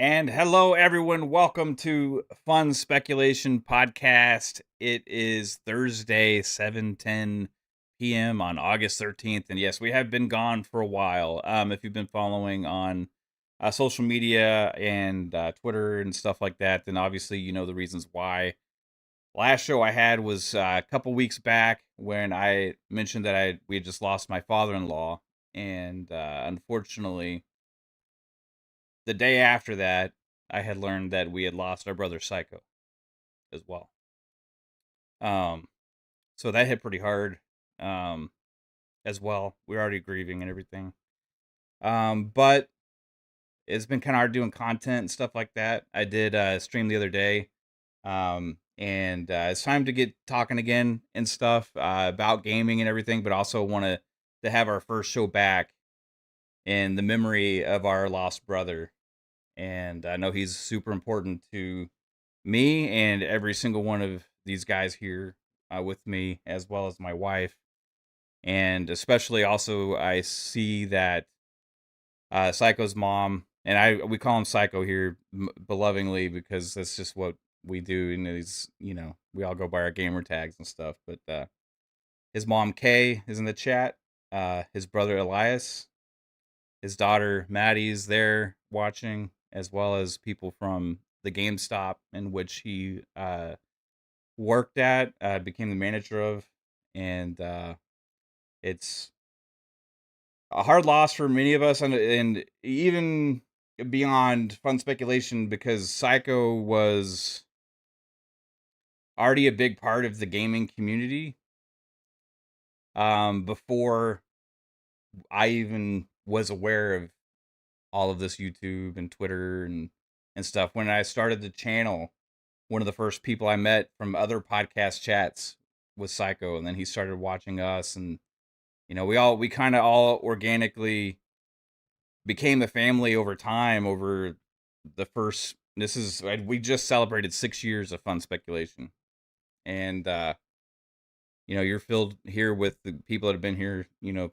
And hello, everyone. Welcome to Fun Speculation Podcast. It is Thursday, 7:10 p.m. on August 13th. And yes, we have been gone for a while. If you've been following on social media and Twitter and stuff like that, then obviously you know the reasons why. Last show I had was a couple weeks back when I mentioned that we had just lost my father-in-law. And unfortunately, the day after that, I had learned that we had lost our brother Psycho as well. Um, so that hit pretty hard, um, as well. We're already grieving and everything. But it's been kind of hard doing content and stuff like that. I did stream the other day, and it's time to get talking again and stuff about gaming and everything. But also want to have our first show back in the memory of our lost brother. And I know he's super important to me and every single one of these guys here with me, as well as my wife. And especially also, I see that Psycho's mom, and we call him Psycho here belovingly because that's just what we do. And he's, we all go by our gamer tags and stuff. But his mom, Kay, is in the chat. His brother, Elias, his daughter Maddie is there watching, as well as people from the GameStop in which he worked at, became the manager of, and it's a hard loss for many of us, and even beyond fun speculation, because Psycho was already a big part of the gaming community before I even was aware of all of this YouTube and Twitter and stuff. When I started the channel, one of the first people I met from other podcast chats was Psycho, and then he started watching us, and we kind of all organically became a family over time. Over the first, we just celebrated 6 years of fun speculation, and you're filled here with the people that have been here,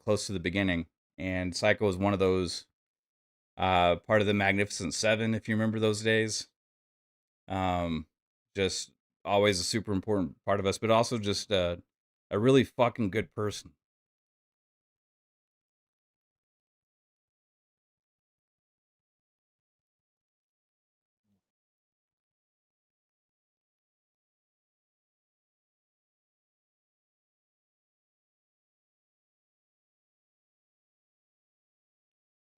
close to the beginning, and Psycho is one of those. Part of the Magnificent Seven, if you remember those days. Um, just always a super important part of us, but also just a really fucking good person.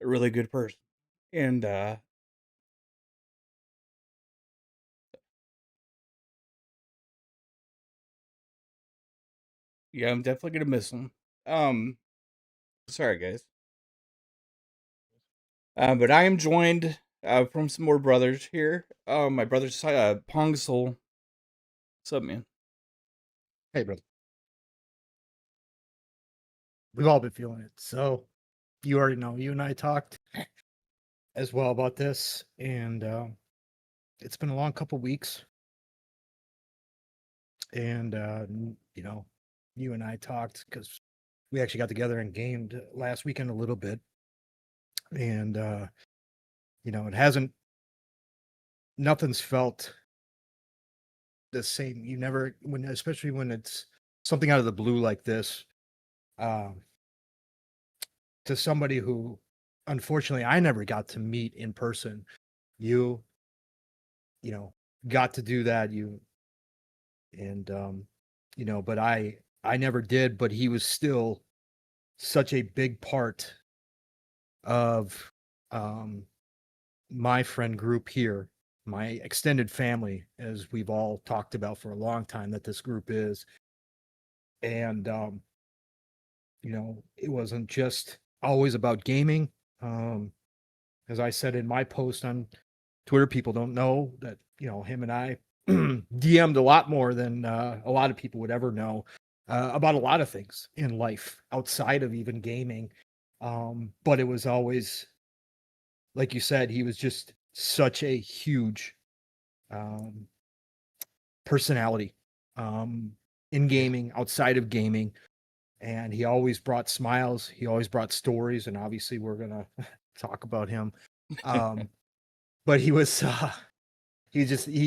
A really good person. And yeah, I'm definitely gonna miss him. Um, sorry guys. But I am joined from some more brothers here. My brother's Pong Soul. What's up, man? Hey, brother. We've all been feeling it. So you already know. You and I talked as well about this, and it's been a long couple weeks. And you and I talked because we actually got together and gamed last weekend a little bit, and it hasn't. Nothing's felt the same. You never, especially when it's something out of the blue like this. Um, to somebody who, unfortunately, I never got to meet in person. You you know, got to do that, and, but I never did, but he was still such a big part of, um, my friend group here, my extended family, as we've all talked about for a long time that this group is, and, it wasn't just always about gaming, um, as I said in my post on Twitter, people don't know that, him and I DM'd a lot more than a lot of people would ever know about a lot of things in life outside of even gaming. But it was always, like you said, he was just such a huge um, personality um, in Yeah. gaming, outside of gaming. And he always brought smiles. He always brought stories. And obviously, we're going to talk about him. Um, but he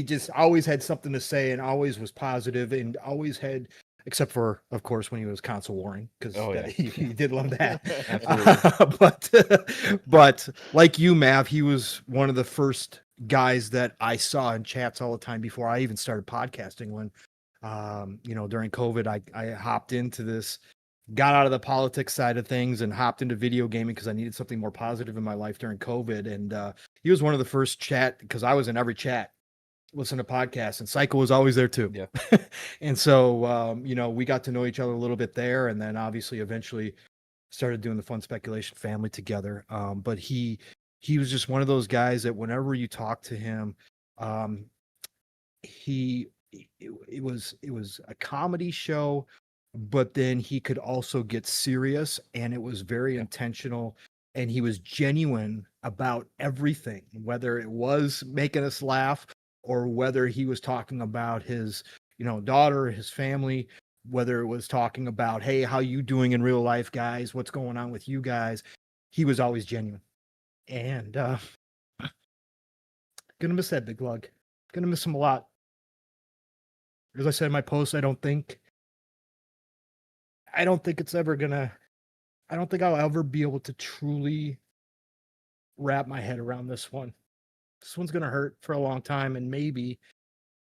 just always had something to say and always was positive and always had, except for of course when he was console warring, because Oh yeah. he did love that. Absolutely. But like you, Mav, he was one of the first guys that I saw in chats all the time before I even started podcasting. When during COVID, I hopped into this, got out of the politics side of things and hopped into video gaming because I needed something more positive in my life during COVID. And he was one of the first chat, because I was in every chat, listen to podcasts, and Psycho was always there too. Yeah. And so we got to know each other a little bit there, and then obviously eventually started doing the Fun Speculation family together. But he was just one of those guys that whenever you talk to him, um, he it was a comedy show, but then he could also get serious, and it was very Yeah. intentional, and he was genuine about everything, whether it was making us laugh or whether he was talking about his daughter, his family, whether it was talking about, hey, how you doing in real life, guys, what's going on with you guys. He was always genuine. And gonna miss that big lug, gonna miss him a lot. As I said in my post, I don't think it's ever gonna I don't think I'll ever be able to truly wrap my head around this one. This one's gonna hurt for a long time, and maybe,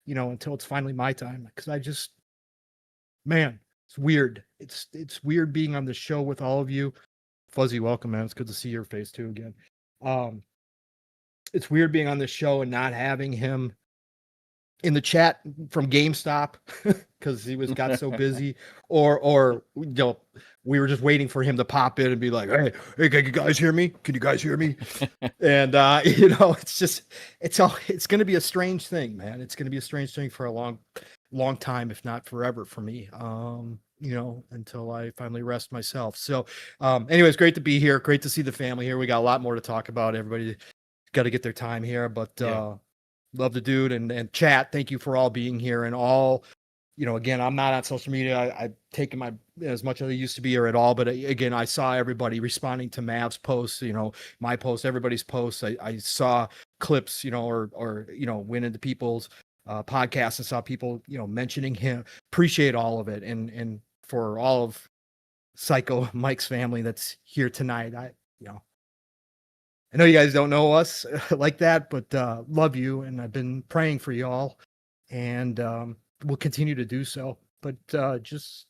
until it's finally my time. Because man, it's weird. It's weird being on the show with all of you. Fuzzy, welcome, man. It's good to see your face too again. Um, it's weird being on this show and not having him in the chat from GameStop because he got so busy, or we were just waiting for him to pop in and be like, hey, can you guys hear me? Can you guys hear me? And it's going to be a strange thing, man. It's going to be a strange thing for a long time, if not forever, for me. Until I finally rest myself. So, anyways, great to be here. Great to see the family here. We got a lot more to talk about. Everybody got to get their time here, but Yeah. love the dude and chat. Thank you for all being here and all. Again, I'm not on social media. I've taken my as much as I used to be here at all. But again, I saw everybody responding to Mav's posts, my posts, everybody's posts. I saw clips, or went into people's podcasts and saw people, mentioning him. Appreciate all of it. And for all of Psycho Mike's family that's here tonight, I know you guys don't know us like that, but love you, and I've been praying for y'all, and will continue to do so. But just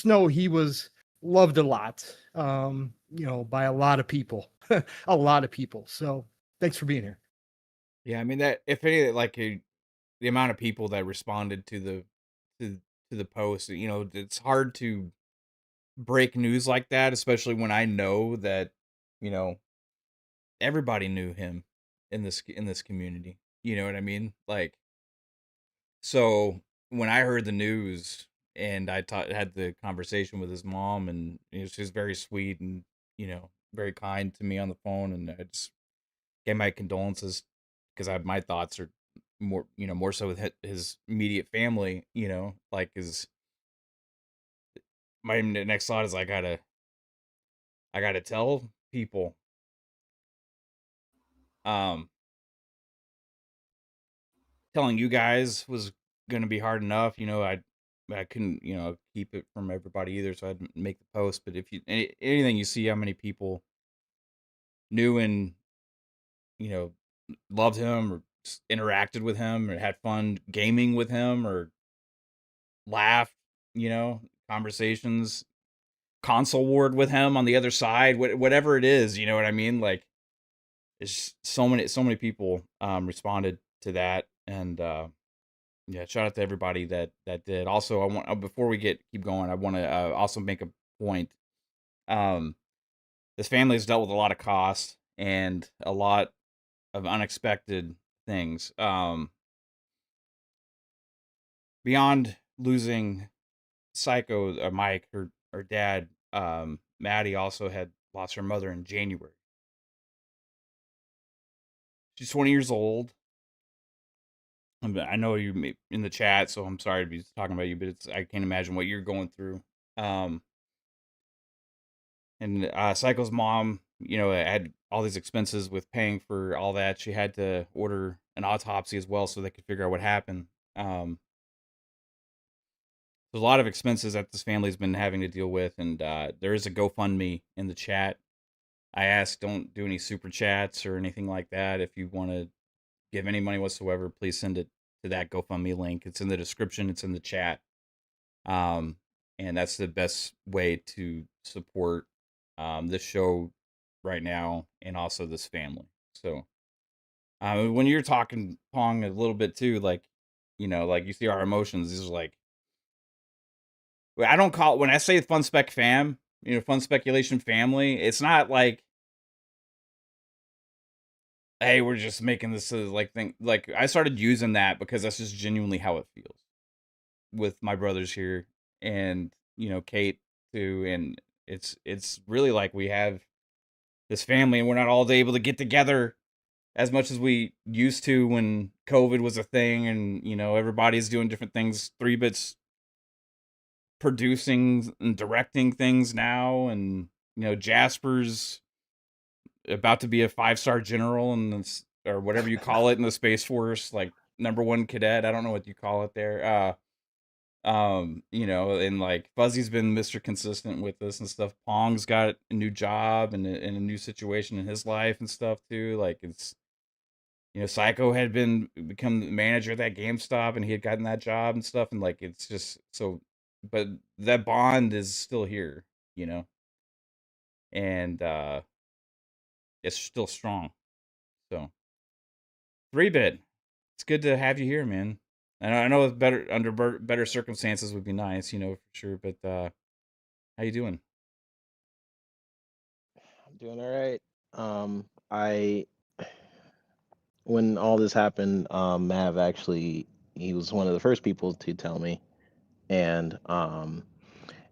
know he was loved a lot, by a lot of people, a lot of people. So thanks for being here. Yeah, I mean that if any like the amount of people that responded to to the post, it's hard to break news like that, especially when I know that, you know, everybody knew him in this community. You know what I mean? Like, so when I heard the news and had the conversation with his mom, and she's very sweet and very kind to me on the phone, and I just gave my condolences because my thoughts are more so with his immediate family. Like his my next thought is I gotta tell people. Um, Telling you guys was gonna be hard enough. I couldn't keep it from everybody either, so I had to make the post. But if anything, you see how many people knew and you know loved him or interacted with him or had fun gaming with him or laughed, conversations, console ward with him on the other side, whatever it is, you know what I mean? Like, it's so many people responded to that, and yeah, shout out to everybody that did. Also, I want before we keep going, I want to also make a point. Um, this family has dealt with a lot of costs and a lot of unexpected things. Beyond losing Psycho, Mike, her dad, Maddie also had lost her mother in January. She's 20 years old. I know you in the chat, so I'm sorry to be talking about you, but I can't imagine what you're going through. Um, and Psycho's mom had all these expenses with paying for all that. She had to order an autopsy as well so they could figure out what happened. There's a lot of expenses that this family's been having to deal with, and there is a GoFundMe in the chat. I asked, don't do any super chats or anything like that. If you want to give any money whatsoever, please send it to that GoFundMe link. It's in the description. It's in the chat. Um, and that's the best way to support this show right now and also this family. So when you're talking Pong a little bit too, like like you see our emotions. These are like I don't call it when I say fun spec fam, fun speculation family. It's not like hey, we're just making this like thing. Like I started using that because that's just genuinely how it feels with my brothers here and Kate too, and it's really like we have this family and we're not all able to get together as much as we used to when COVID was a thing, and everybody's doing different things. 3-Bit's producing and directing things now, and Jasper's about to be a 5-star general or whatever you call it in the Space Force, like #1 cadet. I don't know what you call it there. And like Fuzzy's been Mr. Consistent with us and stuff. Pong's got a new job and a new situation in his life and stuff too. Like it's Psycho had become the manager at that GameStop and he had gotten that job and stuff, and like it's just so, but that bond is still here, and it's still strong. So 3-Bit, it's good to have you here, man. And I know under better circumstances would be nice, for sure. But how you doing? I'm doing all right. I when all this happened, Mav actually he was one of the first people to tell me, and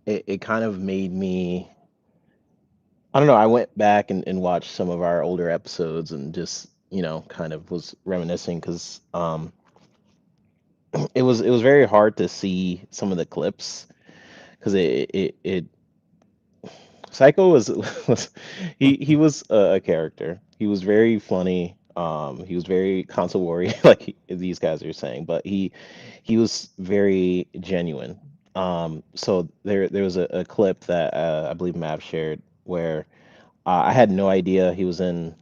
it kind of made me. I don't know. I went back and watched some of our older episodes and just kind of was reminiscing because it was very hard to see some of the clips because it Psycho was he was a character. He was very funny. He was very console like these guys are saying, but he was very genuine. So there was a clip that I believe Mav shared where I had no idea he was in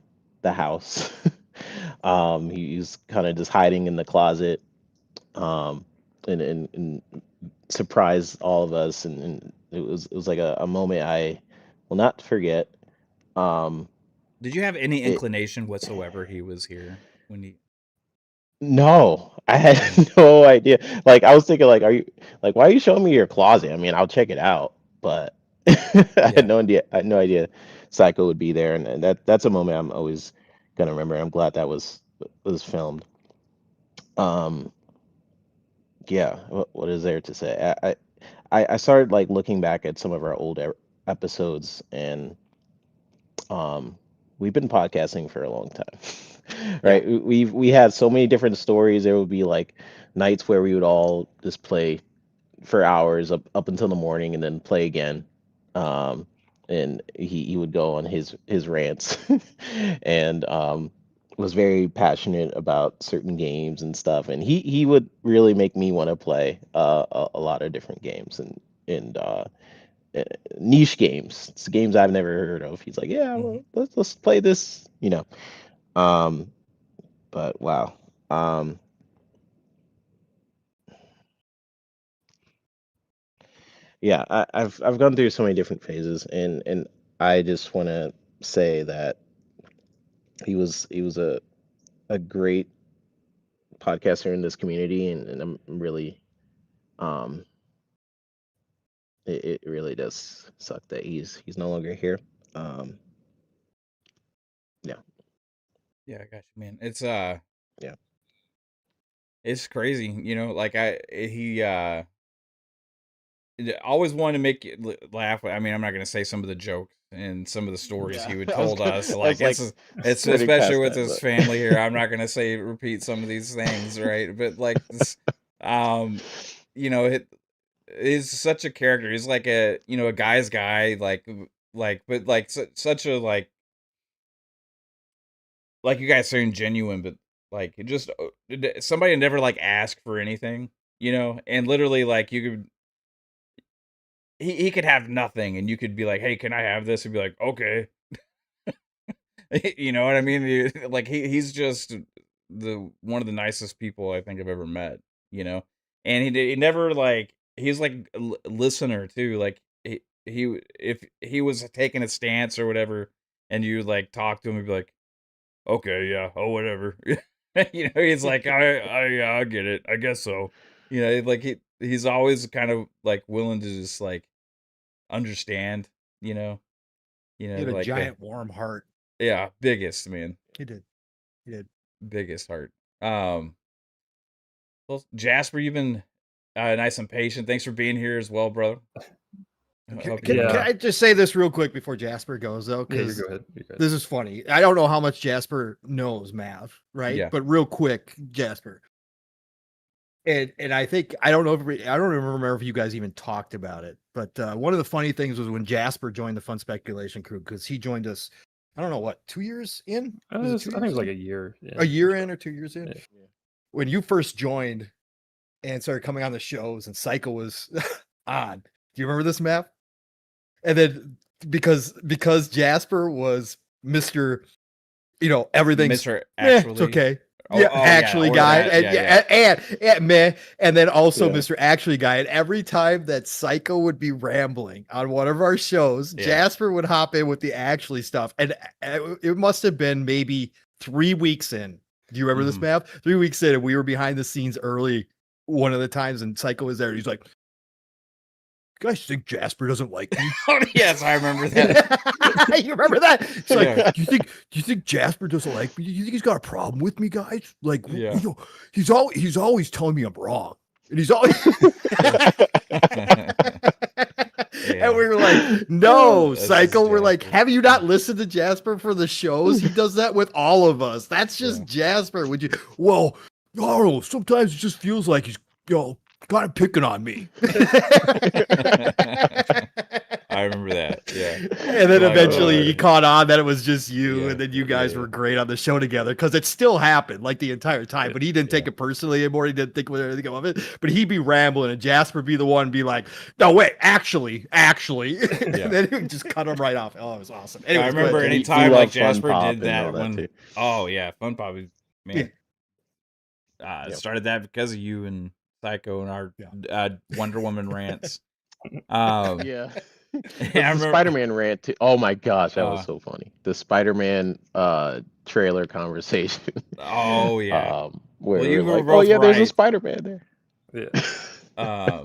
the house. He was kind of just hiding in the closet, um, and surprised all of us, and it was like a moment I will not forget. Um, Did you have any it inclination whatsoever he was here when he? No, I Yeah, had no idea. Like I was thinking, like, are you like, why are you showing me your closet? I mean, I'll check it out, but I had yeah, no idea. I had no idea Psycho would be there, and that's a moment I'm always gonna remember. And I'm glad that was filmed. Um, yeah, what is there to say? I started like looking back at some of our old episodes, and um, we've been podcasting for a long time, yeah. right? We had so many different stories. There would be like nights where we would all just play for hours up until the morning, and then play again. Um, and he would go on his rants, and was very passionate about certain games and stuff. And he would really make me want to play a lot of different games and uh, niche games. It's games I've never heard of. He's like, yeah, Hmm. well, let's play this. Um, but wow. Um, yeah, I've gone through so many different phases, and I just want to say that he was a great podcaster in this community, and I'm really um it really does suck that he's no longer here. Um, yeah, Yeah, I got you, man. yeah, It's crazy, like he always wanted to make you laugh. I mean, I'm not gonna say some of the jokes and some of the stories yeah. he would told us. I was Like like it's skirting especially past with that, his but family here. I'm not gonna say repeat some of these things, right? But like this, um, it is such a character. He's like a a guy's guy, like but like such a like like you guys saying genuine, but like it just somebody never like ask for anything, and literally like you could he could have nothing and you could be like, hey, can I have this? And be like, okay. You know what I mean? Like he's just the one of the nicest people I think I've ever met, and he never like he's like a listener too. Like if he was taking a stance or whatever, and you like talk to him, he'd be like, okay, yeah, oh whatever. He's like, I get it, I guess so. Like he's always kind of like willing to just like understand. He had a Like giant warm heart. yeah, biggest man. He did. Biggest heart. Well, Jasper, you've been nice and patient. Thanks for being here as well, brother. Can I just say this real quick before Jasper goes, though? Because this is funny. I don't know how much Jasper knows math, right? Yeah. But real quick, Jasper. And I think I don't remember if you guys even talked about it. But one of the funny things was when Jasper joined the Fun Speculation crew, because he joined us. I don't know what, 2 years in? I think it was like a year. Yeah. A year in or 2 years in? Yeah. When you first joined and started coming on the shows and Psycho was on. Do you remember this, Matt? And then because Jasper was Mr. Everything's Mr. Actually. it's okay. Actually guy. And then also Mr. Actually guy. And every time that Psycho would be rambling on one of our shows, Jasper would hop in with the actually stuff. And it must have been maybe 3 weeks in. Do you remember this, Matt? 3 weeks in, and we were behind the scenes early one of the times, and Psycho was there. And he's like, "You guys think Jasper doesn't like me?" Oh, yes, I remember that. You remember that? It's like, do you think Jasper doesn't like me? Do you think he's got a problem with me, guys? Like, he's always telling me I'm wrong, and he's always. And we were like, no, Psycho. We're like, have you not listened to Jasper for the shows? He does that with all of us. That's just Jasper. Would you? Well, I don't know. Sometimes it just feels like he's, kind of picking on me. I remember that. Yeah. And then eventually he caught on that it was just you, and then you guys were great on the show together, because it still happened like the entire time. But he didn't take it personally anymore. He didn't think anything of it. But he'd be rambling, and Jasper be the one be like, "No, wait, actually." And then he would just cut him right off. Oh, it was awesome. Anyways, I remember any time like Jasper did that when. Oh yeah, Fun Pop, man. Started that because of you and Psycho and our Wonder Woman rants. The Spider-Man rant too. Oh my gosh, that was so funny. The Spider-Man trailer conversation. Oh yeah. Where you were like, oh yeah, there's a Spider-Man there. Yeah.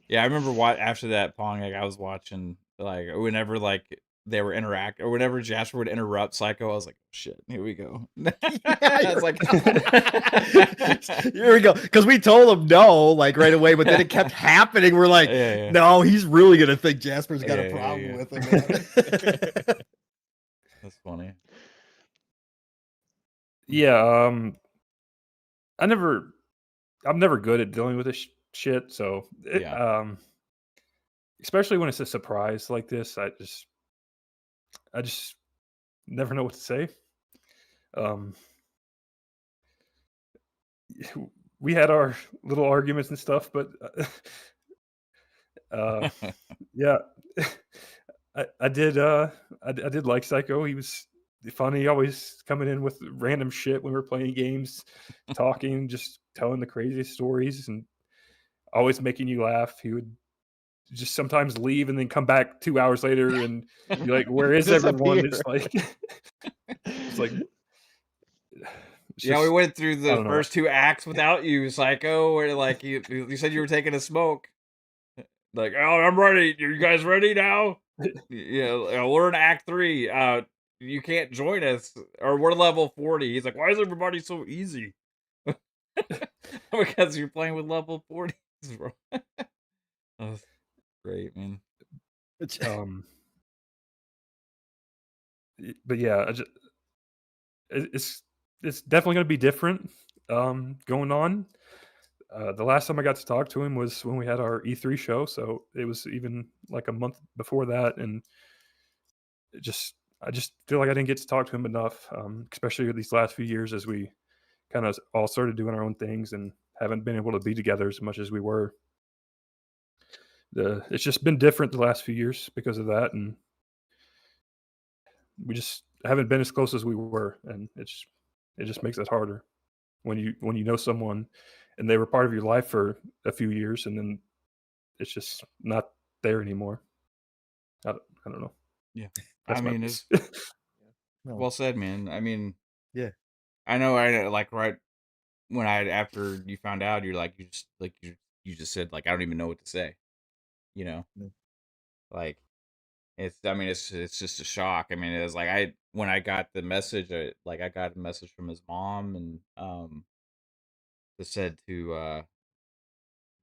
Yeah, I remember after that Pong, like I was watching, like whenever like they were or whenever Jasper would interrupt Psycho, I was like, shit, here we go. I was like, here we go. Because we told him no, like right away, but then it kept happening. We're like, no, he's really gonna think Jasper's got a problem with him. Man. That's funny. Yeah, I'm never good at dealing with this shit. So, especially when it's a surprise like this, I just never know what to say. We had our little arguments and stuff, but yeah, I did like Psycho. He was funny, always coming in with random shit when we were playing games, talking, just telling the craziest stories, and always making you laugh. He would just sometimes leave and then come back 2 hours later and be like, "Where is everyone?" It's like, we went through the first 2 acts without you, Psycho. Where like you said you were taking a smoke. Like, oh, I'm ready. Are you guys ready now? We're in Act 3. You can't join us, or we're level 40. He's like, why is everybody so easy? Because you're playing with level 40s, bro. Oh, great, man. But yeah, it's definitely going to be different going on. The last time I got to talk to him was when we had our E3 show, so it was even like a month before that, and I just feel like I didn't get to talk to him enough, especially these last few years as we kind of all started doing our own things and haven't been able to be together as much as we were. It's just been different the last few years because of that, and we just haven't been as close as we were, and it just makes it harder when you know someone and they were part of your life for a few years, and then it's just not there anymore. I don't know. Yeah. That's I my mean, piece. No, well said, man. I mean, yeah, I know I like right when after you found out, you're like, you just said, like, I don't even know what to say, you know? no, Like, I mean, it's just a shock. I mean, it was like, when I got the message, I got a message from his mom, and, that said to,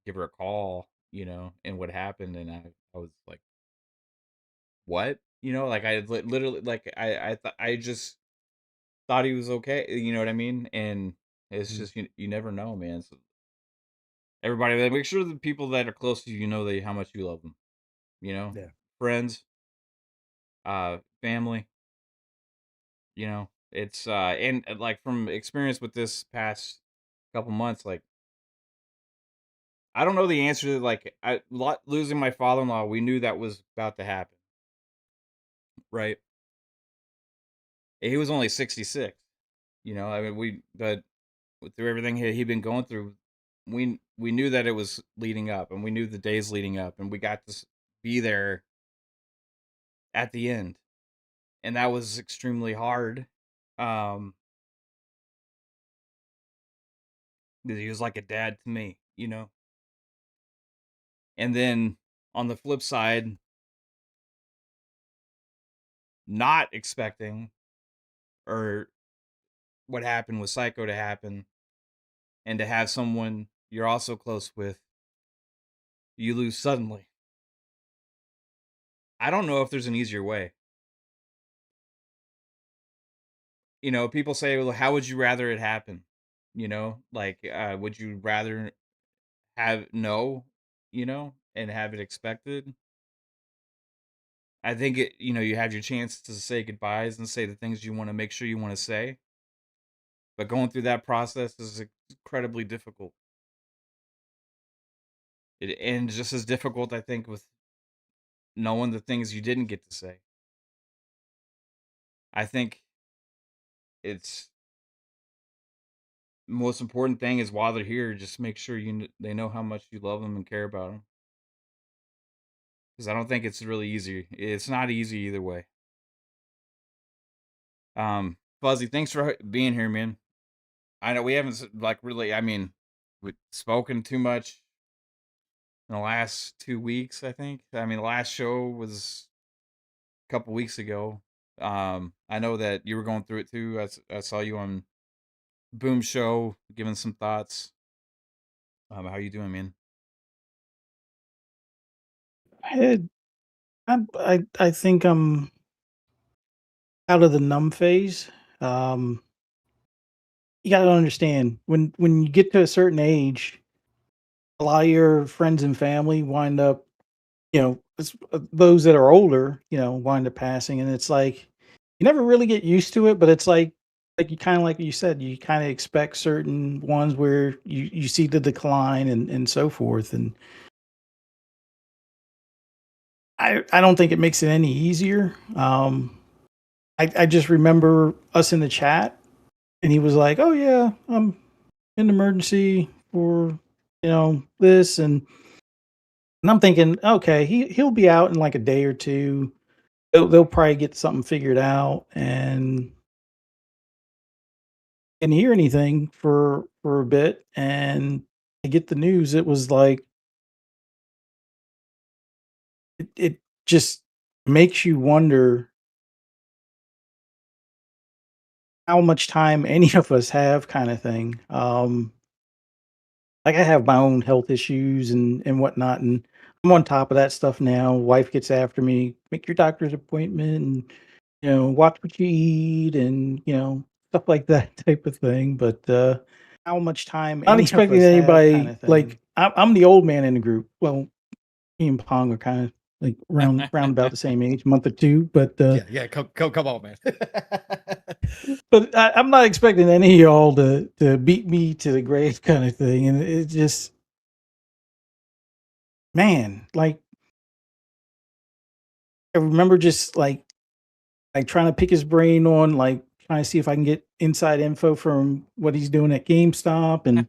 give her a call, and what happened, and I was like, what? Like, I literally, like, I just thought he was okay, you know what I mean? And it's mm, just, you never know, man. So everybody, like, make sure the people that are close to you know how much you love them, yeah, friends, family, it's, and like from experience with this past couple months, like, I don't know the answer to, like, losing my father-in-law. We knew that was about to happen, right? He was only 66, I mean, but through everything he'd been going through, we knew that it was leading up, and we knew the days leading up, and we got to be there at the end, and that was extremely hard. Um, because he was like a dad to me. And then on the flip side, not expecting or what happened with Psycho to happen, and to have someone you're also close with you lose suddenly. I don't know if there's an easier way. People say, well, how would you rather it happen? Like, would you rather have and have it expected? I think you have your chance to say goodbyes and say the things you want to make sure you want to say. But going through that process is incredibly difficult. And just as difficult, I think, with knowing the things you didn't get to say. I think it's most important thing is while they're here, just make sure they know how much you love them and care about them. Because I don't think it's really easy. It's not easy either way. Fuzzy, thanks for being here, man. I know we haven't like really. I mean, we've spoken too much in the last 2 weeks. I think. I mean, the last show was a couple weeks ago. I know that you were going through it too. I saw you on Boom Show giving some thoughts. How you doing, man? Eh, I think I'm out of the numb phase. Um, you got to understand when you get to a certain age, a lot of your friends and family wind up, those that are older, wind up passing, and it's like you never really get used to it, but it's like you kind of like you said, you kind of expect certain ones where you see the decline and so forth, and I don't think it makes it any easier. I just remember us in the chat, and he was like, "Oh yeah, I'm in emergency for this," and I'm thinking, okay, he'll be out in like a day or two. They'll probably get something figured out, and didn't hear anything for a bit, and to get the news, it was like it just makes you wonder how much time any of us have, kind of thing. Like I have my own health issues and whatnot, and I'm on top of that stuff now. Wife gets after me, make your doctor's appointment, and watch what you eat, and stuff like that type of thing. But how much time? Not any expecting of us anybody have, kind of thing. Like I'm the old man in the group. Well, me and Pong are kind of like round about the same age, month or two. But Yeah. Come on, man. but I'm not expecting any of y'all to beat me to the grave kind of thing. And it just, man, like I remember just like trying to pick his brain on like trying to see if I can get inside info from what he's doing at GameStop. And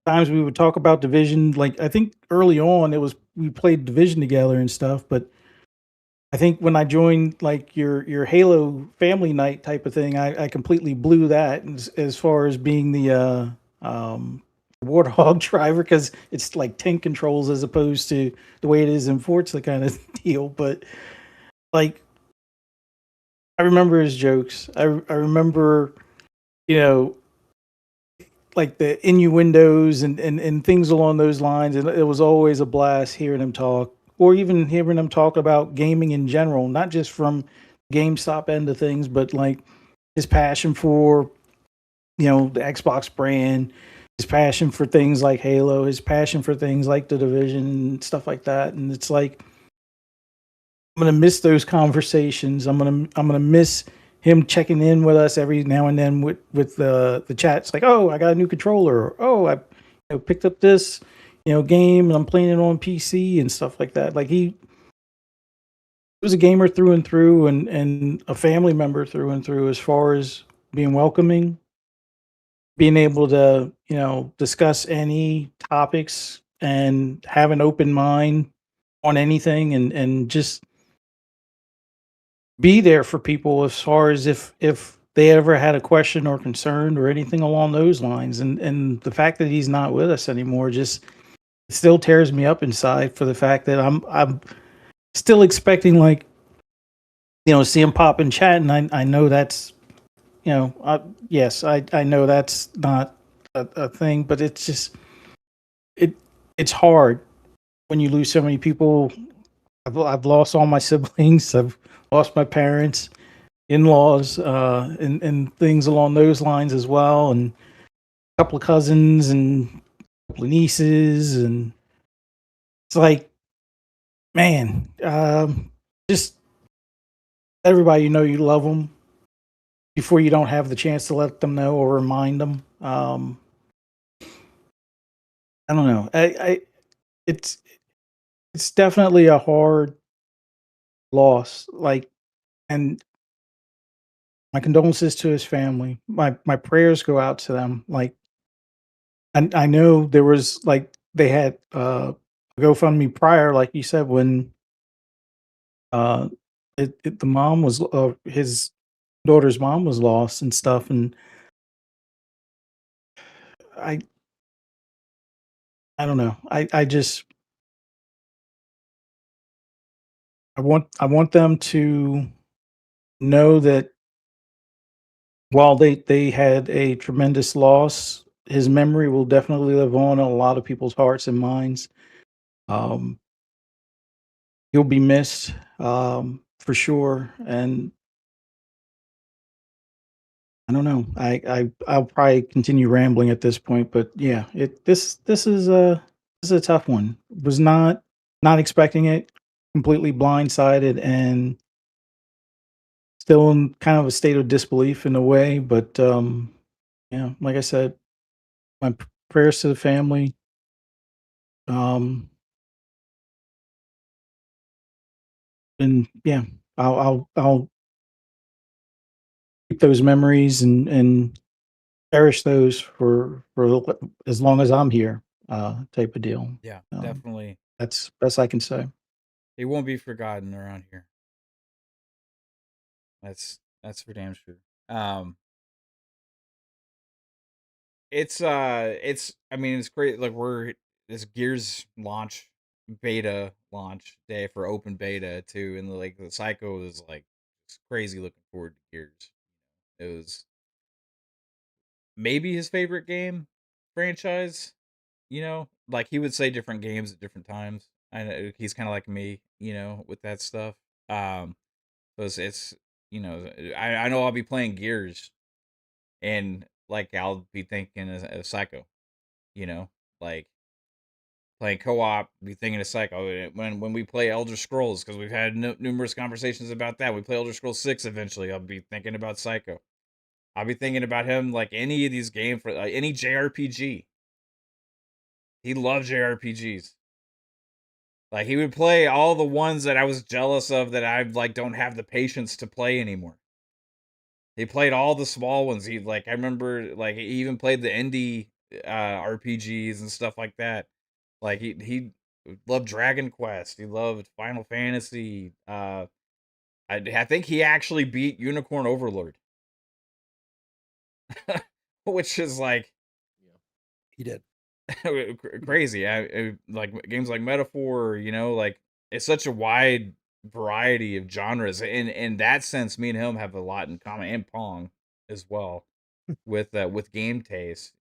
times we would talk about Division. Like I think early on we played Division together and stuff, but I think when I joined like your Halo family night type of thing, I completely blew that as far as being the Warthog driver, because it's like tank controls as opposed to the way it is in Forza kind of deal. But like I remember his jokes. I remember, you know, like the innuendos and things along those lines. And it was always a blast hearing him talk, or even hearing him talk about gaming in general, not just from GameStop end of things, but like his passion for, the Xbox brand, his passion for things like Halo, his passion for things like the Division and stuff like that. And it's like, I'm gonna miss those conversations. I'm gonna miss him checking in with us every now and then with the chats. Like, oh, I got a new controller. Or, oh, I picked up this game and I'm playing it on PC and stuff like that. Like he was a gamer through and through, and a family member through and through. As far as being welcoming, being able to discuss any topics and have an open mind on anything, and just be there for people as far as if they ever had a question or concern or anything along those lines. And the fact that he's not with us anymore just still tears me up inside, for the fact that I'm still expecting, like, see him pop in chat, and I know that's yes, I know that's not a thing, but it's just it's hard when you lose so many people. I've lost all my siblings. I've lost my parents, in-laws, and things along those lines as well, and a couple of cousins and a couple of nieces, and it's like, man, just everybody, you love them before you don't have the chance to let them know or remind them. I don't know. It's definitely a hard loss. Like, and my condolences to his family. My prayers go out to them. Like, I know there was, like, they had GoFundMe prior, like you said, when uh the mom was his daughter's mom was lost and stuff. And I I don't know. I just I want them to know that while they had a tremendous loss, his memory will definitely live on in a lot of people's hearts and minds. Um, he'll be missed, for sure. And I don't know. I'll probably continue rambling at this point, but yeah, this is a tough one. Was not expecting it, completely blindsided, and still in kind of a state of disbelief in a way. But yeah, like I said, my prayers to the family. Um, and yeah, I'll keep those memories and cherish those for as long as I'm here, type of deal. Yeah, Um, definitely. that's best I can say. He won't be forgotten around here. That's for damn sure. It's I mean, it's great. Like, we're this Gears beta launch day for open beta too, and like the Psycho is like, it's crazy looking forward to Gears. It was maybe his favorite game franchise. Like, he would say different games at different times. I know he's kind of like me, with that stuff. So it's I know I'll be playing Gears, and like I'll be thinking as Psycho, you know, like playing co-op, be thinking of Psycho. When we play Elder Scrolls, because we've had numerous conversations about that. We play Elder Scrolls 6 eventually. I'll be thinking about Psycho. I'll be thinking about him like any of these games for any JRPG. He loved JRPGs. Like he would play all the ones that I was jealous of that I like don't have the patience to play anymore. He played all the small ones. He like I remember like he even played the indie RPGs and stuff like that. Like he loved Dragon Quest. He loved Final Fantasy. I think he actually beat Unicorn Overlord, which is like He did. crazy. I like games like Metaphor. Like it's such a wide variety of genres. In that sense, me and him have a lot in common, and Pong as well with game taste.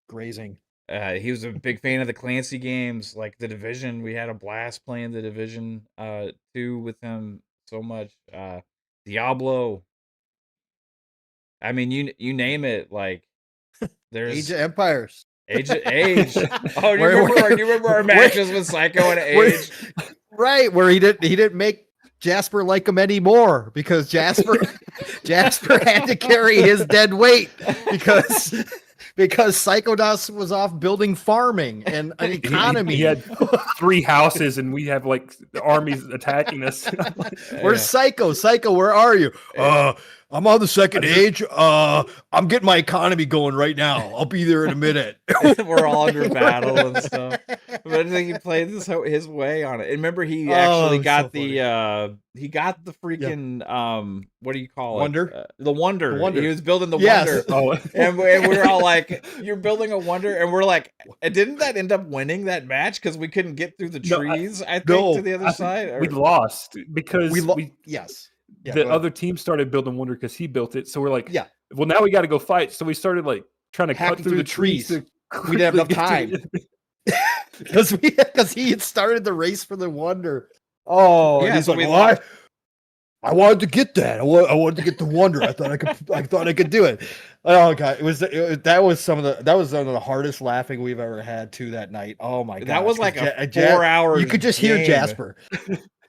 Grazing. He was a big fan of the Clancy games, like The Division. We had a blast playing The Division 2 with him so much. Diablo. I mean, you name it. Like there's Age of Empires. Age. Oh, do you remember our matches with Psycho and Age? Right, where he didn't make Jasper like him anymore because Jasper had to carry his dead weight because Psychonauts was off building farming and an economy. He had 3 houses and we have like the armies attacking us. Where's Psycho? Psycho, where are you? I'm on the second age. I'm getting my economy going right now. I'll be there in a minute. We're all under battle and stuff. But I think he played his way on it. And remember, he actually got the freaking what do you call Wonder? it? The Wonder. He was building the Yes. Wonder. Oh, And we were all like, "You're building a Wonder," and we're like, "Didn't that end up winning that match because we couldn't get through the trees?" I think to the other side. We lost because yes. Yeah, the other team started building Wonder because he built it. So we're like, yeah. Well, now we got to go fight. So we started like trying to Hacking cut through the trees. We didn't have enough time because he had started the race for the Wonder. Oh, Yeah, and he's so like, we well, lost. I wanted to get that. I wanted to get the Wonder. I thought I could do it. Oh god, that was one of the hardest laughing we've ever had too that night. Oh my god, That was like a 4 hour. You could just hear Jasper.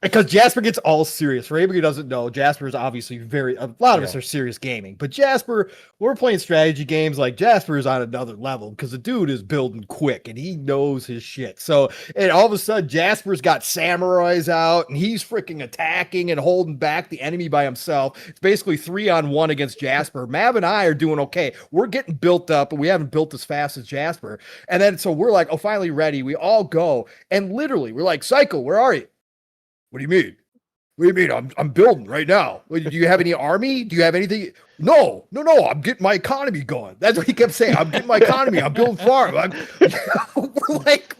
Because Jasper gets all serious. For anybody who doesn't know, Jasper is obviously a lot of us are serious gaming. But Jasper, when we're playing strategy games, like Jasper is on another level because the dude is building quick and he knows his shit. So, and all of a sudden, Jasper's got samurais out and he's freaking attacking and holding back the enemy by himself. It's basically 3-on-1 against Jasper. Mav and I are doing okay. We're getting built up, but we haven't built as fast as Jasper. And then, so we're like, oh, finally ready. We all go. And literally, we're like, Psycho, where are you? What do you mean? What do you mean? I'm building right now. Do you have any army? Do you have anything? No. I'm getting my economy going. That's what he kept saying. I'm getting my economy. I'm building farm.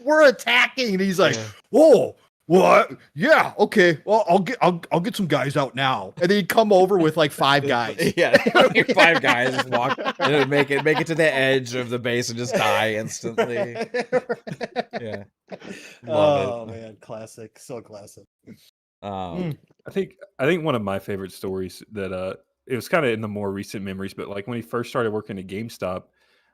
We're attacking, and he's like, "Oh, well, yeah, okay. Well, I'll get some guys out now." And then he'd come over with like 5 guys. Yeah, 5 guys just walk and it would make it to the edge of the base and just die instantly. Yeah. Oh man, classic. So classic. Um, I think one of my favorite stories that it was kind of in the more recent memories, but like when he first started working at GameStop,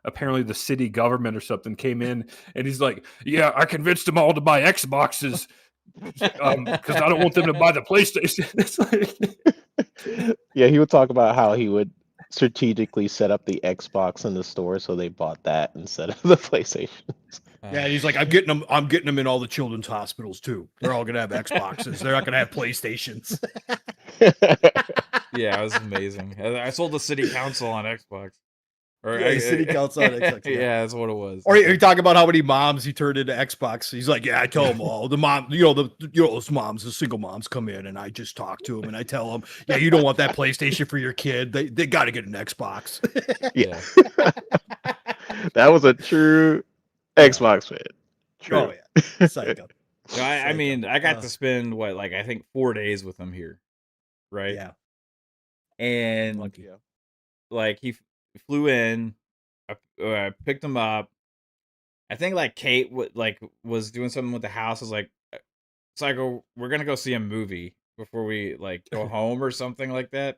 apparently the city government or something came in and he's like, "Yeah, I convinced them all to buy Xboxes because I don't want them to buy the PlayStation." It's like, Yeah, he would talk about how he would strategically set up the Xbox in the store so they bought that instead of the PlayStation. Yeah, he's like, I'm getting them in all the children's hospitals too. They're all gonna have Xboxes. They're not gonna have PlayStations. yeah, it was amazing. I sold the city council on Xbox. Or city council on Xbox. Yeah, that's what it was. Or you talk about how many moms he turned into Xbox. He's like, yeah, I tell them all. The mom, those moms, the single moms come in, and I just talk to them, and I tell them, yeah, you don't want that PlayStation for your kid. They got to get an Xbox. Yeah, That was a true Xbox fan. True. Oh yeah, psycho. No, I mean, I got to spend I think 4 days with him here, right? Yeah, And lucky. like he flew in, I picked him up. I think like Kate was doing something with the house. I was like, Psycho, we're gonna go see a movie before we go home or something like that.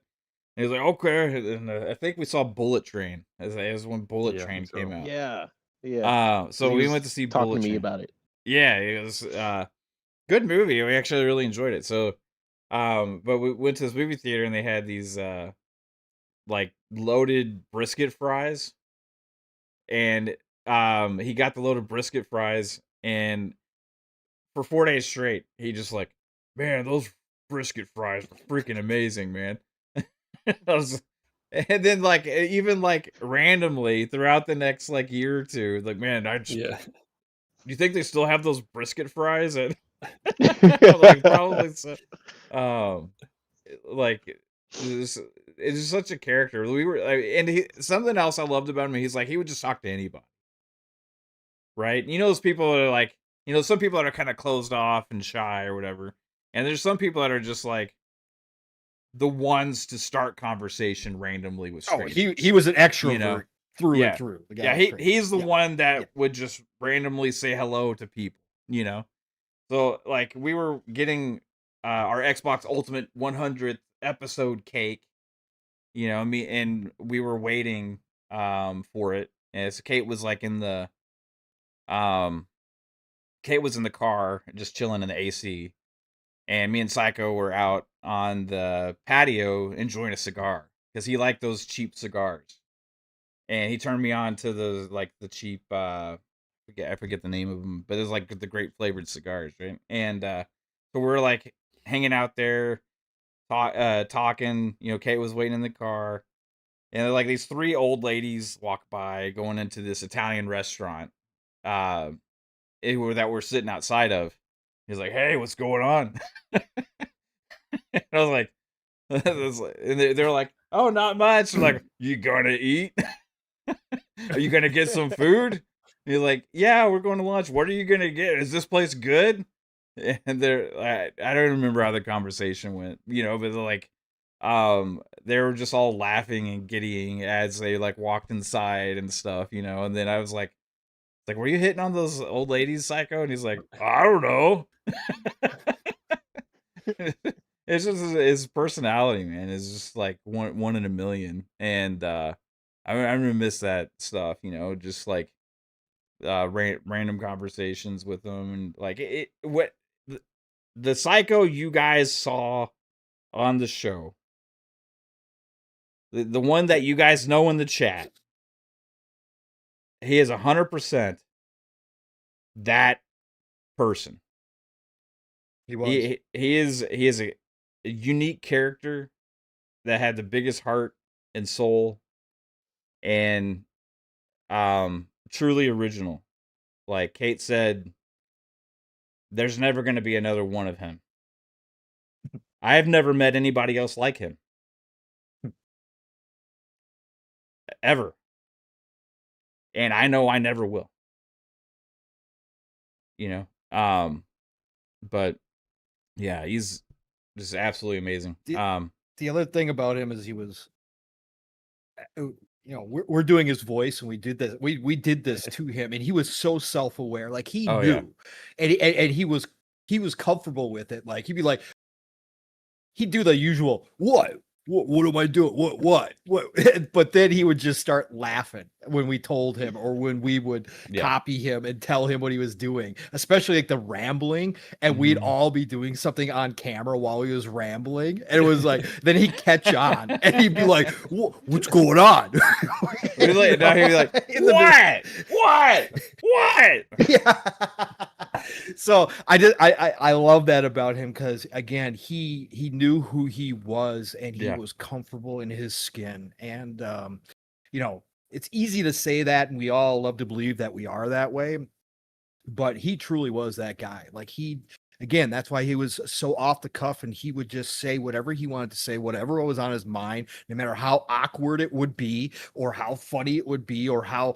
And he was like, okay. And I think we saw Bullet Train as when Bullet Train came out. Yeah. So we went to see talking Bullet to me Train. about it. Yeah, it was good movie. We actually really enjoyed it. So, but we went to this movie theater and they had these like loaded brisket fries, and he got the loaded brisket fries, and for 4 days straight, he just like, man, those brisket fries are freaking amazing, man. I was, and then like even like randomly throughout the next like year or two, like, man, Yeah. do you think they still have those brisket fries? And I'm like, probably so. Um, like it's just such a character. We were, and something else I loved about him. He's like, he would just talk to anybody, right? You know, those people that are like, some people that are kind of closed off and shy or whatever, and there's some people that are just like the ones to start conversation randomly with Oh, strangers. he was an extrovert You know? through Yeah. and through. The guy Yeah, was crazy. he's the Yeah. one that Yeah. would just randomly say hello to people, you know? So like we were getting our Xbox Ultimate 100th episode cake, and we were waiting for it. And so Kate was like um Kate was in the car just chilling in the AC, and me and Psycho were out on the patio enjoying a cigar because he liked those cheap cigars. And he turned me on to the cheap I forget the name of them, but it's like the great flavored cigars, right? And so we're like hanging out there, talking. Kate was waiting in the car, and like these three old ladies walk by going into this Italian restaurant, uh, that we're sitting outside of. He's like, "Hey, what's going on?" And I was like, and they're like, "Oh, not much." They're like, "You gonna eat? Are you gonna get some food?" And he's like, "Yeah, we're going to lunch. What are you gonna get? Is this place good?" And I don't remember how the conversation went, but they're like, they were just all laughing and giddying as they like walked inside and stuff, and then I was like, were you hitting on those old ladies, Psycho? And he's like, I don't know. It's just his personality, man. It's just like one in a million, and I'm gonna miss that stuff, just like random conversations with him, and like the Psycho you guys saw on the show, the one that you guys know in the chat, he is 100% that person. He was. He is a unique character that had the biggest heart and soul, and truly original. Like Kate said, there's never going to be another one of him. I have never met anybody else like him. Ever. And I know I never will. But yeah, he's just absolutely amazing. The other thing about him is he was, we're doing his voice, and we did this. We did this to him, and he was so self-aware. Like he knew, and he was comfortable with it. Like he'd be like, he'd do the usual, what am I doing? What? But then he would just start laughing when we told him, or when we would copy him and tell him what he was doing, especially like the rambling. And we'd all be doing something on camera while he was rambling. And it was like, then he'd catch on and he'd be like, what's going on? He'd be like, what? Yeah. So I love that about him, because again, he knew who he was, and he was comfortable in his skin. And it's easy to say that, and we all love to believe that we are that way, but he truly was that guy. Like again, that's why he was so off the cuff, and he would just say whatever he wanted to say, whatever was on his mind, no matter how awkward it would be, or how funny it would be, or how,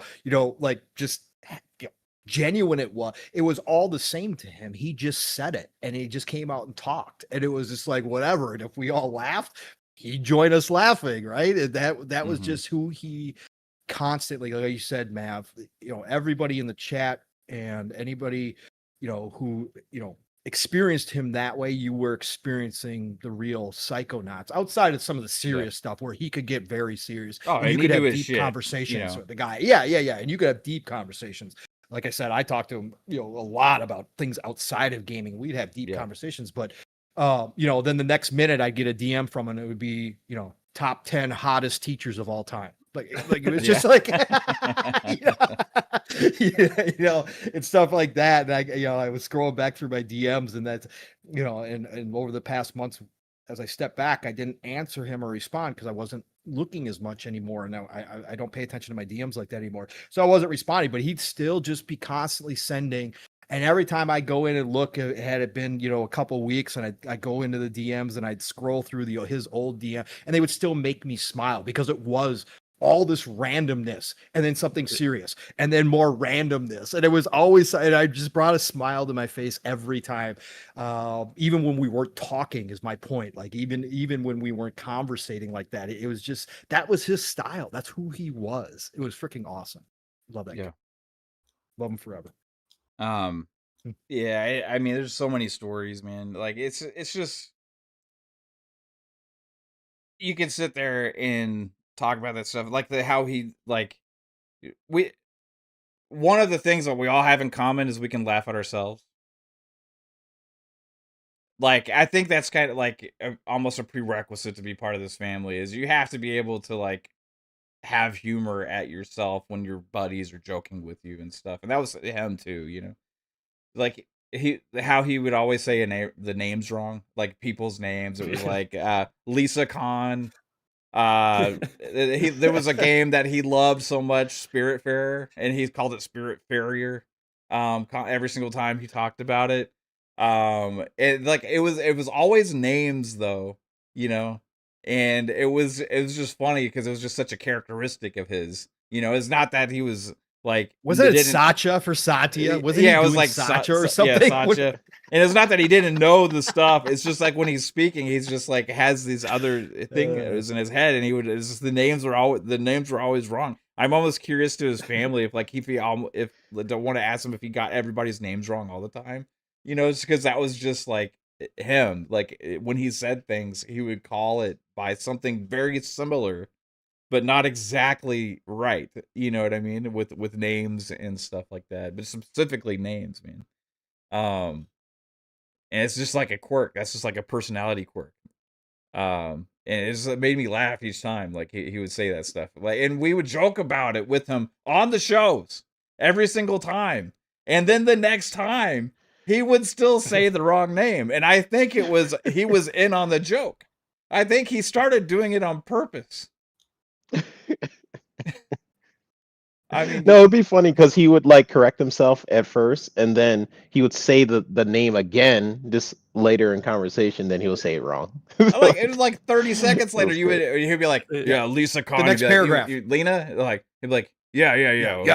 like just genuine it was all the same to him. He just said it, and he just came out and talked, and it was just like whatever. And if we all laughed, he'd join us laughing, right? And that was just who he constantly, like you said, Mav, everybody in the chat and anybody who experienced him that way, you were experiencing the real Psychonauts, outside of some of the serious stuff where he could get very serious. Oh, and you could have deep conversations with the guy. Yeah. And you could have deep conversations. like I said, I talked to him, a lot about things outside of gaming. We'd have deep conversations, but then the next minute I'd get a DM from him, and it would be, top 10 hottest teachers of all time. Like it was just like, and stuff like that. And I was scrolling back through my DMs, and that's, and over the past months, as I stepped back, I didn't answer him or respond because I wasn't looking as much anymore. And now I don't pay attention to my DMs like that anymore. So I wasn't responding, but he'd still just be constantly sending. And every time I go in and look, had it been, a couple weeks, and I go into the DMs and I'd scroll through his old DM, and they would still make me smile because it was all this randomness, and then something serious, and then more randomness, and it was always, and I just brought a smile to my face every time, even when we weren't talking, is my point. Like even when we weren't conversating like that, it was just, that was his style. That's who he was. It was freaking awesome. Love that guy. Love him forever. Yeah, I mean, there's so many stories, man. Like it's just, you can sit there and talk about that stuff, like how he, like, one of the things that we all have in common is we can laugh at ourselves. Like, I think that's kind of like almost a prerequisite to be part of this family, is you have to be able to, like, have humor at yourself when your buddies are joking with you and stuff. And that was him too, like how he would always say the names wrong, like people's names. It was like Lisa Khan. There was a game that he loved so much, Spiritfarer, and he called it Spiritfarer. Every single time he talked about it. It was always names though, and it was just funny because it was just such a characteristic of his. It's not that he was like, wasn't it Satya for Satya? Wasn't it was like Satya or something? Yeah, Satya. And it's not that he didn't know the stuff. It's just like when he's speaking, he's just like has these other things in his head, and it's just the names were always wrong. I'm almost curious to his family if don't want to ask him if he got everybody's names wrong all the time. It's because that was just like him. Like when he said things, he would call it by something very similar, but not exactly right. You know what I mean? With names and stuff like that, but specifically names, man. And it's just like a quirk. That's just like a personality quirk. And it made me laugh each time. Like he would say that stuff. Like, and we would joke about it with him on the shows every single time. And then the next time he would still say the wrong name. And I think he was in on the joke. I think he started doing it on purpose. I mean, no, it'd be funny because he would like correct himself at first, and then he would say the name again just later in conversation. Then he would say it wrong. Like it was like 30 seconds later, he'd be like, "Yeah, Lisa Khan." The next paragraph, Lena, like he'd be like, "Yeah,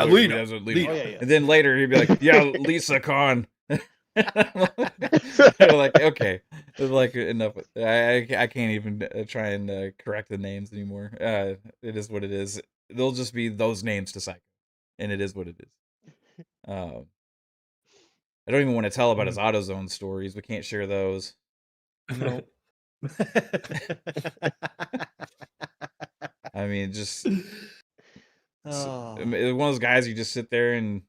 Lena." And then later he'd be like, "Yeah, Lisa Khan." Like, okay, like enough. I can't even try and correct the names anymore. It is what it is. They'll just be those names to Psycho, and it is what it is. I don't even want to tell about his AutoZone stories. We can't share those. No. I mean, just one of those guys you just sit there and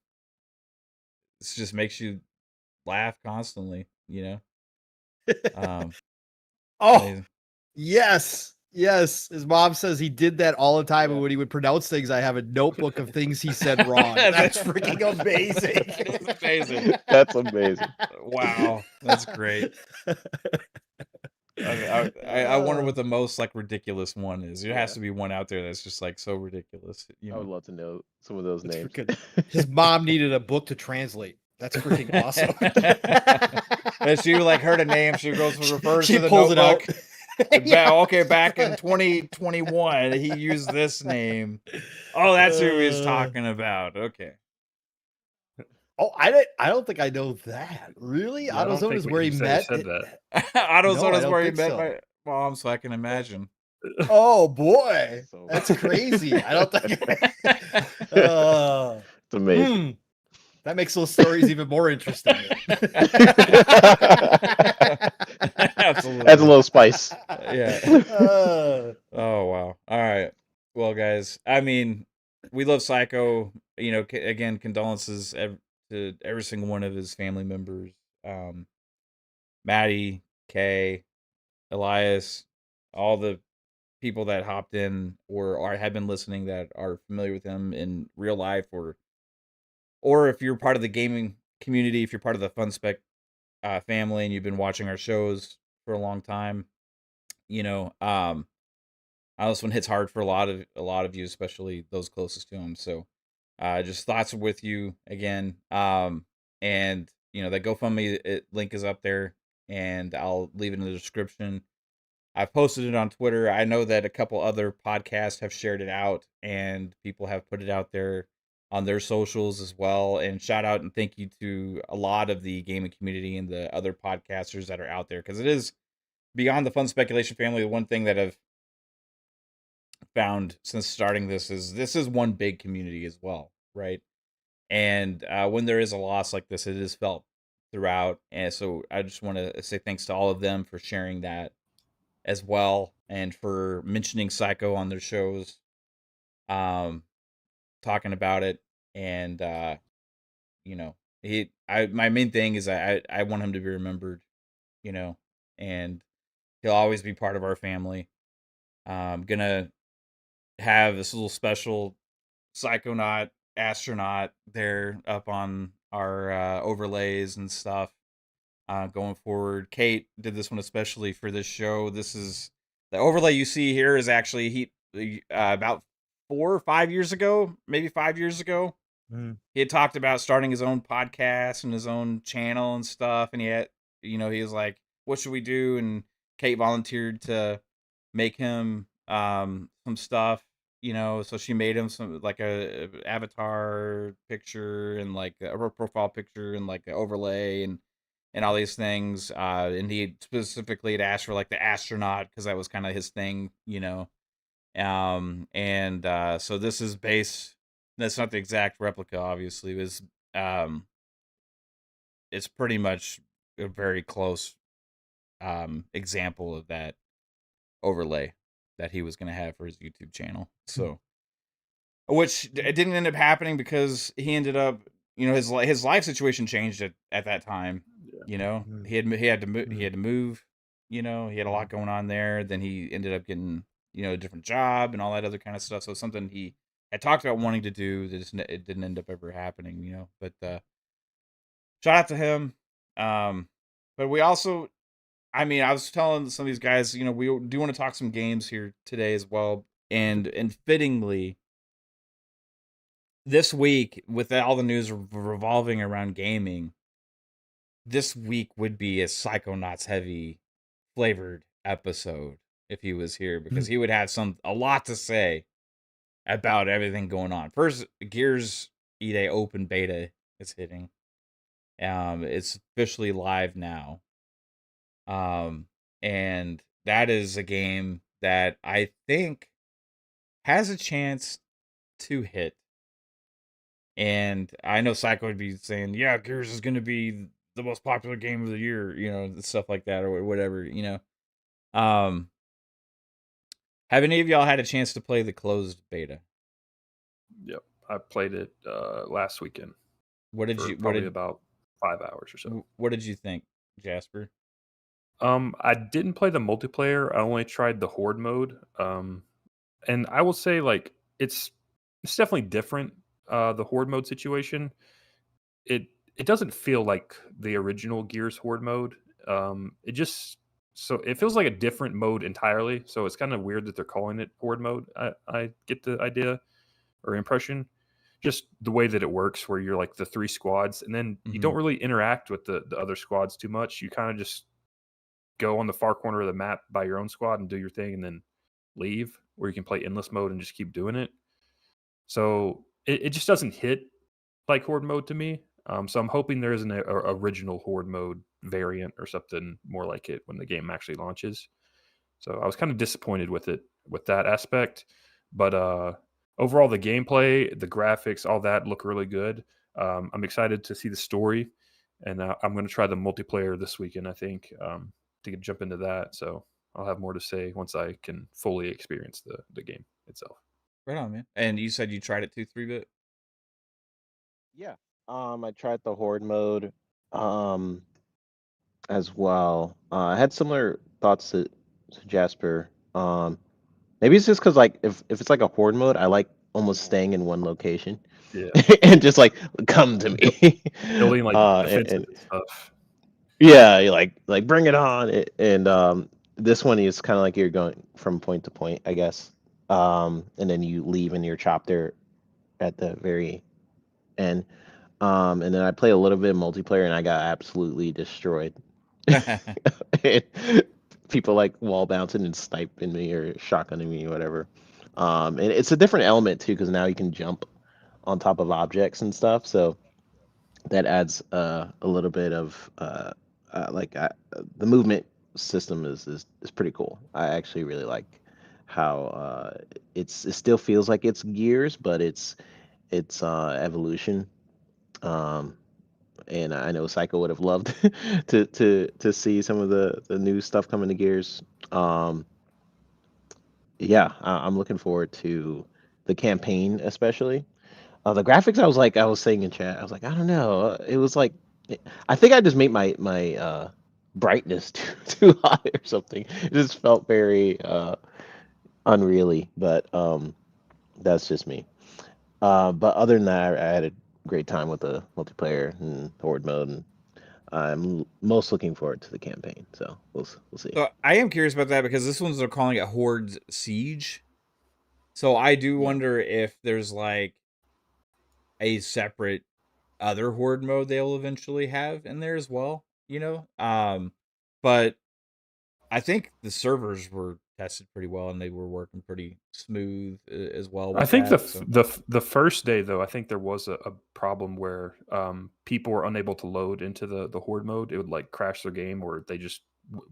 it just makes you laugh constantly, amazing. Yes, his mom says he did that all the time, and when he would pronounce things, I have a notebook of things he said wrong. That's freaking amazing. That's amazing. That's amazing. Wow, that's great. I wonder what the most like ridiculous one is. There has to be one out there that's just like so ridiculous. I would love to know some of those names. His mom needed a book to translate. That's freaking awesome. And she like heard a name, she refers she to the pulls notebook. It out. Okay, back in 2021, he used this name. Oh, that's who he's talking about. Okay. Oh, I don't think I know that. Really? Yeah, AutoZone is where he met. AutoZone is where he met my mom, so I can imagine. Oh boy, that's crazy. I don't think. It's amazing. That makes those stories even more interesting. Absolutely. Adds a little spice. Yeah. Oh wow. All right. Well, guys, I mean, we love Psycho. Again, condolences to every single one of his family members. Um, Maddie, Kay, Elias, all the people that hopped in or have been listening that are familiar with him in real life, or if you're part of the gaming community, if you're part of the Fun Spec family and you've been watching our shows for a long time, you know, I know this one hits hard for a lot of you, especially those closest to him. So, just thoughts with you again. And that GoFundMe link is up there, and I'll leave it in the description. I've posted it on Twitter. I know that a couple other podcasts have shared it out, and people have put it out there on their socials as well. And shout out and thank you to a lot of the gaming community and the other podcasters that are out there, because it is beyond the Fun Speculation family. The one thing that I've found since starting this is one big community as well, right? And when there is a loss like this, it is felt throughout. And so I just want to say thanks to all of them for sharing that as well, and for mentioning Psycho on their shows, um, talking about it, and my main thing is I want him to be remembered, you know, and he'll always be part of our family. Gonna have this little special Psychonaut astronaut there up on our overlays and stuff going forward. Kate did this one especially for this show. This is the overlay you see here is actually about 4 or 5 years ago, maybe 5 years ago. He had talked about starting his own podcast and his own channel and stuff, and he was like, "What should we do?" And Kate volunteered to make him some stuff, so she made him some like a avatar picture and like a profile picture and like the overlay and all these things. And he specifically had asked for like the astronaut because that was kind of his thing. And so this is base. That's not the exact replica, obviously. Um, it's pretty much a very close example of that overlay that he was going to have for his YouTube channel. So, which it didn't end up happening because he ended up, his life situation changed at that time. Yeah. He had to move. He had a lot going on there. Then he ended up getting a different job and all that other kind of stuff. So something he had talked about wanting to do that it didn't end up ever happening. But shout out to him. But we also, I was telling some of these guys, we do want to talk some games here today as well, and fittingly, this week, with all the news revolving around gaming, this week would be a Psychonauts heavy flavored episode if he was here, because he would have a lot to say about everything going on. First, Gears EA open beta is hitting. It's officially live now. And that is a game that I think has a chance to hit. And I know Psycho would be saying, "Yeah, Gears is going to be the most popular game of the year," stuff like that, or whatever. Um, have any of y'all had a chance to play the closed beta? Yep, I played it last weekend. What did you? Probably about 5 hours or so. What did you think, Jasper? I didn't play the multiplayer. I only tried the horde mode. And I will say, like, it's definitely different. The horde mode situation. It doesn't feel like the original Gears horde mode. It feels like a different mode entirely. So it's kind of weird that they're calling it horde mode. I get the idea or impression. Just the way that it works, where you're like the 3 squads, and then you don't really interact with the other squads too much. You kind of just go on the far corner of the map by your own squad and do your thing, and then leave, where you can play endless mode and just keep doing it. So it just doesn't hit like horde mode to me. So I'm hoping there is an original horde mode variant or something more like it when the game actually launches. So I was kind of disappointed with it, with that aspect. But overall, the gameplay, the graphics, all that look really good. I'm excited to see the story, and I'm going to try the multiplayer this weekend, I think, to jump into that. So I'll have more to say once I can fully experience the game itself. Right on, man. And you said you tried it too, 3-bit? Yeah. I tried the horde mode um as well. I had similar thoughts to Jasper. Maybe it's just because like if it's like a horde mode, I like almost staying in one location Yeah, and just like come to Bu- me. building like And, defenses and stuff. yeah, you like bring it on. And this one is kind of like you're going from point to point, I guess. And then you leave and you're chopped there at the very end. And then I play a little bit of multiplayer and I got absolutely destroyed. And people like wall bouncing and sniping me or shotgunning me or whatever. And it's a different element too because now you can jump on top of objects and stuff. So that adds a little bit of the movement system is pretty cool. I actually really like how it still feels like it's Gears, but it's evolution. Um, and I know Psycho would have loved to see some of the new stuff coming to Gears. Um, yeah, I'm looking forward to the campaign, especially. The graphics, I was saying in chat, I was like, I don't know. It was like, I think I just made my brightness too high or something. It just felt very unreally, but that's just me. But other than that, I had a great time with the multiplayer and horde mode, and I'm most looking forward to the campaign. So we'll see. So I am curious about that because this one's they're calling it Horde Siege. So I do Yeah. wonder if there's like a separate other horde mode they'll eventually have in there as well, you know? But I think the servers were tested pretty well and they were working pretty smooth as well I with think that. So the first day though, I think there was a problem where people were unable to load into the horde mode. It would like crash their game, or they just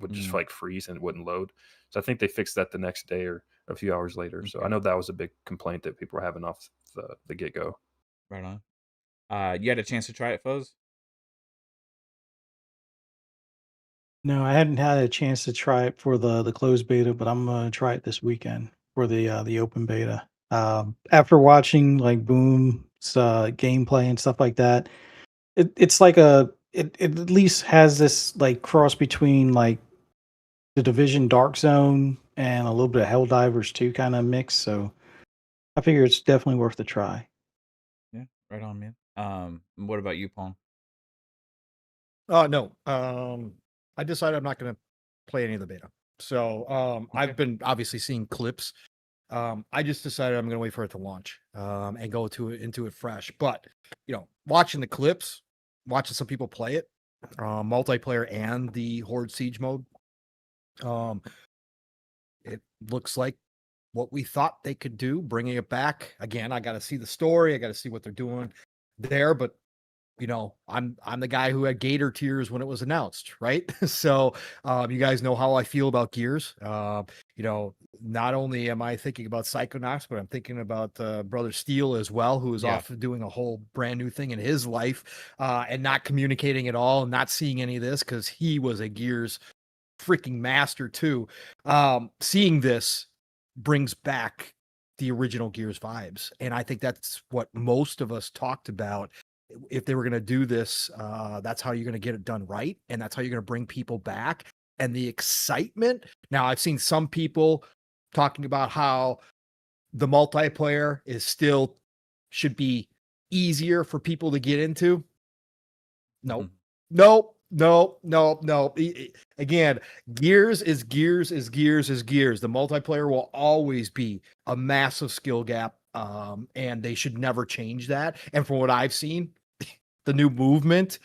would just mm, like freeze and it wouldn't load. So I think they fixed that the next day or a few hours later. So I okay, know that was a big complaint that people were having off the get go. right on. You had a chance to try it, Foes? No, I hadn't had a chance to try it for the closed beta, but I'm gonna try it this weekend for the open beta. After watching like Boom's gameplay and stuff like that, it's like it at least has this like cross between like the Division Dark Zone and a little bit of Helldivers 2 kind of mix. So I figure it's definitely worth the try. Yeah, right on, man. What about you, Paul? No. I decided I'm not going to play any of the beta. So Okay. I've been obviously seeing clips. I just decided I'm going to wait for it to launch and go into it fresh. But watching the clips, watching some people play it, multiplayer and the Horde Siege mode, it looks like what we thought they could do, bringing it back again. I got to see the story. I got to see what they're doing there. But I'm the guy who had Gator tears when it was announced, right? So you guys know how I feel about Gears. Not only am I thinking about Psychonauts, but I'm thinking about Brother Steele as well, who is Yeah. off doing a whole brand new thing in his life and not communicating at all and not seeing any of this because he was a Gears freaking master too. Seeing this brings back the original Gears vibes, and I think that's what most of us talked about. If they were going to do this, that's how you're going to get it done right, and that's how you're going to bring people back. And the excitement. Now, I've seen some people talking about how the multiplayer is still should be easier for people to get into. Nope. Mhm. Nope. Again, Gears is Gears is Gears is Gears. The multiplayer will always be a massive skill gap, and they should never change that. And from what I've seen, the new movement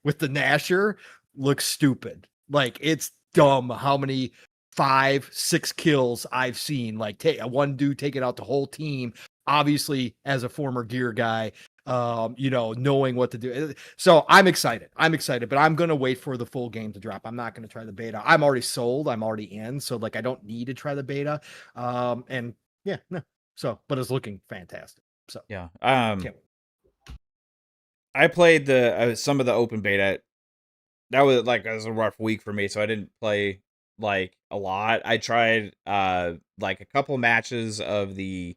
with the Nasher looks stupid. Like it's dumb how many 5-6 kills I've seen. Like one dude take it out the whole team. Obviously, as a former Gear guy, knowing what to do. So I'm excited, but I'm going to wait for the full game to drop. I'm not going to try the beta. I'm already sold. I'm already in. So like, I don't need to try the beta. And yeah, no. So, but it's looking fantastic. So Yeah. can't wait. I played the some of the open beta. That was a rough week for me, so I didn't play like a lot. I tried like a couple matches of the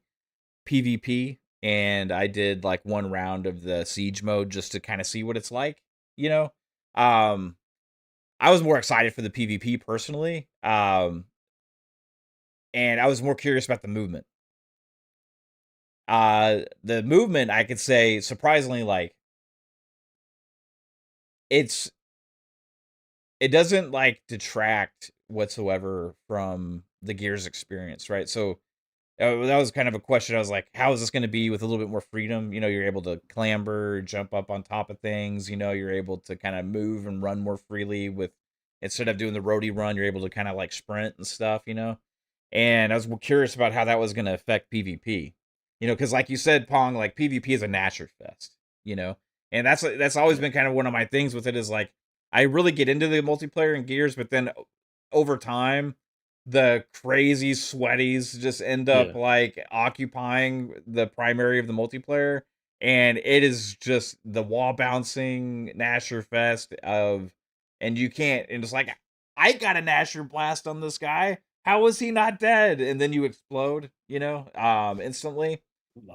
PvP, and I did like one round of the siege mode just to kind of see what it's like. You know, um, I was more excited for the PvP personally, and I was more curious about the movement. The movement, I could say, surprisingly, like it's it doesn't like detract whatsoever from the Gears experience, right? So that was kind of a question. I was like, how is this going to be with a little bit more freedom? You know, you're able to clamber, jump up on top of things. You know, you're able to kind of move and run more freely with instead of doing the roadie run, you're able to kind of like sprint and stuff, you know? And I was curious about how that was going to affect PvP. You know, because like you said, Pong, like PvP is a Nasher fest, you know? And that's always been kind of one of my things with it is like I really get into the multiplayer and Gears, but then over time the crazy sweaties just end up Yeah. like occupying the primary of the multiplayer, and it is just the wall bouncing Nasher fest of, and you can't, and it's like I got a Nasher blast on this guy. How was he not dead? And then you explode, you know, instantly.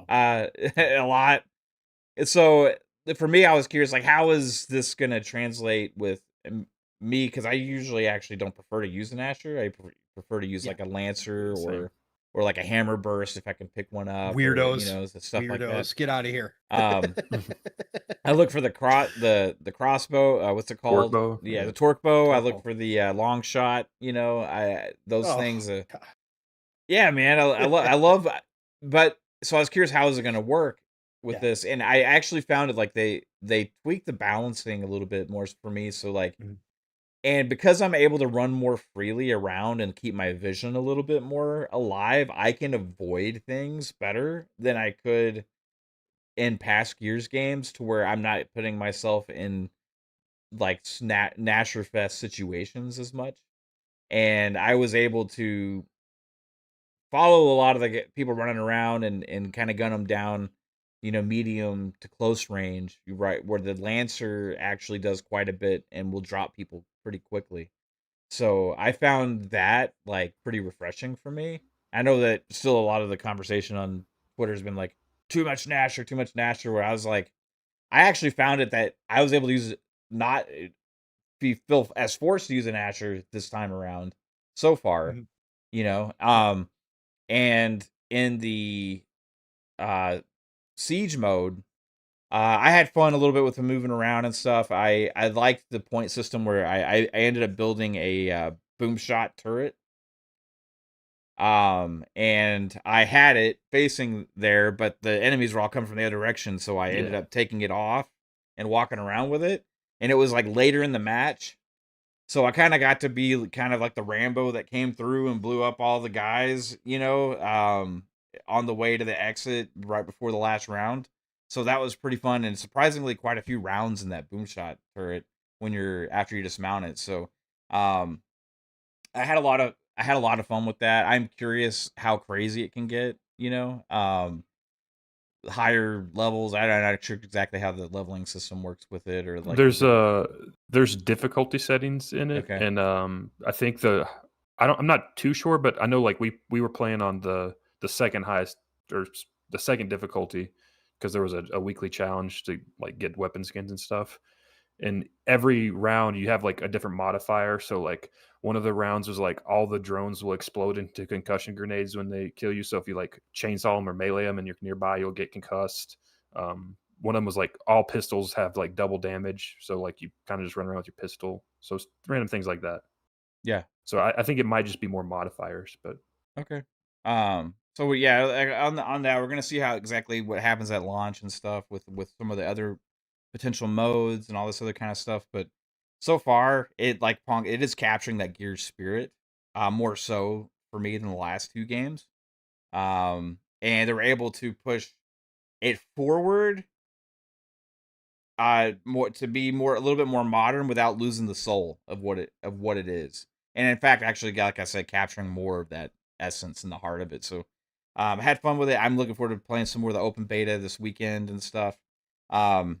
A lot. And so for me, I was curious, like, how is this gonna translate with me? Because I usually actually don't prefer to use an Asher. I prefer to use Yeah. like a Lancer Same. or like a Hammer Burst if I can pick one up. Or, Weirdos. you know, stuff like that. Weirdos, get out of here. I look for the crossbow. What's it called? Torque bow. Yeah, the torque bow. I Torque look bow. for the long shot. You know, those Oh, things. God. Yeah, man, I love, but so I was curious how is it going to work with Yeah. this, and I actually found it like they tweaked the balancing a little bit more for me. So like, Mhm. and because I'm able to run more freely around and keep my vision a little bit more alive, I can avoid things better than I could in past Gears games, to where I'm not putting myself in like Nasher Fest situations as much, and I was able to follow a lot of the people running around and kind of gun them down, you know, medium to close range, right? Where the Lancer actually does quite a bit and will drop people pretty quickly. So I found that like pretty refreshing for me. I know that still a lot of the conversation on Twitter has been like too much Nasher. Where I was like, I actually found it that I was able to use it, not feel as forced to use an Asher this time around so far, Mhm. you know. And in the uh siege mode, I had fun a little bit with the moving around and stuff. I liked the point system where I ended up building a boom shot turret. And I had it facing there, but the enemies were all coming from the other direction, so I ended Yeah. up taking it off and walking around with it. And it was like later in the match, so I kind of got to be kind of like the Rambo that came through and blew up all the guys, you know, on the way to the exit right before the last round. So that was pretty fun, and surprisingly quite a few rounds in that boom shot turret when you're after you dismount it. So um I had a lot of fun with that. I'm curious how crazy it can get, you know. Higher levels. I'm not sure exactly how the leveling system works with it, or like is it There's difficulty settings in it, okay. and I think I'm not too sure, but I know like we were playing on the second highest or the second difficulty because there was a weekly challenge to like get weapon skins and stuff. And every round you have like a different modifier. So like one of the rounds was like all the drones will explode into concussion grenades when they kill you. So if you like chainsaw them or melee them and you're nearby, you'll get concussed. One of them was like all pistols have like double damage. So like you kind of just run around with your pistol. So random things like that. Yeah. So I think it might just be more modifiers, but Okay. So yeah, like, on that, we're gonna see how exactly what happens at launch and stuff with some of the other potential modes and all this other kind of stuff. But so far, it like Pong, it is capturing that Gears spirit, more so for me than the last two games. And they're able to push it forward, more to be more a little bit more modern without losing the soul of what it is. And in fact, actually, like I said, capturing more of that essence in the heart of it. So I had fun with it. I'm looking forward to playing some more of the open beta this weekend and stuff. um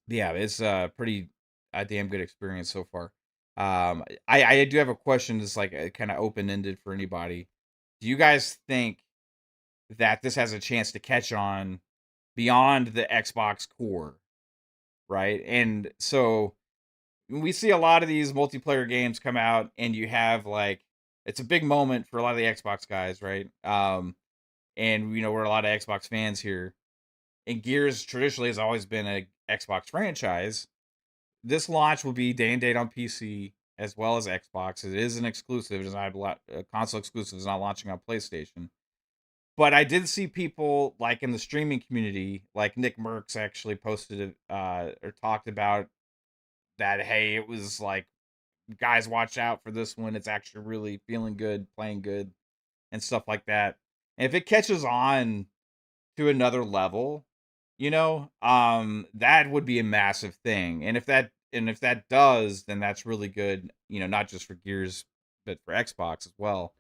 yeah, it's pretty a damn good experience so far. I do have a question that's like kind of open ended for anybody. Do you guys think that this has a chance to catch on beyond the Xbox core, right? And so we see a lot of these multiplayer games come out, and you have like it's a big moment for a lot of the Xbox guys, right? And we're a lot of Xbox fans here. And Gears traditionally has always been a Xbox franchise. This launch will be day and date on PC as well as Xbox. It is an exclusive. It is not a console exclusive. It's not launching on PlayStation. But I did see people like in the streaming community, like Nick Merckx actually posted or talked about that. Hey, it was like, guys, watch out for this one. It's actually really feeling good, playing good, and stuff like that. And if it catches on to another level, that would be a massive thing. And if that does, then that's really good, not just for Gears, but for Xbox as well.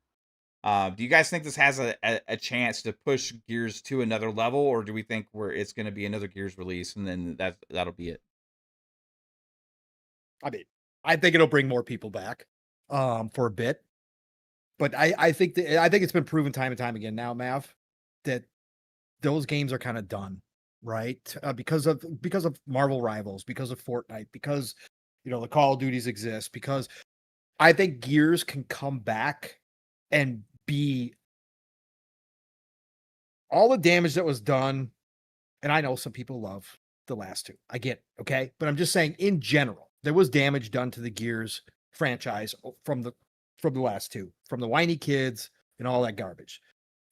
Do you guys think this has a chance to push Gears to another level, or do we think it's going to be another Gears release and then that'll be it? I mean, I think it'll bring more people back for a bit. But I think it's been proven time and time again now, Mav, that those games are kind of done, right? Because of Marvel Rivals, because of Fortnite, because the Call of Duties exist, because I think Gears can come back and be all the damage that was done. And I know some people love the last two. I get it, okay? But I'm just saying, in general, there was damage done to the Gears franchise from the last two, from the whiny kids and all that garbage.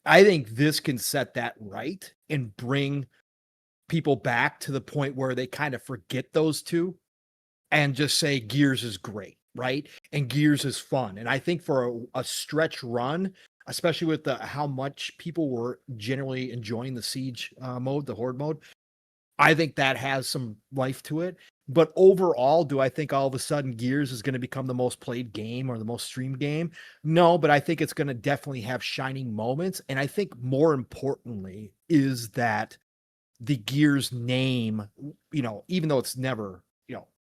I think this can set that right and bring people back to the point where they kind of forget those two and just say Gears is great, right? And Gears is fun. And I think for a stretch run, especially with how much people were generally enjoying the Siege mode, the Horde mode, I think that has some life to it. But overall, do I think all of a sudden Gears is going to become the most played game or the most streamed game? No, but I think it's going to definitely have shining moments. And I think more importantly is that the Gears name, even though it's never,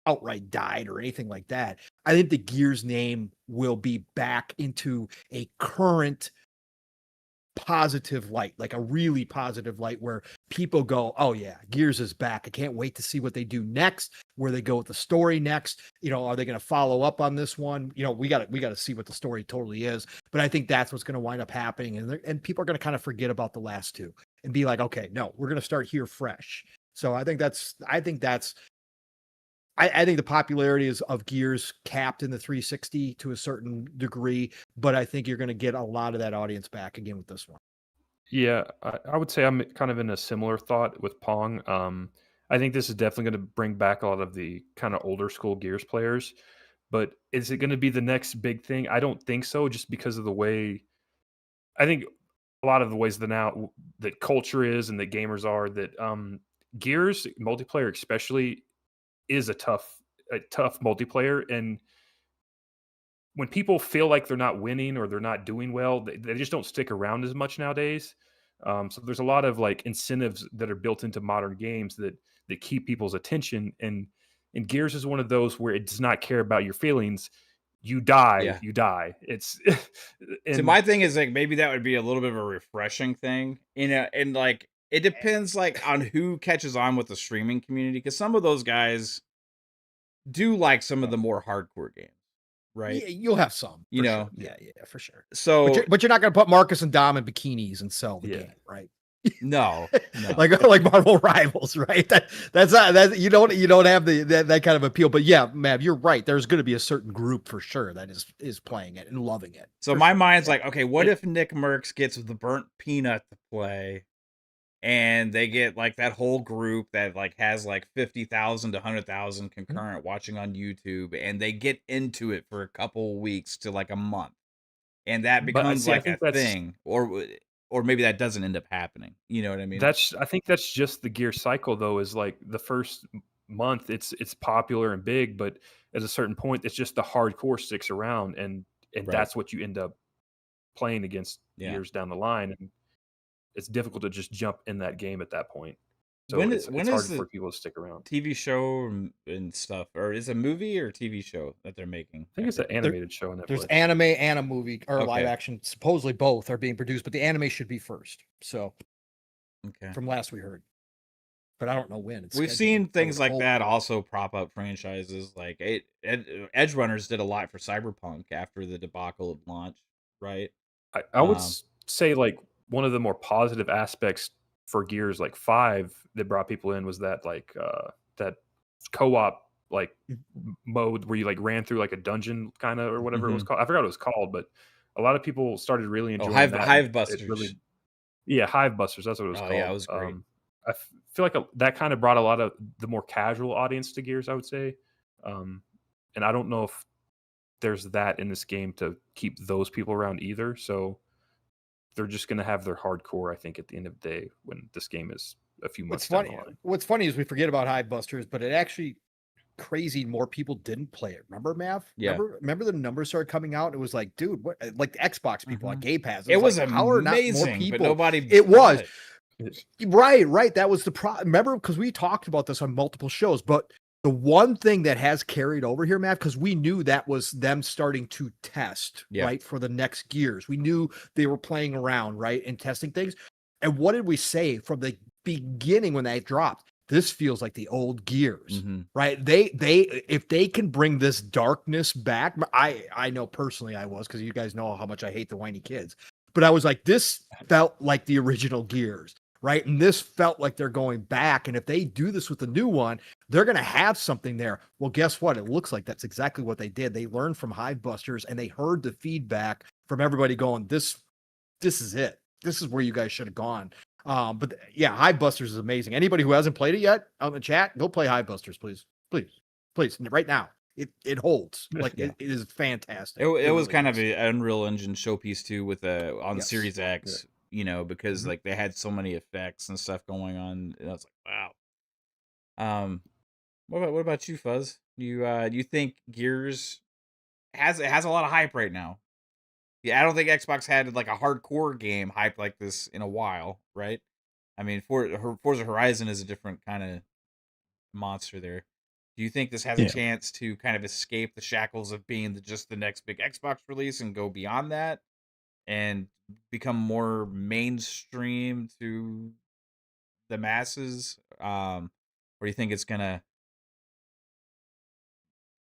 outright died or anything like that, I think the Gears name will be back into a current positive light, like a really positive light where people go, oh yeah, Gears is back. I can't wait to see what they do next, where they go with the story next. Are they going to follow up on this one? We got to see what the story totally is. But I think that's what's going to wind up happening. And people are going to kind of forget about the last two and be like, okay, no, we're going to start here fresh. So I think the popularity of Gears capped in the 360 to a certain degree, but I think you're going to get a lot of that audience back again with this one. Yeah, I would say I'm kind of in a similar thought with Pong. I think this is definitely going to bring back a lot of the kind of older school Gears players, but is it going to be the next big thing? I don't think so, just because of the way I think a lot of the ways that culture is and that gamers are, that Gears multiplayer especially is a tough multiplayer. And when people feel like they're not winning or they're not doing well, they just don't stick around as much nowadays. So there's a lot of like incentives that are built into modern games that keep people's attention. And Gears is one of those where it does not care about your feelings. You die, Yeah. you die. It's So my thing is like maybe that would be a little bit of a refreshing thing, and like it depends like on who catches on with the streaming community, because some of those guys do like some of the more hardcore games, right? Yeah, you'll have some, for sure. Yeah, for sure. So, but you're not going to put Marcus and Dom in bikinis and sell the game, right? No. like Marvel Rivals, right? That's not that you don't have that kind of appeal. But yeah, Mav, you're right. There's going to be a certain group for sure that is playing it and loving it. So my mind's like, okay, what if Nick Merckx gets the Burnt Peanut to play, and they get like that whole group that like has like 50,000 to 100,000 concurrent watching on YouTube, and they get into it for a couple weeks to like a month, and that becomes like a thing, or maybe that doesn't end up happening. You know what I mean? I think that's just the Gear cycle, though. Is like the first month, it's popular and big, but at a certain point, it's just the hardcore sticks around, and that's what you end up playing against years down the line, and it's difficult to just jump in that game at that point. So When it's when hard is for the people to stick around. TV show and stuff, or is it a movie or TV show that they're making? I think it's an There, animated show on there's Netflix. anime and a movie or live Okay. action. Supposedly both are being produced, but the anime should be first. So Okay. from last we heard, but I don't know when. It's We've scheduled. seen I would things like hope. that also prop up franchises. Like Edge Runners did a lot for Cyberpunk after the debacle of launch, right? I would Um, say like one of the more positive aspects for Gears like 5 that brought people in was that like that co-op like mode where you like ran through like a dungeon kind of or whatever it was called. I forgot what it was called, but a lot of people started really oh, enjoying that. Hive It Busters. really, yeah, Hive Busters. That's what it was Oh, called. yeah, it was great. Feel like that kind of brought a lot of the more casual audience to Gears, I would say. And I don't know if there's that in this game to keep those people around either. So they're just going to have their hardcore, I think, at the end of the day when this game is a few months down the line. What's funny is we forget about Hive Busters, but it actually crazy more people didn't play it. Remember, Mav? Yeah. Remember the numbers started coming out. It was like, dude, what? Like the Xbox people, like Game Pass. It was like, how are not more amazing, people? but nobody. It was bought it. right. That was the problem. Remember, because we talked about this on multiple shows, but the one thing that has carried over here, Matt, because we knew that was them starting to test, Yeah. right, for the next Gears. We knew they were playing around, right, and testing things. And what did we say from the beginning when that dropped? This feels like the old Gears, right? They if they can bring this darkness back, I know personally I was, because you guys know how much I hate the whiny kids, but I was like, this felt like the original Gears, right? And this felt like they're going back. And if they do this with the new one, they're going to have something there. Well, guess what? It looks like that's exactly what they did. They learned from Hive Busters and they heard the feedback from everybody going, this is it. This is where you guys should have gone. But yeah, Hive Busters is amazing. Anybody who hasn't played it yet out in the chat, go play Hive Busters, please. Right now. It holds. Like it is fantastic. It was really kind is. of an Unreal Engine showpiece too, with on Yes. Series X, because like they had so many effects and stuff going on. And I was like, wow. What about you, Fuzz? You think Gears has a lot of hype right now? Yeah, I don't think Xbox had like a hardcore game hype like this in a while, right? I mean, Forza Horizon is a different kind of monster there. Do you think this has a chance to kind of escape the shackles of being just the next big Xbox release and go beyond that and become more mainstream to the masses? Or do you think it's gonna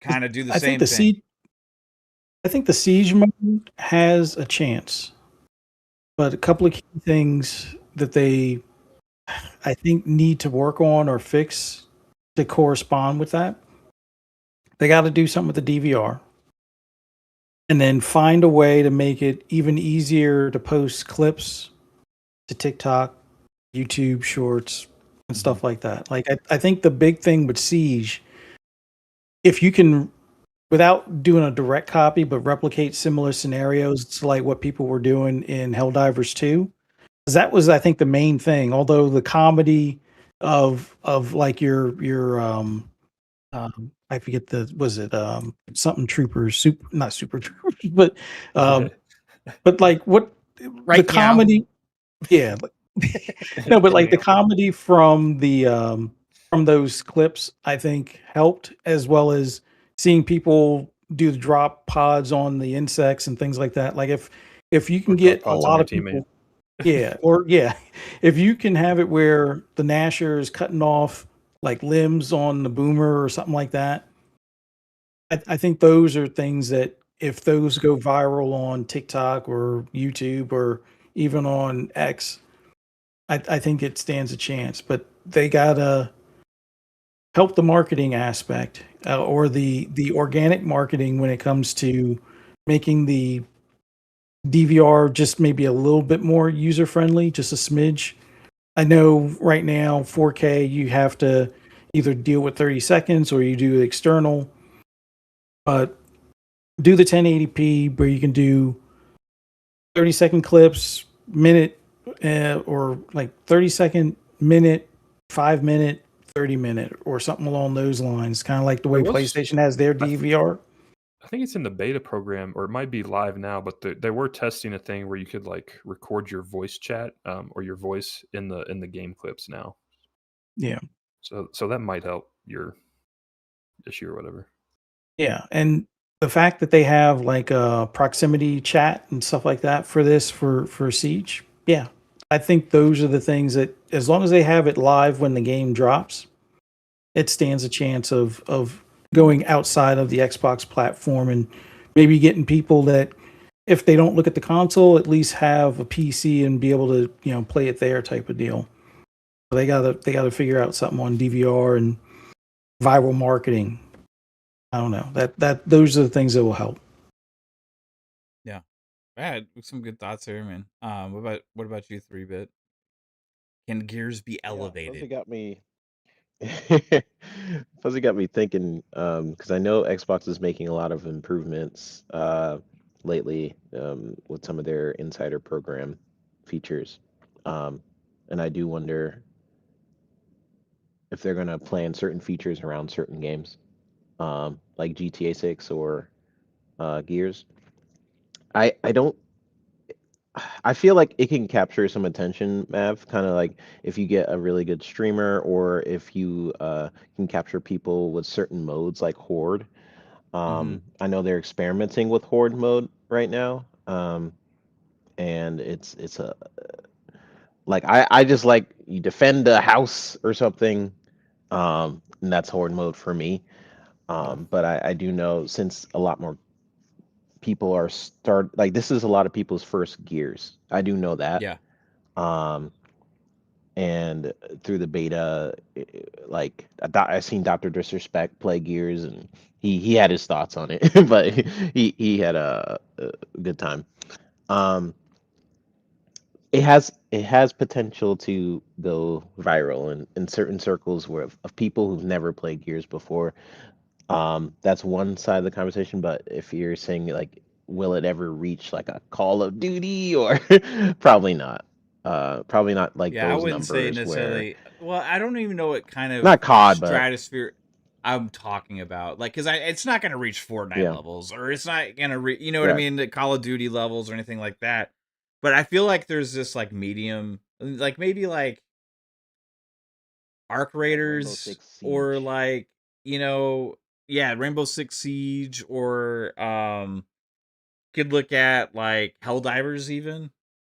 kind of do the same thing? I think the Siege mode has a chance, but a couple of key things that they, I think, need to work on or fix to correspond with that. They got to do something with the DVR, and then find a way to make it even easier to post clips to TikTok, YouTube Shorts, and stuff like that. Like I think the big thing with Siege, if you can, without doing a direct copy, but replicate similar scenarios to like what people were doing in Helldivers 2. Because that was, I think, the main thing. Although the comedy of like your I forget something troopers, not super troopers, but like what Right the comedy, yeah. No, but like the comedy from the from those clips, I think helped, as well as seeing people do the drop pods on the insects and things like that. Like if you can get a lot of people, if you can have it where the Gnasher is cutting off like limbs on the boomer or something like that, I think those are things that if those go viral on TikTok or YouTube or even on X, I think it stands a chance. But they gotta help the marketing aspect or the organic marketing when it comes to making the DVR just maybe a little bit more user friendly, just a smidge. I know right now 4K you have to either deal with 30 seconds or you do external, but do the 1080p where you can do 30-second clips, minute, or like 30-second, minute, 5-minute, 30-minute, or something along those lines. Kind of like the way PlayStation has their DVR. I think it's in the beta program, or it might be live now, but they were testing a thing where you could like record your voice chat or your voice in the game clips now. Yeah. So that might help your issue or whatever. Yeah, and the fact that they have like a proximity chat and stuff like that for this for Siege, yeah, I think those are the things that as long as they have it live when the game drops, it stands a chance of going outside of the Xbox platform and maybe getting people that if they don't look at the console, at least have a PC and be able to play it there type of deal. So they gotta figure out something on DVR and viral marketing. I don't know. That those are the things that will help. Yeah. I had some good thoughts there, man. What about you, 3-bit? Can Gears be Yeah, Fuzzy elevated? got me. Fuzzy got me thinking, because I know Xbox is making a lot of improvements lately with some of their insider program features. And I do wonder if they're going to plan certain features around certain games, like GTA 6 or Gears. I don't. I feel like it can capture some attention, Mav. Kind of like if you get a really good streamer, or if you can capture people with certain modes like Horde. Mm-hmm. I know they're experimenting with Horde mode right now, and it's a like I just like you defend a house or something, and that's Horde mode for me. But I do know since a lot more people are like this is a lot of people's first Gears. I do know that. Yeah. Um, and through the beta, like I seen Dr. Disrespect play Gears, and he had his thoughts on it, but he had a good time. Um, it has potential to go viral in certain circles where of people who've never played Gears before. That's one side of the conversation, but if you're saying like, will it ever reach like a Call of Duty or probably not. Probably not like Yeah, I those wouldn't say numbers where necessarily. Well, I don't even know what kind of not COD, but stratosphere I'm talking about. Like, because it's not going to reach Fortnite yeah, levels, or it's not going to you know what I right. mean, the Call of Duty levels or anything like that. But I feel like there's this like medium, like maybe like Arc Like Rainbow Raiders, Six or Siege. like yeah, Rainbow Six Siege, or could look at like Helldivers even.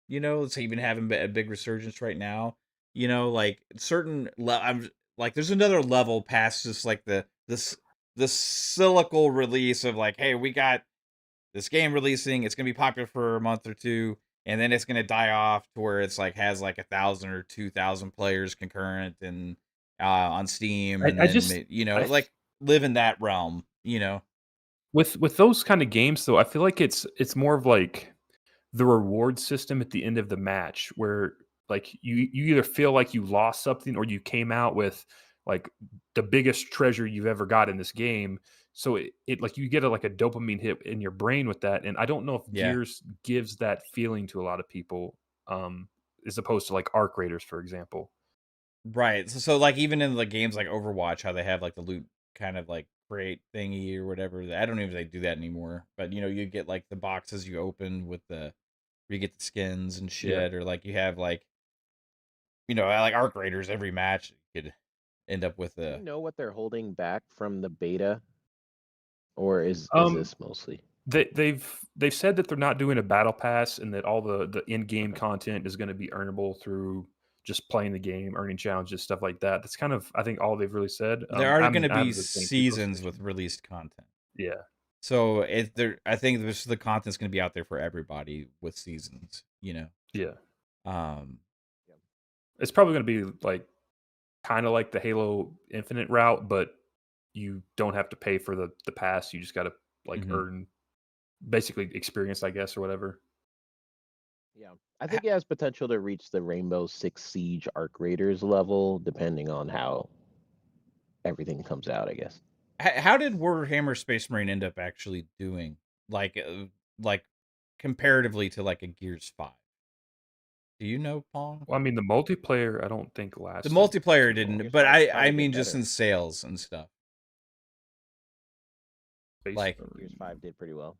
It's even having a big resurgence right now. Like certain I'm like there's another level past just like the cyclical release of like, hey, we got this game releasing, it's gonna be popular for a month or two, and then it's gonna die off to where it's like has like 1,000 or 2,000 players concurrent and on Steam, and I then just I like live in that realm. with those kind of games though, I feel like it's more of like the reward system at the end of the match where like you either feel like you lost something or you came out with like the biggest treasure you've ever got in this game. So it like you get like a dopamine hit in your brain with that. And I don't know if Yeah. Gears gives that feeling to a lot of people, as opposed to like Arc Raiders, for example. Right. So like even in the games like Overwatch, how they have like the loot kind of like crate thingy or whatever. I don't even know if they do that anymore. But you get like the boxes you open with where you get the skins and Yeah. shit, or like you have like like Arc Raiders every match you could end up with Do you a know what they're holding back from the beta, or is Um, this mostly they've said that they're not doing a battle pass and that all the in-game okay? content is going to be earnable through just playing the game, earning challenges, stuff like that. That's kind of I think all they've really said. there are going to I be have the thing through seasons with PlayStation. released content. Yeah, So I think the content's going to be out there for everybody with seasons. yeah. Um Yeah. It's probably going to be like kind of like the Halo Infinite route, but you don't have to pay for the pass. You just got to like mhm. earn basically experience, I guess, or whatever. Yeah, I think it has potential to reach the Rainbow Six Siege Arc Raiders level, depending on how everything comes out. I guess. How did Warhammer Space Marine end up actually doing like comparatively to like a Gears 5? Do you know, Pong? Well, I mean, the multiplayer I don't think The lasted multiplayer too didn't, long. Gears but 5 I probably mean did just in better. sales and stuff. Space Like Gears Marine. 5 did pretty well,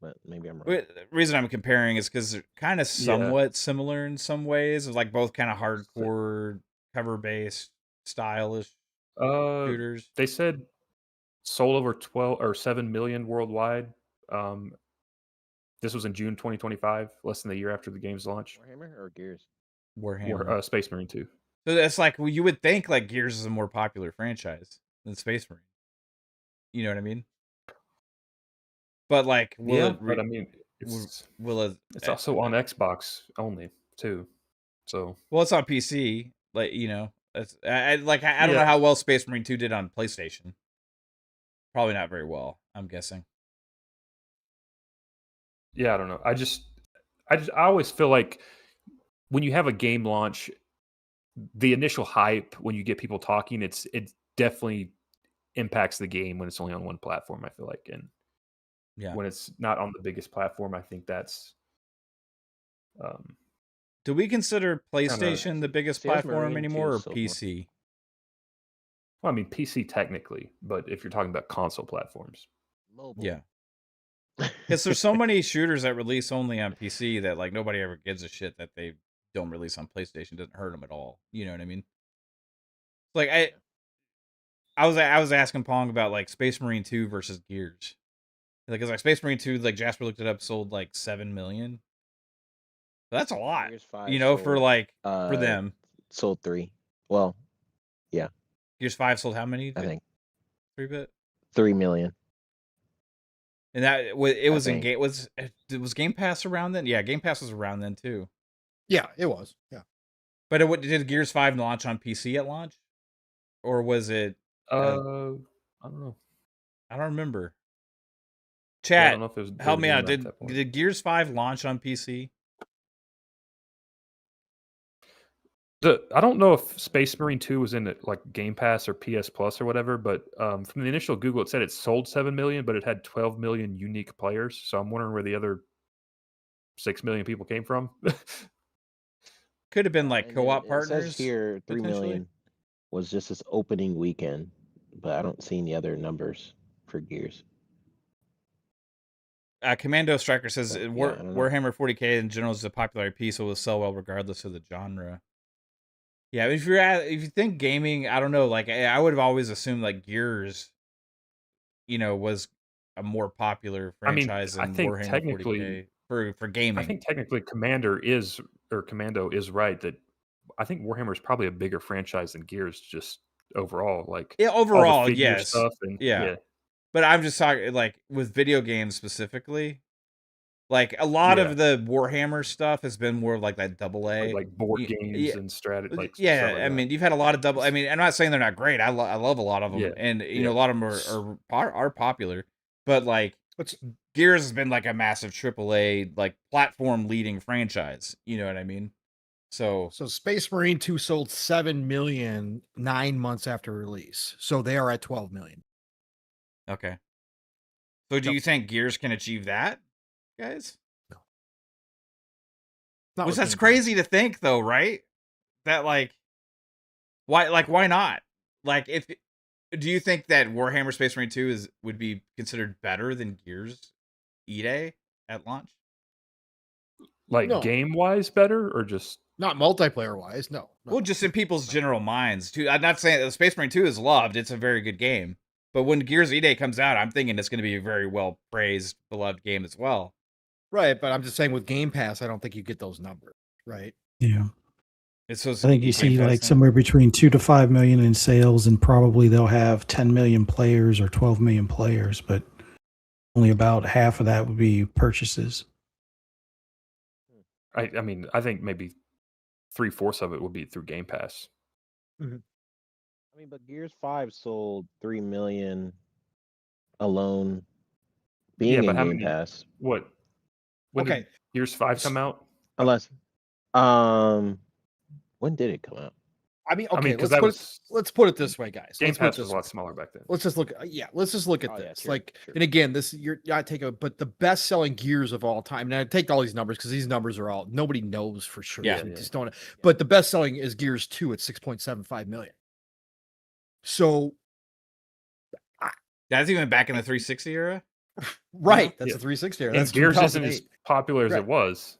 but maybe I'm wrong. the reason I'm comparing is because they're kind of Yeah. somewhat similar in some ways. Of like both kind of So, hardcore cover based stylish Uh, shooters. they said sold over 12 or 7 million worldwide. This was in June 2025, less than a year after the game's launch. Warhammer or Gears? Warhammer. Space Marine 2. So that's like, well, you would think like Gears is a more popular franchise than Space Marine. You know what I mean? But like, but I mean, it's also on Xbox only too. So well, it's on PC. Like, you know, I don't know how well Space Marine 2 did on PlayStation. Probably not very well, I'm guessing. Yeah, I don't know. I always feel like when you have a game launch, the initial hype, when you get people talking, it definitely impacts the game when it's only on one platform, I feel like. And when it's not on the biggest platform, I think that's do we consider PlayStation the biggest platform anymore, or PC? Well, I mean PC technically, but if you're talking about console platforms. Mobile. Yeah. Because there's so many shooters that release only on PC that like nobody ever gives a shit that they don't release on PlayStation. Doesn't hurt them at all. You know what I mean? Like I was asking Pong about like Space Marine 2 versus Gears. Like, cause like Space Marine 2, like Jasper looked it up, sold like 7 million. That's a lot. You know, for like for them. Sold 3. Well, yeah. Gears 5 sold how many? I think 3-bit. 3 million. And that it was in game was Game Pass around then? Yeah, Game Pass was around then too. Yeah, it was. Yeah. But did Gears 5 launch on PC at launch? Or was it I don't know. I don't remember. Chat, I don't know if it was help me out. Did Gears 5 launch on PC? I don't know if Space Marine 2 was in like Game Pass or PS Plus or whatever, but from the initial Google, it said it sold 7 million, but it had 12 million unique players. So I'm wondering where the other 6 million people came from. Could have been like co-op partners. It says here 3 million was just its opening weekend, but I don't see any other numbers for Gears. Commando Striker says Warhammer 40K in general is a popular IP, so it will sell well regardless of the genre. Yeah, if you think gaming, I don't know. Like I would have always assumed like Gears, you know, was a more popular franchise than Warhammer 40K for gaming. I think technically Commando is right that I think Warhammer is probably a bigger franchise than Gears, just overall. Like overall, yes, stuff and, yeah. But I'm just talking like with video games specifically. Like a lot of the Warhammer stuff has been more like that AA, like board games and strategy. Like I mean, you've had a lot of double. I mean, I'm not saying they're not great. I love a lot of them, and you know, a lot of them are popular. But like, Gears has been like a massive AAA like platform leading franchise. You know what I mean? So Space Marine 2 sold 7 million 9 months after release. So they are at 12 million. Okay. So do you think Gears can achieve that, guys? No. Which that's crazy to think though, right? That why not? Like do you think that Warhammer Space Marine 2 would be considered better than Gears E-Day at launch? Like game wise better or just not multiplayer wise? No. Well, just in people's general minds too. I'm not saying that Space Marine 2 is loved. It's a very good game. But when Gears E-Day comes out, I'm thinking it's going to be a very well praised, beloved game as well. Right, but I'm just saying with Game Pass, I don't think you get those numbers, right? Yeah. I think you see like somewhere between 2 to 5 million in sales, and probably they'll have 10 million players or 12 million players, but only about half of that would be purchases. I mean, I think maybe 3/4 of it would be through Game Pass. Mm-hmm. I mean, but Gears 5 sold 3 million alone being in Game Pass. What? When did Gears 5 come out? Unless, when did it come out? I mean, let's put it this way, guys. Game Pass was a lot smaller back then. Let's just look. Let's just look at this. Sure. And again, but the best-selling Gears of all time. And I take all these numbers because these numbers are all nobody knows for sure. Just don't. But the best-selling is Gears 2 at 6.75 million. So that's even back in the 360 era, right? That's a 360 era. And Gears isn't as popular as it was,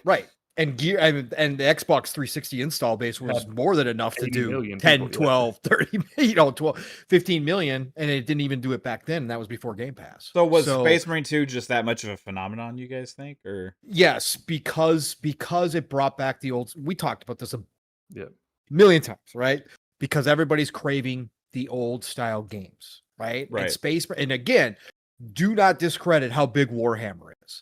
right? And and the Xbox 360 install base was more than enough to 80 do million 10, people, yeah. 12, 30, 12, 15 million. And it didn't even do it back then. And that was before Game Pass. So was Space Marine 2 just that much of a phenomenon, you guys think? Or yes, because it brought back the old, we talked about this a Yeah. million times, right? Because everybody's craving the old style games, right? Right. And again, do not discredit how big Warhammer is.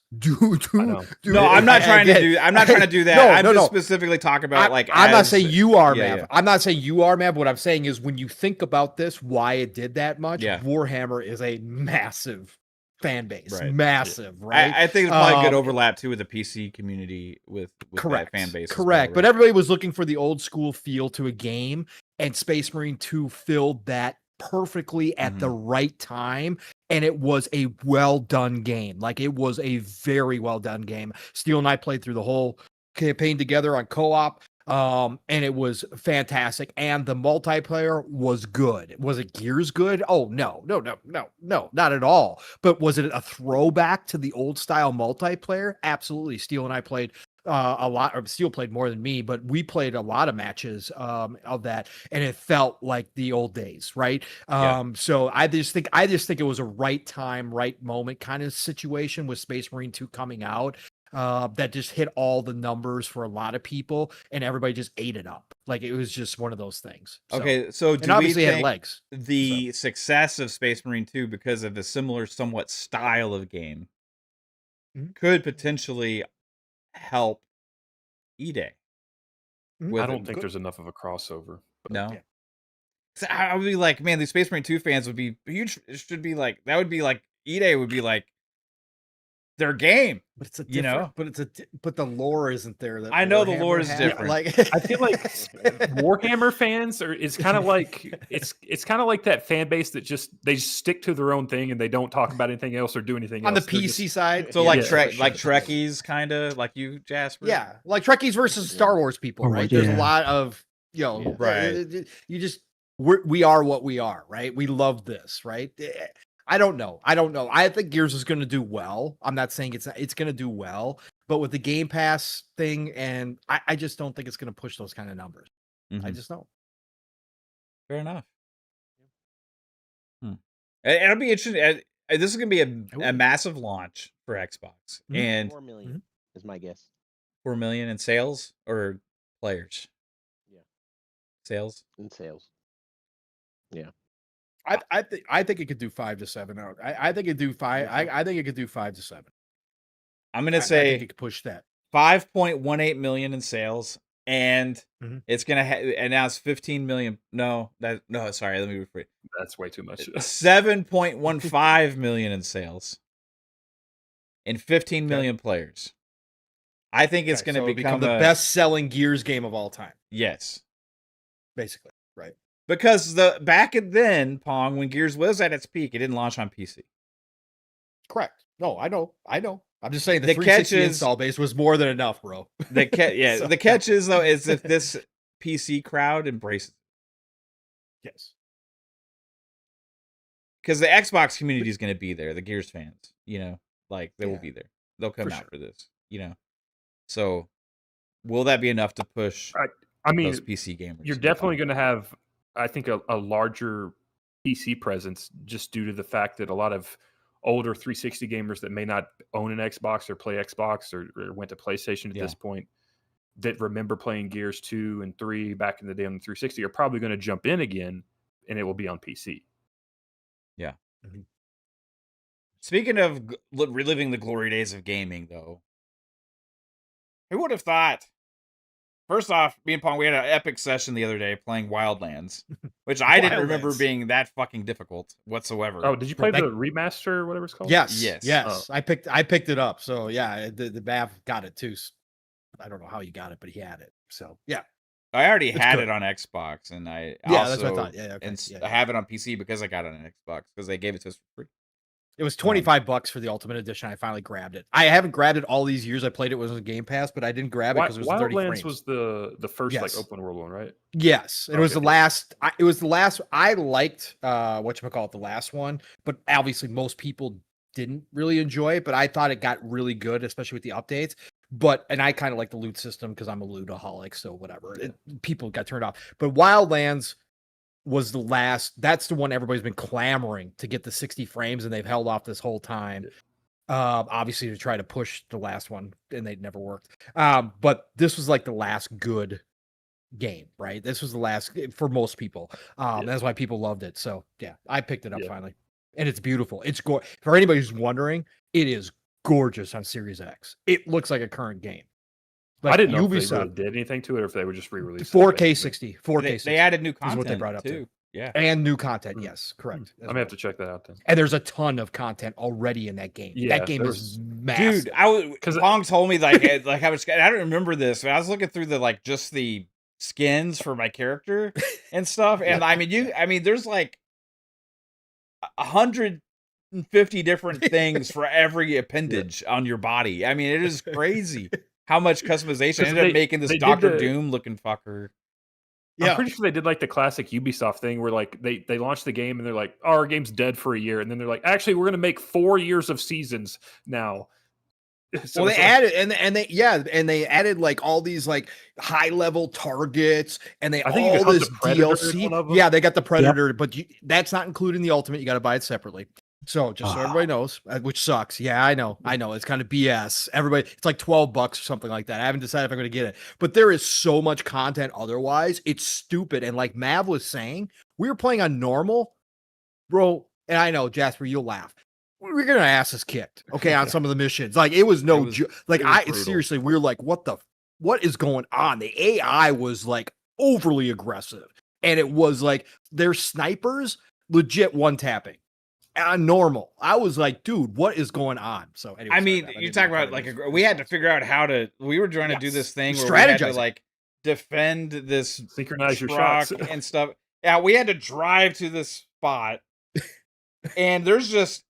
No, I'm not trying to do that. I'm just specifically talking about I'm not saying you are, yeah, Mav. yeah. I'm not saying you are, Mav. What I'm saying is when you think about this, why it did that much, Yeah. Warhammer is a massive fan base. Right. Massive, right? I think there's probably good overlap too with the PC community with correct. that fan base. Correct. Well, But right? everybody was looking for the old school feel to a game, and Space Marine 2 filled that perfectly at the right time. And it was a well done game. Like, it was a very well done game. Steel and I played through the whole campaign together on co-op. And it was fantastic. And the multiplayer was good. Was it Gears good? Oh, no, not at all. But was it a throwback to the old style multiplayer? Absolutely. Steel and I played a lot, or Steel played more than me, but we played a lot of matches of that, and it felt like the old days, right? So I just think it was a right time, right moment kind of situation with Space Marine 2 coming out. That just hit all the numbers for a lot of people, and everybody just ate it up. Like, it was just one of those things. Okay, so do and obviously we it think had legs. the success of Space Marine 2 because of the similar, somewhat style of game could potentially help E-Day? I don't think there's enough of a crossover. But No. Yeah. So I would be like, man, these Space Marine 2 fans would be huge. It should be like, that would be like, E-Day would be like their game. But it's but the lore isn't there. That I know Warhammer the lore is different. Like, I feel like Warhammer fans it's kind of like it's kind of like that fan base that they just stick to their own thing and they don't talk about anything else or do anything on else. the PC side. So like Trekkies, kind of like you, Jasper. Yeah, like Trekkies versus Star Wars people, right? There's a lot of right. We are what we are, right? We love this, right? I don't know. I think Gears is going to do well. I'm not saying it's going to do well, but with the Game Pass thing, and I just don't think it's going to push those kind of numbers. I just don't. Fair enough. It'll be interesting. This is going to be a massive launch for Xbox, and 4 million is my guess. 4 million in sales or players? Yeah, sales in sales. Yeah. I think it could do 5 to 7. I think it do 5. I think it could do 5 to 7. I'm gonna say I think it could push that. 5.18 million in sales, and it's gonna announce 15 million. Sorry, let me rephrase. That's way too much. 7.15 million in sales, and 15 million players. I think it's gonna become the best-selling Gears game of all time. Yes, basically, right. Because back then, Pong, when Gears was at its peak, it didn't launch on PC. Correct. No, I know. I'm just saying the 360 install base was more than enough, bro. The catch is though is if this PC crowd embraces it. Yes. Because the Xbox community is going to be there, the Gears fans, like they will be there. They'll come out for this, So, will that be enough to push? I mean, those PC gamers. You're definitely going to have, I think, a larger PC presence just due to the fact that a lot of older 360 gamers that may not own an Xbox or play Xbox or went to PlayStation at this point that remember playing Gears 2 and 3 back in the day on the 360 are probably going to jump in again, and it will be on PC. Yeah. Speaking of reliving the glory days of gaming, though, who would have thought? First off, me and Pong, we had an epic session the other day playing Wildlands, which I didn't remember being that fucking difficult whatsoever. Oh, did you play the remaster or whatever it's called? Yes. Oh. I picked it up. So yeah, the Bav got it too. I don't know how you got it, but he had it. So yeah. I already had it on Xbox, and I that's what I thought. Yeah, okay. And I have it on PC because I got it on Xbox because they gave it to us for free. It was $25 for the Ultimate Edition. I finally grabbed it. I haven't grabbed it all these years. I played it was a Game Pass, but I didn't grab it because it was 30 frames. Wildlands was the first like open world one, right? Yes, it was the last. It was the last. I liked whatchamacallit, the last one, but obviously most people didn't really enjoy it. But I thought it got really good, especially with the updates. and I kind of like the loot system because I'm a lootaholic, so whatever. People got turned off. But Wildlands was the last. That's the one everybody's been clamoring to get the 60 frames, and they've held off this whole time. Obviously to try to push the last one, and they never worked. But this was like the last good game, right? This was the last for most people. That's why people loved it. So yeah, I picked it up finally, and it's beautiful. It's for anybody who's wondering, it is gorgeous on Series X. It looks like a current game. Like I didn't know if they really did anything to it, or if they were just re-released 4K 60. 4K 60. They added new content is what they brought up too. Yeah, and new content. Yes, correct. I'm gonna have to check that out then. And there's a ton of content already in that game. Yeah, that game is massive. Dude, because Pong told me like how much. I don't remember this, but I was looking through just the skins for my character and stuff, and I mean, there's like 150 different things for every appendage on your body. I mean, it is crazy how much customization. Ended up making this Dr. Doom looking fucker. Yeah. I'm pretty sure they did like the classic Ubisoft thing where like they launched the game and they're like, oh, our game's dead for a year. And then they're like, actually, we're going to make 4 years of seasons now. So well, they added and they added like all these like high level targets and they all this DLC. Yeah, they got the Predator, but that's not including the Ultimate. You got to buy it separately. So just so everybody knows, which sucks. Yeah, I know. It's kind of BS. Everybody, it's like $12 or something like that. I haven't decided if I'm going to get it, but there is so much content. Otherwise, it's stupid. And like Mav was saying, we were playing on normal, bro. And I know, Jasper, you'll laugh. We're gonna ass us kicked, okay, on some of the missions. Like it was seriously, we were like, what is going on? The AI was like overly aggressive, and it was like their snipers legit one tapping. Normal. I was like, dude, what is going on? So anyway, I mean, you talk about like we had to figure out how to. We were trying to do this thing where we had to like defend this, synchronize your shots and stuff. Yeah, we had to drive to this spot, and there's just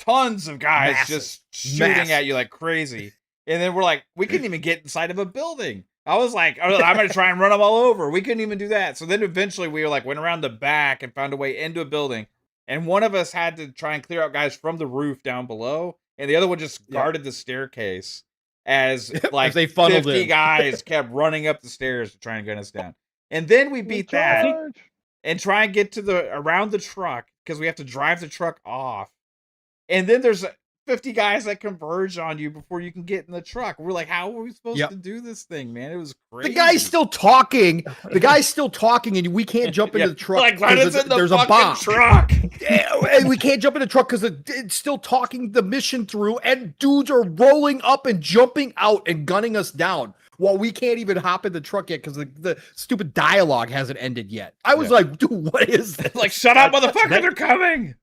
tons of guys just shooting at you like crazy. And then we're like, we couldn't even get inside of a building. I was like, I'm going to try and run them all over. We couldn't even do that. So then eventually we were like, went around the back and found a way into a building. And one of us had to try and clear out guys from the roof down below. And the other one just guarded the staircase as like as they 50 guys kept running up the stairs to try and gun us down. And then we beat that and try and get to around the truck because we have to drive the truck off. And then there's 50 guys that converge on you before you can get in the truck. We're like, how are we supposed to do this thing, man? It was crazy. The guy's still talking. And we can't jump into the truck. Like, there's a bomb. Truck. And we can't jump in the truck because it's still talking the mission through, and dudes are rolling up and jumping out and gunning us down while we can't even hop in the truck yet because the stupid dialogue hasn't ended yet. I was like, dude, what is this? Like, shut up, motherfucker, they're coming.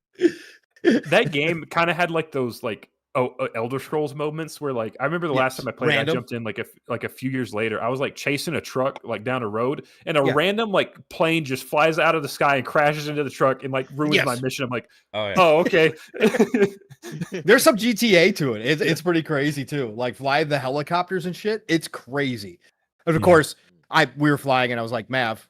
That game kind of had like those like Elder Scrolls moments where like I remember the last time I played, I jumped in like a few years later. I was like chasing a truck like down a road, and a random like plane just flies out of the sky and crashes into the truck and like ruins my mission. I'm like, oh okay. There's some GTA to it. It's pretty crazy too. Like flying the helicopters and shit. It's crazy. And of course, we were flying, and I was like, Mav,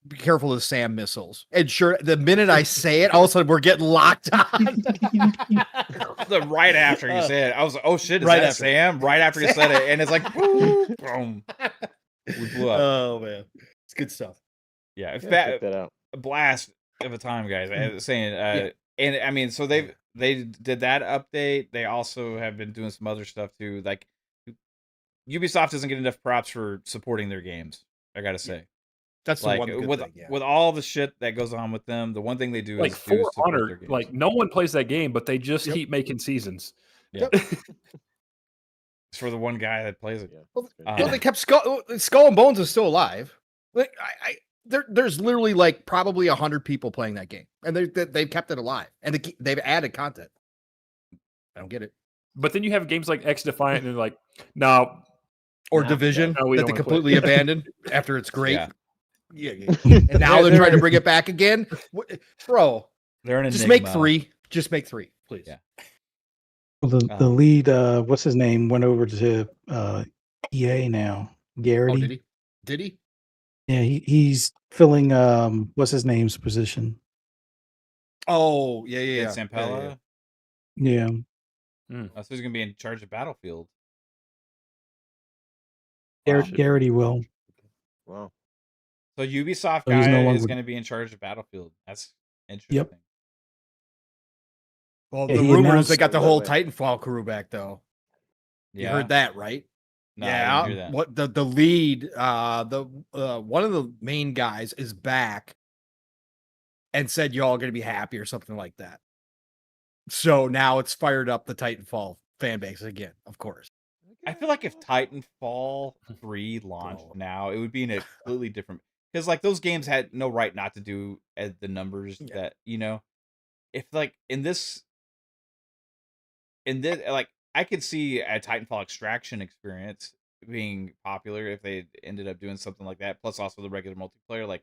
be careful of the SAM missiles. And sure, the minute I say it, all of a sudden we're getting locked on. Right after you say it, I was like, oh shit, is that Sam? Right after you said it, and it's like, boom. We blew up. Oh man, it's good stuff. Yeah, check that out. A blast of a time, guys. I was saying, and I mean, so they did that update. They also have been doing some other stuff too. Like Ubisoft doesn't get enough props for supporting their games, I gotta say. That's like the one with thing, with all the shit that goes on with them. The one thing they do like is For Honor. Like no one plays that game, but they just keep making seasons. Yeah, it's for the one guy that plays it. Well, they kept Skull and Bones is still alive. Like there's literally like probably 100 people playing that game, and they've kept it alive, and they've added content. I don't get it. But then you have games like X Defiant, and they're like, no. Or Division that they completely abandoned after it's great. Yeah. And now they're trying to bring it back again. Bro, they're just make 3. Just make 3, please. Yeah. Well, the lead, what's his name, went over to EA now. Garrity. Oh, did he? Yeah, he's filling what's his name's position. Oh, yeah. Sampella. Yeah. So he's gonna be in charge of Battlefield. Garrity will. Wow. So Ubisoft So he's guy no is longer. going to be in charge of Battlefield. That's interesting. Yep. Well, Yeah, the he rumor is they announced. got the Wait, whole wait. Titanfall crew back, though. You Yeah. heard that, right? No, I Yeah. didn't hear that. What the lead, one of the main guys is back and said y'all going to be happy or something like that. So now it's fired up the Titanfall fan base again, of course. I feel like if Titanfall 3 launched Bro. now, it would be in a completely different, because like those games had no right not to do at the numbers Yeah. that, you know, if like in this like I could see a Titanfall Extraction experience being popular if they ended up doing something like that, plus also the regular multiplayer. Like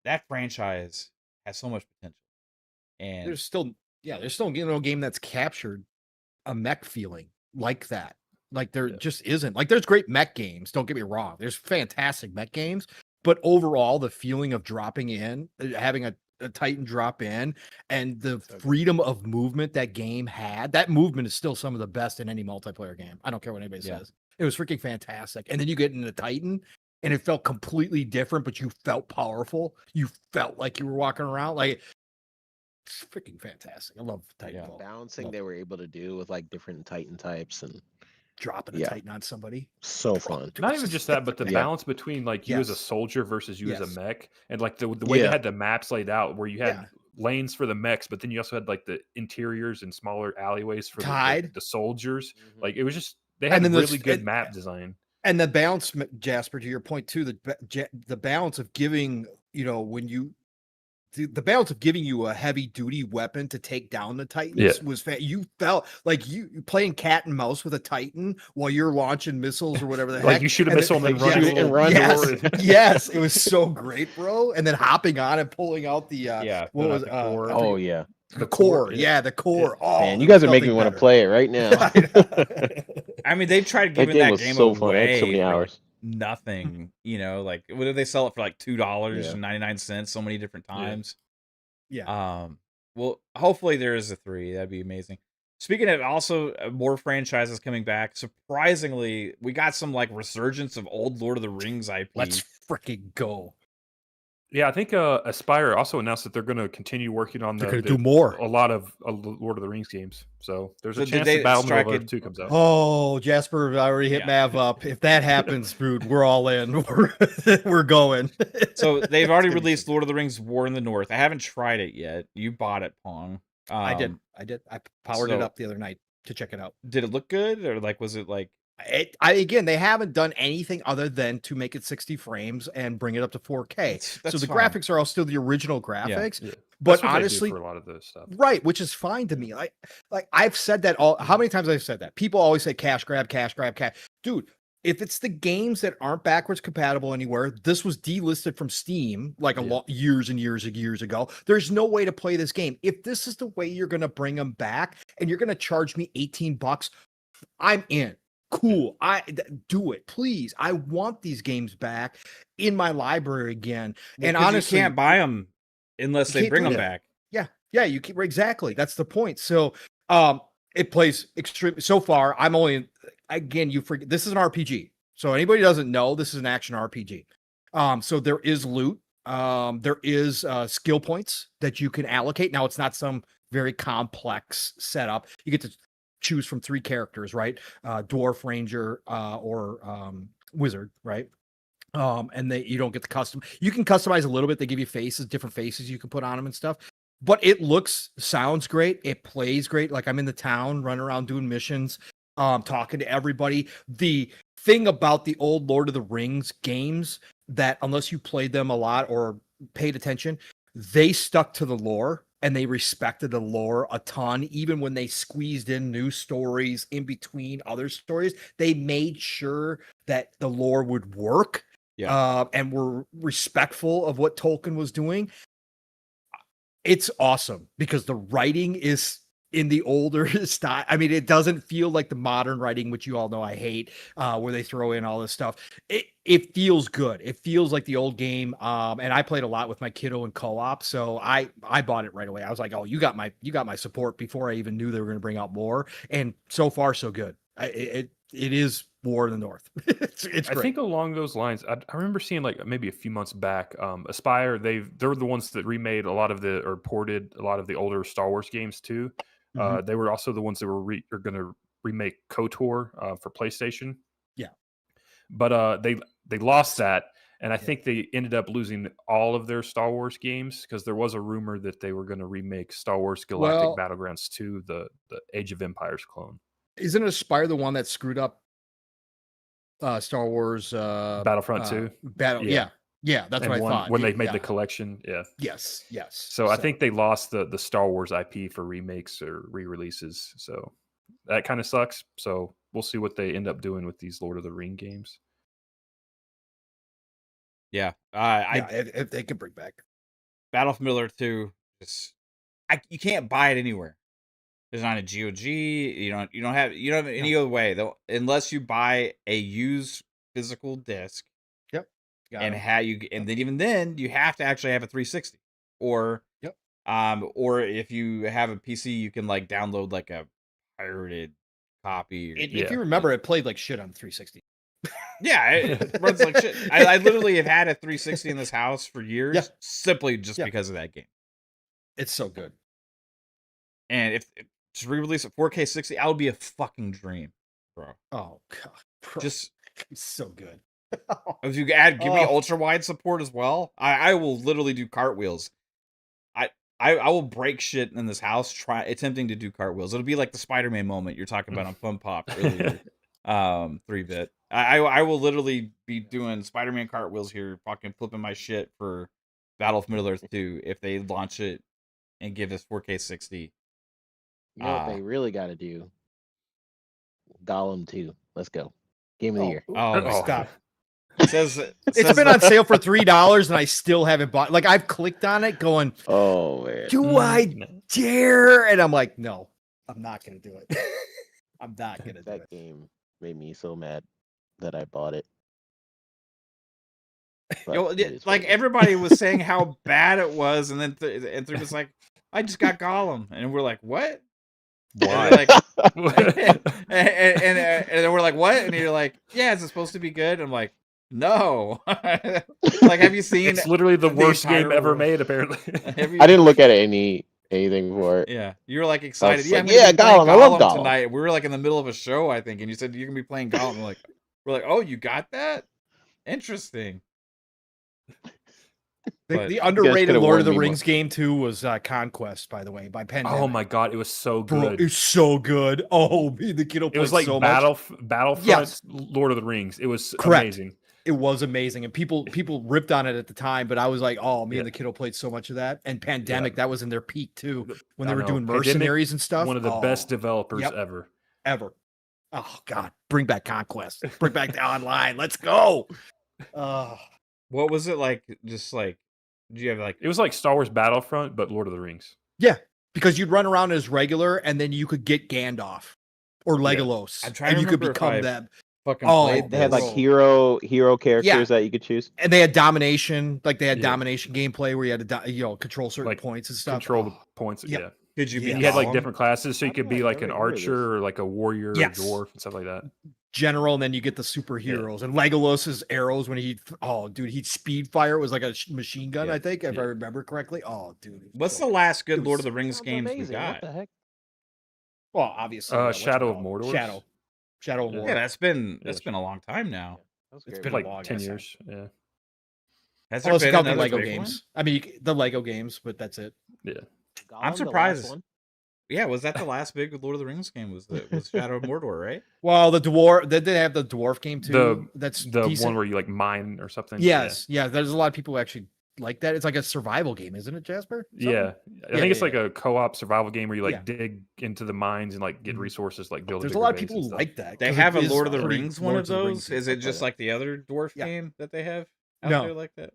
that franchise has so much potential. And There's still no game that's captured a mech feeling like that. Like there just isn't. Like there's great mech games, don't get me wrong. There's fantastic mech games, but overall the feeling of dropping in, having a Titan drop in, and the freedom of movement that game had, that movement is still some of the best in any multiplayer game. I don't care what anybody says. It was freaking fantastic. And then you get into Titan and it felt completely different, but you felt powerful. You felt like you were walking around. Like it's freaking fantastic. I love Titanfall. Balancing they were able to do with like different Titan types and Dropping a Titan on somebody. so fun. Not even just that, but the Yeah. balance between like you as a Yes. soldier versus you as Yes. a mech, and like the way they Yeah. had the maps laid out, where you had Yeah. lanes for the mechs, but then you also had like the interiors and smaller alleyways for Tide. the soldiers. Mhm. Like it was just they And had then really the- good and- map design. And the balance, Jasper, to your point too, the balance of giving, you know, when you the balance of giving you a heavy duty weapon to take down the Titans was you felt like you playing cat and mouse with a Titan while you're launching missiles or whatever the heck. Like you shoot a missile and then like, run shoot a it little and run yes, forward. yes, it was so great, bro. And then hopping on and pulling out the what was the core. Oh yeah. the core, the core. Oh Man, you guys are there's making me want nothing to play it right now. I mean, they tried That giving game that was game so fun. I away had so many for, like, hours. nothing, you know, like what did they sell it for, like $2.99 so many different times. Well, hopefully there is a 3. That'd be amazing. Speaking of also more franchises coming back, surprisingly, we got some like resurgence of old Lord of the Rings IP. Let's freaking go. Yeah, I think Aspire also announced that they're going to continue working on They're going to do more. a lot of Lord of the Rings games. So there's a So did chance they that Battle strike Middle Earth it- 2 comes out. Oh, Jasper already hit Mav up. If that happens, dude, we're all in. We're going. So they've It's already gonna be released so Lord of the Rings War in the North. I haven't tried it yet. You bought it, Pong. I did. I powered it so- up the other night to check it out. Did it look good, or like was it like? Again, they haven't done anything other than to make it 60 frames and bring it up to 4K. So That's the fine. graphics are all still the original graphics. Yeah. But That's what honestly, they do for a lot of this stuff. right, which is fine to me. Like I've said that how many times I've said that. People always say cash grab. Dude, if it's the games that aren't backwards compatible anywhere, this was delisted from Steam like years and years ago. There's no way to play this game. If this is the way you're going to bring them back and you're going to charge me $18, I'm in. Cool. Do it, please. I want these games back in my library again. And honestly, you can't buy them unless they can't bring do them that. back. Yeah, you keep exactly. That's the point. So, it plays extreme. So far, I'm only again. You forget this is an RPG. So anybody who doesn't know, this is an action RPG. So there is loot. There is skill points that you can allocate. Now it's not some very complex setup. You get to choose from 3 characters, right? Dwarf, ranger, or wizard, right? And you don't get the custom. You can customize a little bit. They give you faces, different faces you can put on them and stuff. But it sounds great. It plays great. Like I'm in the town, running around doing missions, talking to everybody. The thing about the old Lord of the Rings games that unless you played them a lot or paid attention, they stuck to the lore and they respected the lore a ton. Even when they squeezed in new stories in between other stories, they made sure that the lore would work. And were respectful of what Tolkien was doing. It's awesome because the writing is in the older style. I mean, it doesn't feel like the modern writing, which you all know I hate, where they throw in all this stuff. It feels good. It feels like the old game. And I played a lot with my kiddo in co-op, so I bought it right away. I was like, oh, you got my support before I even knew they were going to bring out more. And so far, so good. It is War in the North. It's I great. think along those lines, I remember seeing like maybe a few months back, Aspire. They're the ones that remade a lot of or ported a lot of the older Star Wars games too. Mhm. They were also the ones that were going to remake KOTOR for PlayStation. Yeah. But they lost that, and I Yeah. think they ended up losing all of their Star Wars games because there was a rumor that they were going to remake Star Wars Galactic Well- Battlegrounds 2, the Age of Empires clone. Isn't Aspire the one that screwed up Star Wars Battlefront 2? Yeah. Yeah, that's And what I thought. when they made Yeah. the collection, yeah. Yes. So I think they lost the Star Wars IP for remakes or re-releases. So that kind of sucks. So we'll see what they end up doing with these Lord of the Ring games. Yeah. if they could bring back. Battlefield 2 is you can't buy it anywhere. There's not a GOG. You don't have any other way though, unless you buy a used physical disc. Yep. And then even then you have to actually have a 360, or or if you have a PC, you can like download like a pirated copy. If you remember, it played like shit on 360. Yeah, it runs like shit. I literally have had a 360 in this house for years, simply just because of that game. It's so good. And if to re-release a 4K 60, that would be a fucking dream, bro. Oh god, bro. Just it's so good. If you give me ultra wide support as well, I will literally do cartwheels. I will break shit in this house attempting to do cartwheels. It'll be like the Spider-Man moment you're talking about on Fun Pop earlier. 3-bit. I will literally be doing Spider-Man cartwheels here, fucking flipping my shit for Battlefield Earth 2 if they launch it and give us 4K 60. You know what they really got to do? Gollum 2. Let's go. Game of the year. Oh, stop. It's been on sale for $3 and I still haven't bought. Like I've clicked on it, going, "Oh man, do I dare?" And I'm like, "No, I'm not gonna do it. I'm not gonna do it." That game made me so mad that I bought it. Like everybody was saying how bad it was, and then and Three was like, "I just got Gollum," and we're like, "What? Why?" And then we're like, "What?" And you're like, "Yeah, is it supposed to be good?" I'm like, "No." Like, have you seen? It's literally the worst game ever made. Apparently, I didn't look at anything for it. Yeah, you were like excited. Yeah, Gollum. I love Gollum tonight. We were like in the middle of a show, I think, and you said you're gonna be playing Gollum. We're like, "Oh, you got that? Interesting." The underrated Lord of the Rings game too was Conquest, by the way, by Pandemic. Oh my god, it was so good. Bro, it's so good. Oh, me and the kiddo played. It was like so Battlefront, yes. Lord of the Rings. It was amazing. It was amazing, and people ripped on it at the time, but I was like, "Oh, me and the kiddo played so much of that." And Pandemic, that was in their peak too, when they were doing mercenaries and stuff. One of the best developers ever. Oh god, bring back Conquest. Bring back the online. Let's go. What was it like? Just like, do you have like? It was like Star Wars Battlefront, but Lord of the Rings. Yeah, because you'd run around as regular, and then you could get Gandalf or Legolas, I'm trying and to you could remember become them. Fucking they had like hero characters that you could choose, and they had domination. Like they had domination gameplay where you had to control certain points and stuff. Control the points. Yeah. Could you be? You had like different classes, so you could be like an archer or like a warrior, or dwarf, and stuff like that. General, and then you get the superheroes and Legolas's arrows when he'd speed fire. It was like a machine gun, I think, if I remember correctly. Oh, dude, what's the last good Lord of the Rings games we got? What the heck? Well, obviously, Shadow of Mordor. Shadow of Mordor. Yeah, that's been a long time now. It's been like long, 10 years. Yeah. Has there been the Lego games? I mean, the Lego games, but that's it. Yeah. I'm surprised. Yeah, was that the last big Lord of the Rings game? Was Shadow of Mordor, right? Well, the dwarf. They did have the dwarf game too. That's the decent. one where you like mine or something. Yes, yeah. There's a lot of people who actually like that. It's like a survival game, isn't it, Jasper? Something? Yeah, I think it's like a co-op survival game where you like dig into the mines and like get resources, like build. There's a lot of people who like that. They have a Lord of the Rings one of those. Is it just like the other dwarf game that they have out there like that?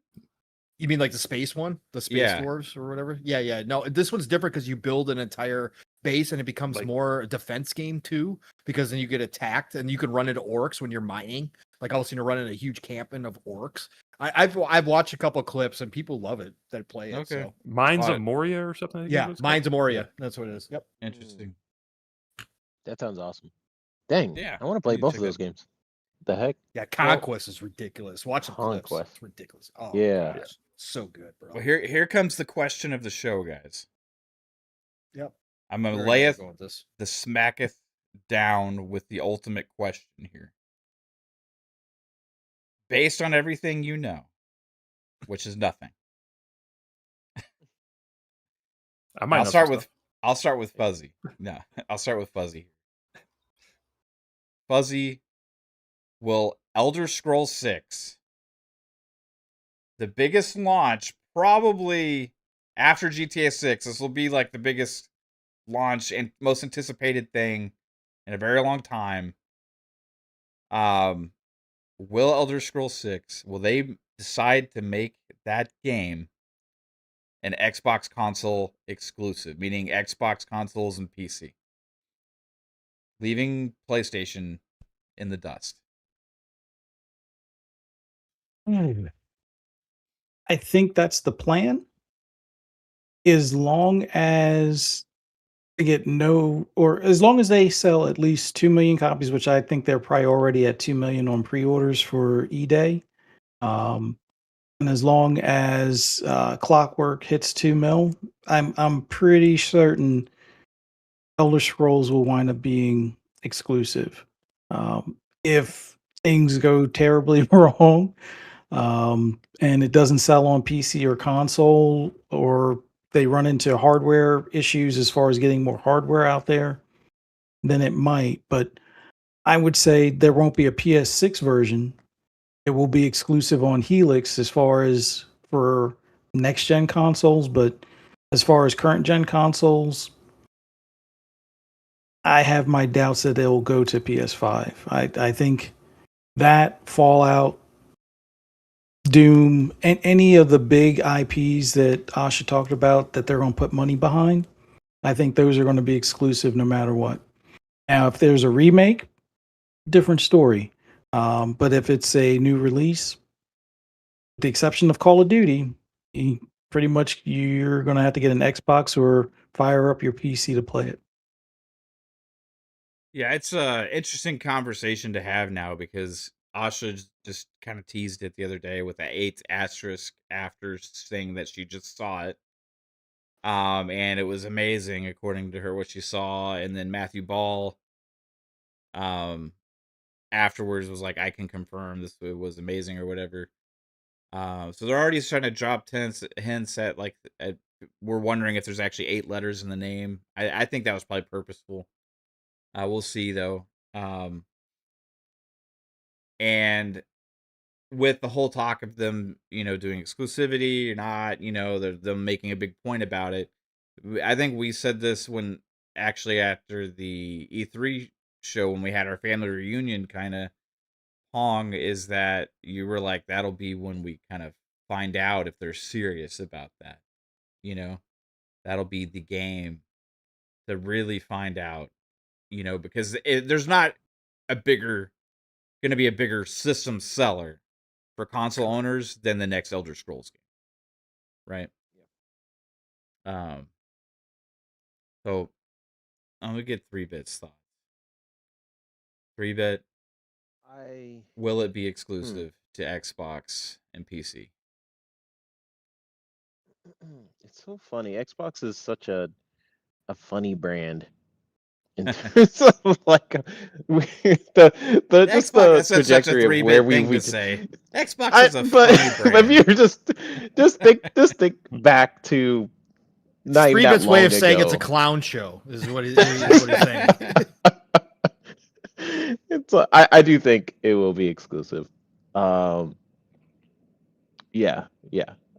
You mean like the space one, the space dwarves or whatever? Yeah. No, this one's different because you build an entire base and it becomes more a defense game too, because then you get attacked and you can run into orcs when you're mining. Like all of a sudden you're running a huge camping of orcs. I've watched a couple of clips and people love it that play it. Okay. So. Mines of Moria or something. Yeah, Mines of Moria. That's what it is. Yep. Interesting. That sounds awesome. Dang. Yeah. I want to play both of those games. the heck? Yeah, Conquest is ridiculous. Watch the clips. Conquest. It's ridiculous. Oh, Yeah. my gosh. So good, bro. Well, here comes the question of the show, guys. Yep. I'm gonna Very lay good it going with this. the smacketh down with the ultimate question here. Based on everything you know, which is nothing. I might I'll know start some with I'll start with Fuzzy. No, I'll start with Fuzzy. Fuzzy, will Elder Scrolls 6, the biggest launch probably after GTA 6, this will be like the biggest launch and most anticipated thing in a very long time. Will Elder Scrolls 6, will they decide to make that game an Xbox console exclusive, meaning Xbox consoles and PC, leaving PlayStation in the dust? I think that's the plan. As long as they get or as long as they sell at least 2 million copies, which I think they're probably already at 2 million on pre-orders for E-Day. And as long as Clockwork hits 2 mil, I'm pretty certain Elder Scrolls will wind up being exclusive. If things go terribly wrong, and it doesn't sell on PC or console, or they run into hardware issues as far as getting more hardware out there, then it might. But I would say there won't be a PS6 version. It will be exclusive on Helix as far as for next gen consoles. But as far as current gen consoles, I have my doubts that they'll go to PS5. I think that Fallout, Doom, and any of the big IPs that Asha talked about that they're going to put money behind, I think those are going to be exclusive no matter what. Now, if there's a remake, different story. But if it's a new release, with the exception of Call of Duty, pretty much you're going to have to get an Xbox or fire up your PC to play it. Yeah, it's a interesting conversation to have now because Asha just kind of teased it the other day with the 8 asterisk after saying that she just saw it. And it was amazing according to her what she saw. And then Matthew Ball, afterwards was like, I can confirm this was amazing or whatever. So they're already trying to drop hints at like we're wondering if there's actually 8 letters in the name. I think that was probably purposeful. We'll see though. And with the whole talk of them, doing exclusivity or not, them making a big point about it. I think we said this when actually after the E3 show when we had our family reunion kind of Pong, is that you were like, that'll be when we kind of find out if they're serious about that. That'll be the game to really find out, because there's not going to be a bigger system seller for console owners than the next Elder Scrolls game. Right? So I'm going to get 3-bit's thoughts. 3-bit, will it be exclusive to Xbox and PC? It's so funny. Xbox is such a funny brand in terms of like the just Xbox, the that's such a trajectory of where 3-bit thing to say. Xbox is a funny but if you brand. just think back to not even that 3-bit's way long of saying it's a ago. clown show is what he's saying. I do think it will be exclusive. Yeah,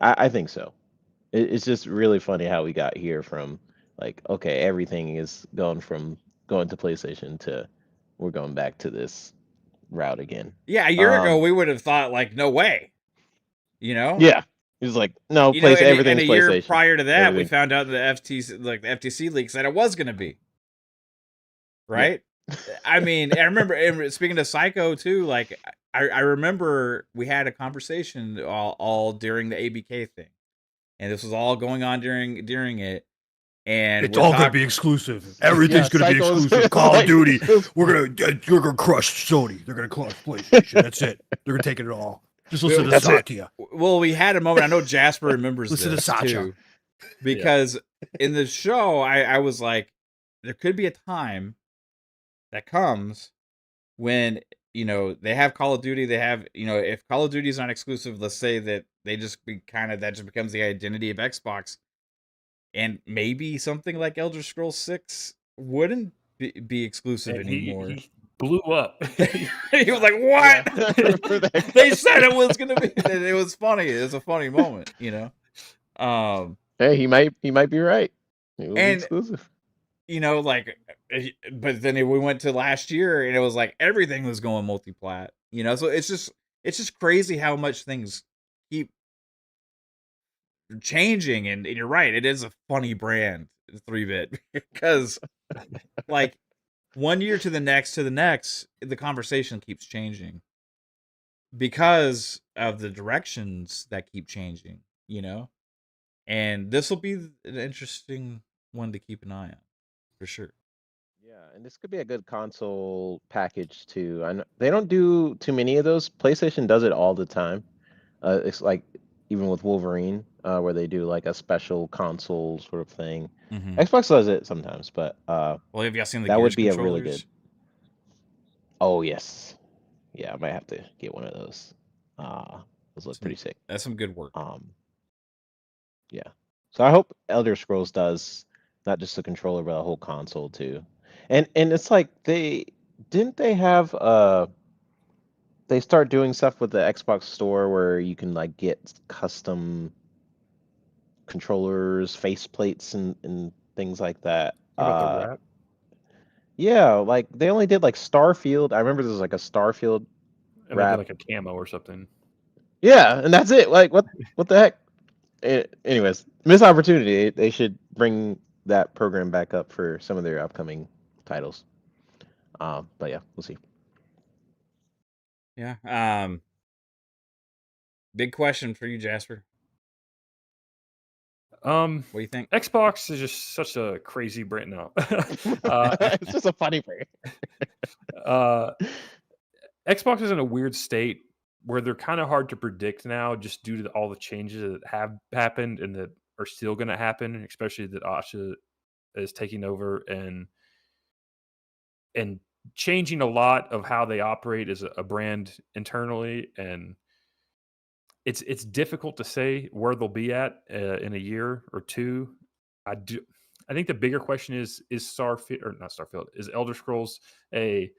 I think so. It's just really funny how we got here from like, okay, everything is going to PlayStation to we're going back to this route again. Yeah, a year ago we would have thought like, no way. Yeah. It was like, no, and everything's a year PlayStation. prior to that, we Everything. found out the FTC leaks that it was going to be. Right? Yeah. I mean, I remember, speaking of Psycho too, like I remember we had a conversation all during the ABK thing, and this was all going on during it. and It's we'll all gonna talk. be exclusive. Everything's gonna be Psycho's exclusive. Call of like- Duty. You're gonna crush Sony. They're gonna crush PlayStation. That's it. They're gonna take it all. Just listen to That's it. Satya. Well, we had a moment. I know Jasper remembers Listen to this Sacha. too, because in the show, I was like, there could be a time that comes when they have Call of Duty. They have if Call of Duty is not exclusive, let's say that they just that just becomes the identity of Xbox, and maybe something like Elder Scrolls 6 wouldn't be exclusive And anymore. he blew up. He was like, "What?" Yeah, I remember that They guy. said it was gonna be. And it was funny. It was a funny moment, Hey, he might be right. It will be And- exclusive. but then we went to last year, and it was like everything was going multi-plat. So it's just crazy how much things keep changing. And you're right, it is a funny brand, 3-bit, because like 1 year to the next, the conversation keeps changing because of the directions that keep changing, and this will be an interesting one to keep an eye on for sure. Yeah, and this could be a good console package too. I know they don't do too many of those. PlayStation does it all the time. It's like even with Wolverine, where they do like a special console sort of thing. Xbox does it sometimes, but Well, have y'all seen the that would Gears be a really good. controllers? Oh yes, yeah, I might have to get one of those. Those look pretty sick. That's some good work. Yeah. So I hope Elder Scrolls does not just the controller, but a whole console too. And it's like they have they start doing stuff with the Xbox store where you can like get custom controllers, faceplates, and things like that. What about the wrap? Yeah, like they only did like Starfield. I remember there was like a Starfield And wrap. like a camo or something. Yeah, and that's it. Like what the heck? Anyways, missed opportunity. They should bring that program back up for some of their upcoming titles. But yeah, we'll see. Yeah. Big question for you, Jasper. What do you think? Xbox is just such a crazy brand now. It's just a funny brand. Xbox is in a weird state where they're kind of hard to predict now, just due to all the changes that have happened and that are still going to happen, especially that Asha is taking over and changing a lot of how they operate as a brand internally. And it's difficult to say where they'll be at in a year or two. I think the bigger question is Starfield, or not Starfield, is Elder Scrolls a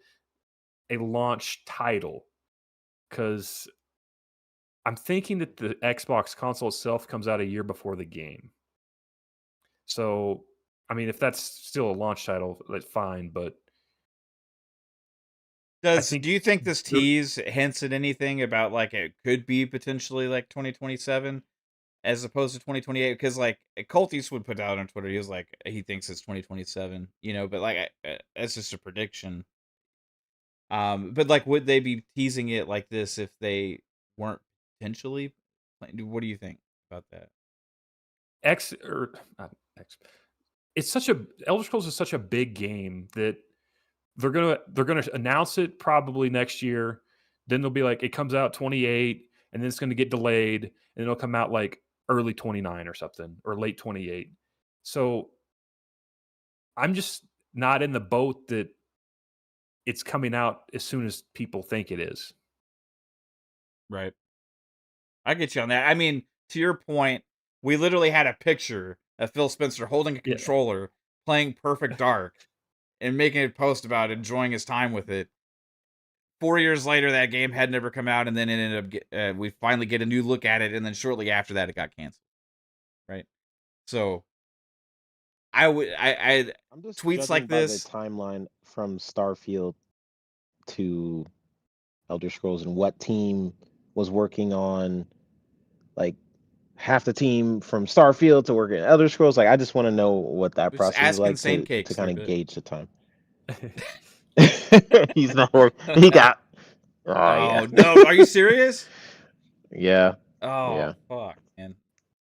launch title? Because I'm thinking that the Xbox console itself comes out a year before the game. So, I mean, if that's still a launch title, that's fine. But Do you think this tease hints at anything about like it could be potentially like 2027 as opposed to 2028? Because like Colt Eastwood put out on Twitter, he was like he thinks it's 2027. But like that's just a prediction. But like, would they be teasing it like this if they weren't potentially? What do you think about that? It's such a Elder Scrolls is such a big game that they're gonna announce it probably next year. Then they'll be like, it comes out 28, and then it's gonna get delayed, and it'll come out like early 29 or something, or late 28. So I'm just not in the boat that it's coming out as soon as people think it is. Right. I get you on that. I mean, to your point, we literally had a picture of Phil Spencer holding a controller, playing Perfect Dark, and making a post about enjoying his time with it. 4 years later, that game had never come out, and then it ended up. We finally get a new look at it, and then shortly after that, it got canceled. Right. So, I'm just tweets like this. The timeline from Starfield to Elder Scrolls and what team was working on, like half the team from Starfield to work in Elder Scrolls. Like I just want to know what that process is like to kind of gauge the time. He's not working. He got. Oh no! Are you serious? Yeah. Oh yeah. fuck, man,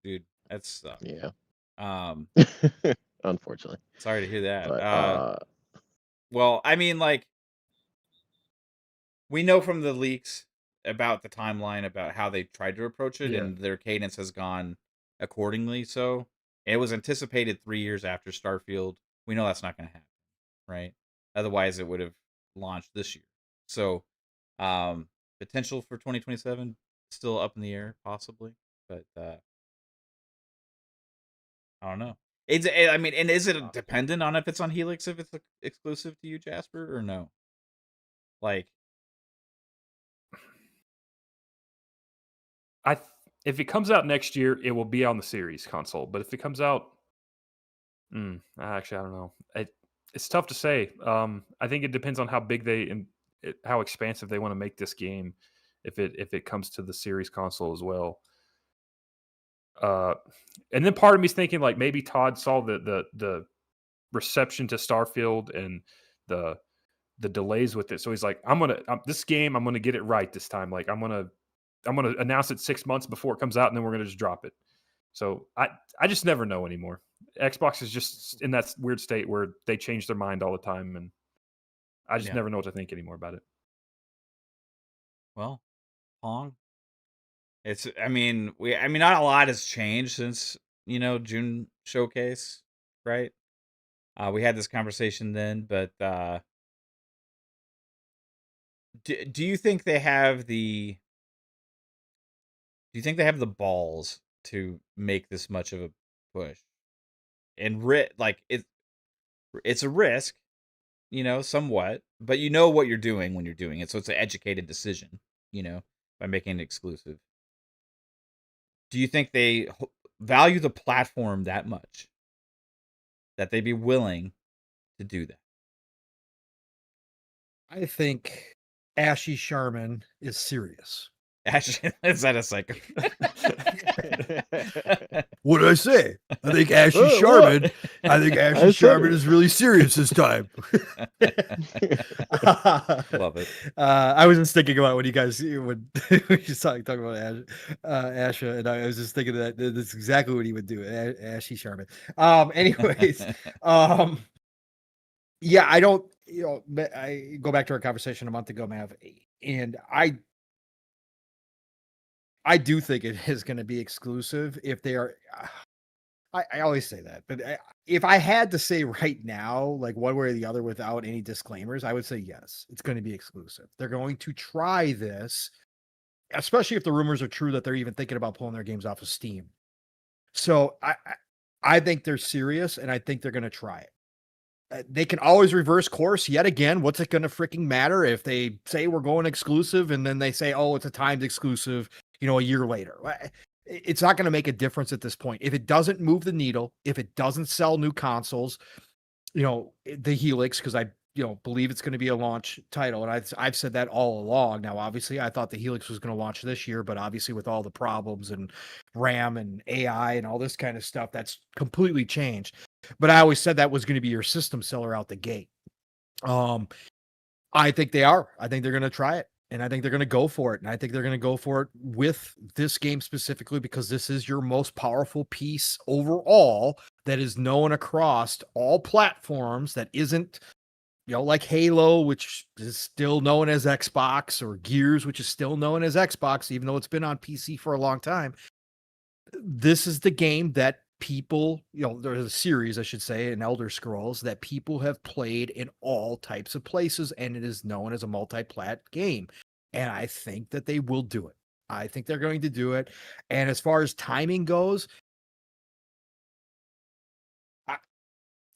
dude, that sucks. Yeah. unfortunately. Sorry to hear that. But Well, I mean, like, we know from the leaks about the timeline about how they tried to approach it, Yeah. and their cadence has gone accordingly. So it was anticipated 3 years after Starfield. We know that's not going to happen, right? Otherwise, it would have launched this year. So, potential for 2027 still up in the air, possibly, but I don't know. I mean, and is it dependent on if it's on Helix, if it's exclusive to you, Jasper, or no? Like, If it comes out next year, it will be on the Series console. But if it comes out, actually, I don't know. It's tough to say. I think it depends on how big how expansive they want to make this game. If it comes to the Series console as well. And then part of me's thinking like maybe Todd saw the reception to Starfield and the delays with it, so he's like, this game, I'm gonna get it right this time. Like I'm gonna announce it 6 months before it comes out, and then we're gonna just drop it. So I just never know anymore. Xbox is just in that weird state where they change their mind all the time, and I just never know what to think anymore about it. well, Pong. I mean, not a lot has changed since June showcase, right? We had this conversation then, but do you think they have the balls to make this much of a push? And like it's a risk, somewhat, but you know what you're doing when you're doing it, so it's an educated decision, by making it exclusive. Do you think they value the platform that much that they'd be willing to do that? I think Ashy Sharman is serious. Ashley, is that a psycho? What did I say? I think Ashy Sharman. I think Ashy Sharman is really serious this time. Love it. I was just thinking about when you guys when you talking about Asha, and I was just thinking that that's exactly what he would do. Ashy Sharman. Anyways, yeah, I don't. I go back to our conversation a month ago, Mav, and I do think it is going to be exclusive if they are. I always say that, but if I had to say right now, like one way or the other, without any disclaimers, I would say yes, it's going to be exclusive. They're going to try this, especially if the rumors are true that they're even thinking about pulling their games off of Steam. So I think they're serious, and I think they're going to try it. They can always reverse course yet again. What's it going to freaking matter if they say we're going exclusive and then they say, oh, it's a timed exclusive, a year later? It's not going to make a difference at this point. If it doesn't move the needle, if it doesn't sell new consoles, the Helix, because I believe it's going to be a launch title. And I've said that all along. Now, obviously, I thought the Helix was going to launch this year, but obviously with all the problems and RAM and AI and all this kind of stuff, that's completely changed. But I always said that was going to be your system seller out the gate. I think they are. I think they're going to try it. And I think they're going to go for it. And I think they're going to go for it with this game specifically because this is your most powerful piece overall that is known across all platforms, that isn't, like Halo, which is still known as Xbox, or Gears, which is still known as Xbox, even though it's been on PC for a long time. This is the game that people, there's a series, I should say, in Elder Scrolls that people have played in all types of places, and it is known as a multi-plat game. And I think that they will do it. I think they're going to do it. And as far as timing goes,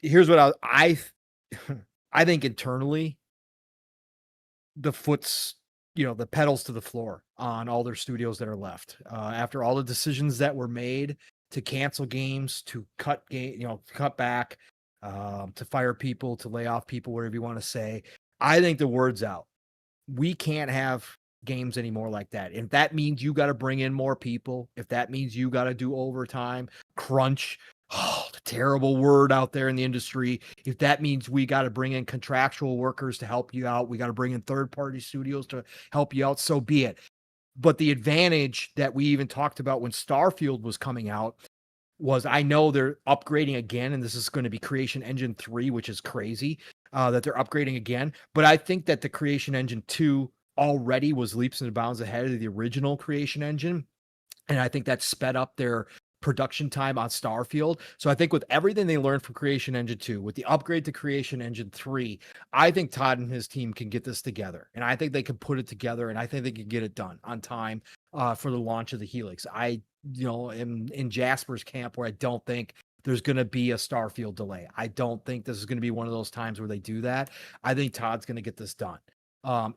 here's what I think internally, the pedals to the floor on all their studios that are left after all the decisions that were made to cancel games, to cut back, to fire people, to lay off people, whatever you want to say. I think the word's out. We can't have games anymore like that. If that means you got to bring in more people, if that means you got to do overtime, crunch, the terrible word out there in the industry. If that means we got to bring in contractual workers to help you out, we got to bring in third-party studios to help you out, so be it. But the advantage that we even talked about when Starfield was coming out was I know they're upgrading again, and this is going to be Creation Engine 3, which is crazy that they're upgrading again. But I think that the Creation Engine 2 already was leaps and bounds ahead of the original Creation Engine. And I think that sped up their production time on Starfield. So I think with everything they learned from Creation Engine 2, with the upgrade to Creation Engine 3, I think Todd and his team can get this together. And I think they can put it together, and I think they can get it done on time for the launch of the Helix. I, am in Jasper's camp where I don't think there's going to be a Starfield delay. I don't think this is going to be one of those times where they do that. I think Todd's going to get this done.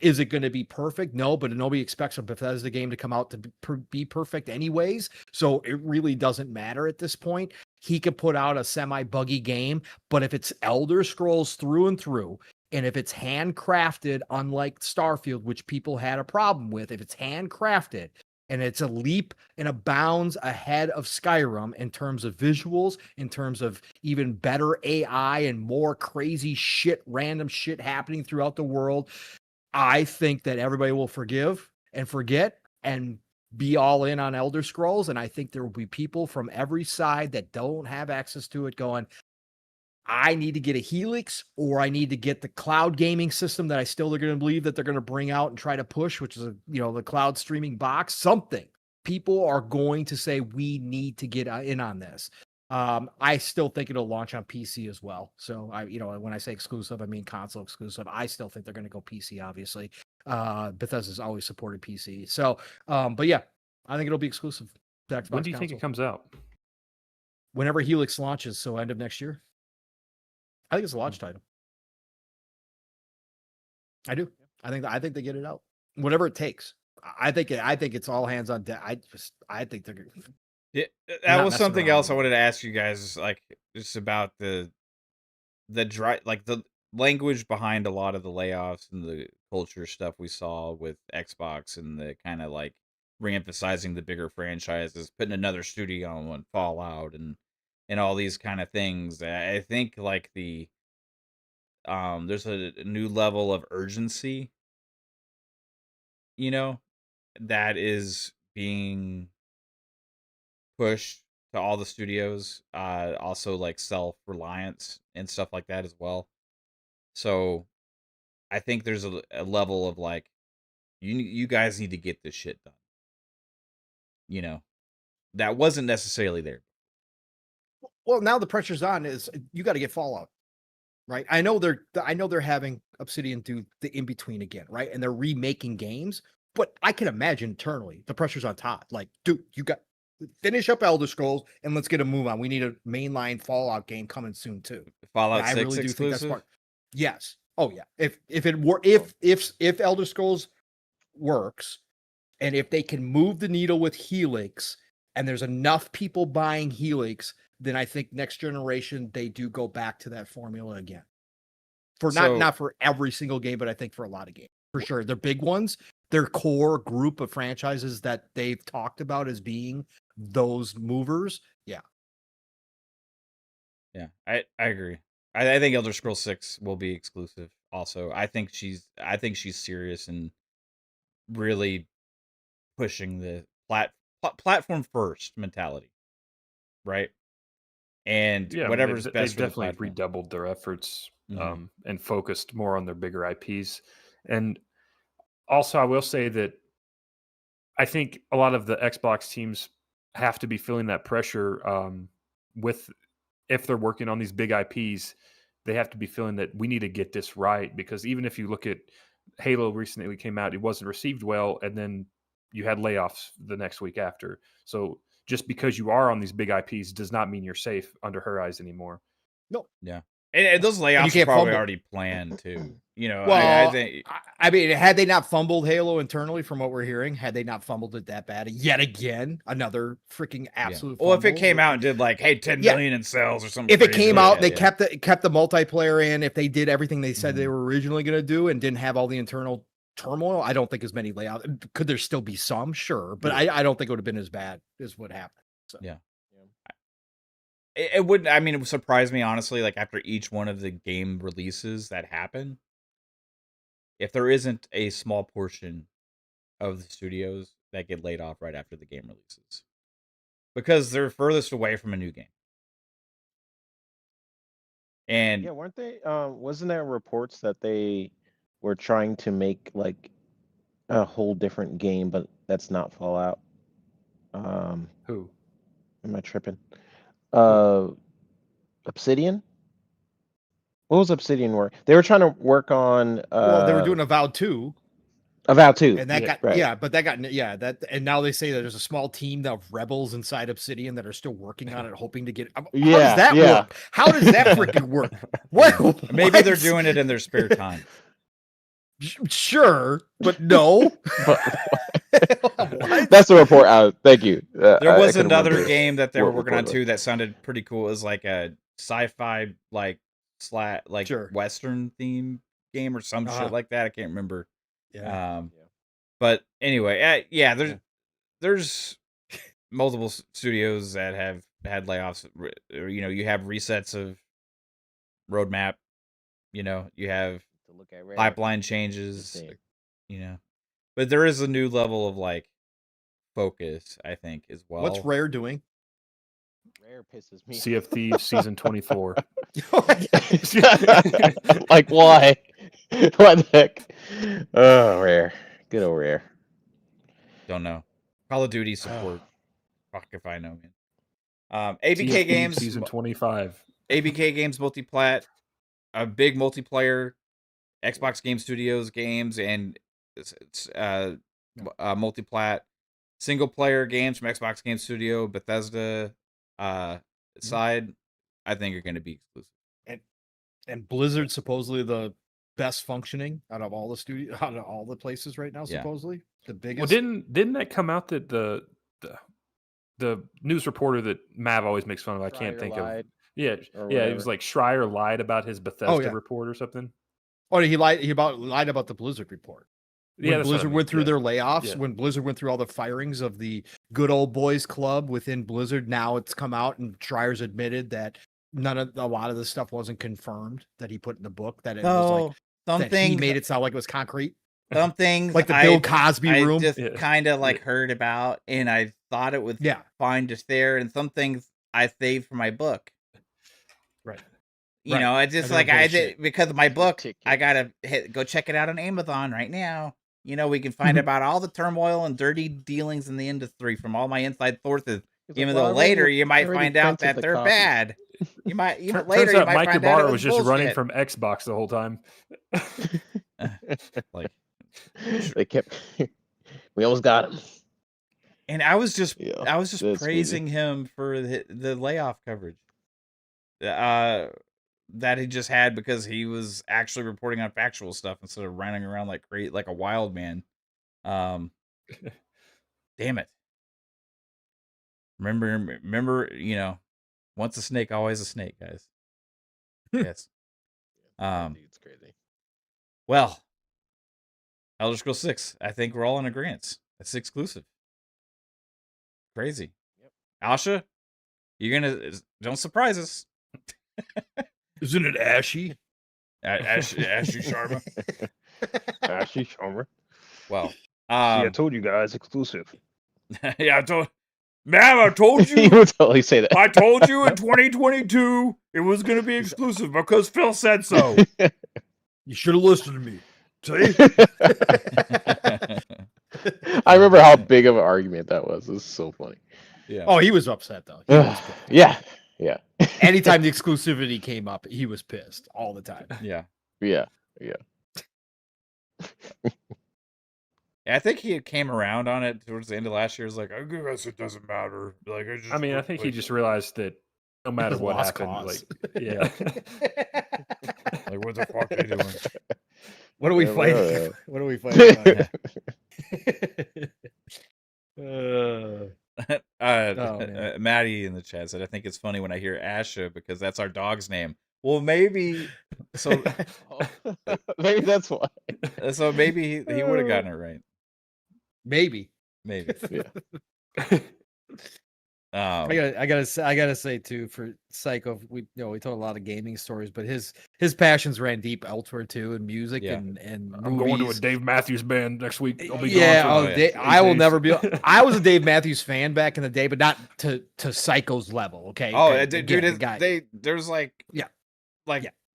Is it going to be perfect? No, but nobody expects a Bethesda game to come out to be perfect anyways. So it really doesn't matter at this point. He could put out a semi-buggy game, but if it's Elder Scrolls through and through, and if it's handcrafted, unlike Starfield, which people had a problem with, if it's handcrafted and it's a leap and a bounds ahead of Skyrim in terms of visuals, in terms of even better AI and more crazy shit, random shit happening throughout the world, I think that everybody will forgive and forget and be all in on Elder Scrolls. And I think there will be people from every side that don't have access to it going, I need to get a Helix, or I need to get the cloud gaming system that I still are going to believe that they're going to bring out and try to push, which is, the cloud streaming box, something. People are going to say, we need to get in on this. I still think it'll launch on PC as well. So when I say exclusive, I mean console exclusive. I still think they're going to go PC, obviously. Bethesda's always supported PC. So, but yeah, I think it'll be exclusive to Xbox When do you console. think it comes out? Whenever Helix launches, so end of next year. I think it's a launch title. I do. I think they get it out. Whatever it takes. I think it's all hands on deck. I think they're going to. Yeah, Not that was messing something around else I anymore. wanted to ask you guys, like just about the the language behind a lot of the layoffs and the culture stuff we saw with Xbox, and the kind of like re-emphasizing the bigger franchises, putting another studio on Fallout, and all these kind of things. I think like there's a new level of urgency, that is being push to all the studios, also like self-reliance and stuff like that as well. So I think there's a level of like, you guys need to get this shit done, that wasn't necessarily there. Well, now the pressure's on. Is you got to get Fallout, right? I know they're having Obsidian do the in between again, right? And they're remaking games, but I can imagine internally the pressure's on Todd. Like, dude, you got finish up Elder Scrolls and let's get a move on. We need a mainline Fallout game coming soon too. And Fallout I 6 really do think that's exclusive. part. Yes. Oh yeah. If it were if Elder Scrolls works, and if they can move the needle with Helix, and there's enough people buying Helix, then I think next generation they do go back to that formula again. For So not for every single game, but I think for a lot of games. For sure. They're big ones. Their core group of franchises that they've talked about as being those movers. Yeah. yeah, I agree. I think Elder Scrolls 6 will be exclusive. Also, I think she's serious and really pushing the platform first mentality, right? And Yeah, I mean, whatever's they've best for the definitely platform. redoubled their efforts Mhm. and focused more on their bigger IPs. And also, I will say that I think a lot of the Xbox teams have to be feeling that pressure with if they're working on these big IPs, they have to be feeling that we need to get this right, because even if you look at Halo recently came out, it wasn't received well, and then you had layoffs the next week after. So just because you are on these big IPs does not mean you're safe under her eyes anymore. No. Yeah. And those And you layoffs are can't probably fumble. already planned too. I Well, think I mean, had they not fumbled Halo internally, from what we're hearing, had they not fumbled it that bad yet again, another freaking absolute well, if it fumble. came out and did like, hey, 10 Yeah. million in sales or something If it crazy came like out, that, they yeah. kept the multiplayer in. If they did everything they said they Mhm. were originally going to do and didn't have all the internal turmoil, I don't think as many layouts. Could there still be some? Sure, but I don't think it would have been as bad as what happened. So Yeah. It wouldn't. I mean, it would surprise me honestly. Like after each one of the game releases that happen, if there isn't a small portion of the studios that get laid off right after the game releases. because they're furthest away from a new game. And Yeah, weren't they? Wasn't there reports that they were trying to make like a whole different game, but that's not Fallout? Who? Am I tripping? Obsidian? What was Obsidian work? They were trying to work on Well, they were doing Avowed 2, Avowed 2. and that Yeah, got right. but that got that, and now they say that there's a small team of rebels inside Obsidian that are still working on it, hoping to get. How Yeah, does that yeah. work? How does that freaking work? What? maybe they're What? doing it in their spare time. Sure, but no. But What? that's the report out. Thank you. There was I couldn't another remember game that they were what working on report it too that sounded pretty cool. It was like a sci-fi like Sure. Western theme game or some Uh-huh. shit like that. I can't remember. Yeah. But anyway, there's multiple studios that have had layoffs. You know, you have resets of roadmap. You know, you have to look at. Rare. pipeline changes. Insane. You know, but there is a new level of like focus, I think, as well. What's Rare doing? Rare pisses me. Sea of Thieves season 24. Like why? What the heck? Oh, Rare. Good old Rare. Don't know. Call of Duty support. Fuck if I know, man. Sea of ABK Thieves games. season 25. ABK games multiplat. A big multiplayer. Xbox Game Studios games and multiplat. Single player games from Xbox Game Studio, Bethesda side, I think are going to be exclusive. And Blizzard supposedly the best functioning out of all the places right now. Yeah. Supposedly the biggest. Well, didn't that come out that the news reporter that Mav always makes fun of? I can't Schreier think lied, of. Yeah, or yeah. It whatever. was like Schreier lied about his Bethesda yeah. report or something. Oh, he lied. He lied about the Blizzard report. When Yeah, that's what I Blizzard mean. went through Yeah. their layoffs, Yeah. when Blizzard went through all the firings of the good old boys club within Blizzard, now it's come out and Schreier's admitted that a lot of the stuff wasn't confirmed that he put in the book. That it was like that he made it sound like it was concrete. Some things Like the Bill Cosby room. I just Yeah. kind of like heard about, and I thought it was fine just there. And some things I saved for my book. Right. You know, I just like I did because of my book. I gotta go check it out on Amazon right now. You know, we can find about all the turmoil and dirty dealings in the industry from all my inside sources. Even though later you might find out that they're bad. You might later you might Mike find out Ybarra it was just running bullshit. from Xbox the whole time. Like they kept. We almost got him. And I was just that's praising him for the layoff coverage that he just had because he was actually reporting on factual stuff instead of running around like a wild man. Damn it. Remember, you know, once a snake, always a snake, guys. Yes. It's crazy. Well, Elder Scrolls 6, I think we're all in agreement. It's exclusive. Crazy. Yep. Asha, don't surprise us. Isn't it ashy? Ashy Sharma. Ashy Sharma. Well, I told you guys, exclusive. Yeah, I told you. He would totally say that. I told you in 2022 it was going to be exclusive because Phil said so. You should have listened to me. See? I remember how big of an argument that was. It was so funny. Yeah. Oh, he was upset though. He was pissed. Yeah. Anytime the exclusivity came up, he was pissed all the time. Yeah. Yeah. I think he came around on it towards the end of last year. He was like, I guess it doesn't matter. Like, I think he just realized that no matter what happened, cause. Like, what the fuck are they doing? What are we fighting? What are we fighting about? Maddie in the chat said, I think it's funny when I hear Asha because that's our dog's name. Well, maybe so. Maybe that's why. So maybe he would have gotten it right. Maybe. Yeah. I gotta say too, for Psycho, we told a lot of gaming stories, but his passions ran deep elsewhere too, in music and I'm going to a Dave Matthews band next week. I'll be gone for I will never be. I was a Dave Matthews fan back in the day, but not to Psycho's level. Okay. Dude, there's like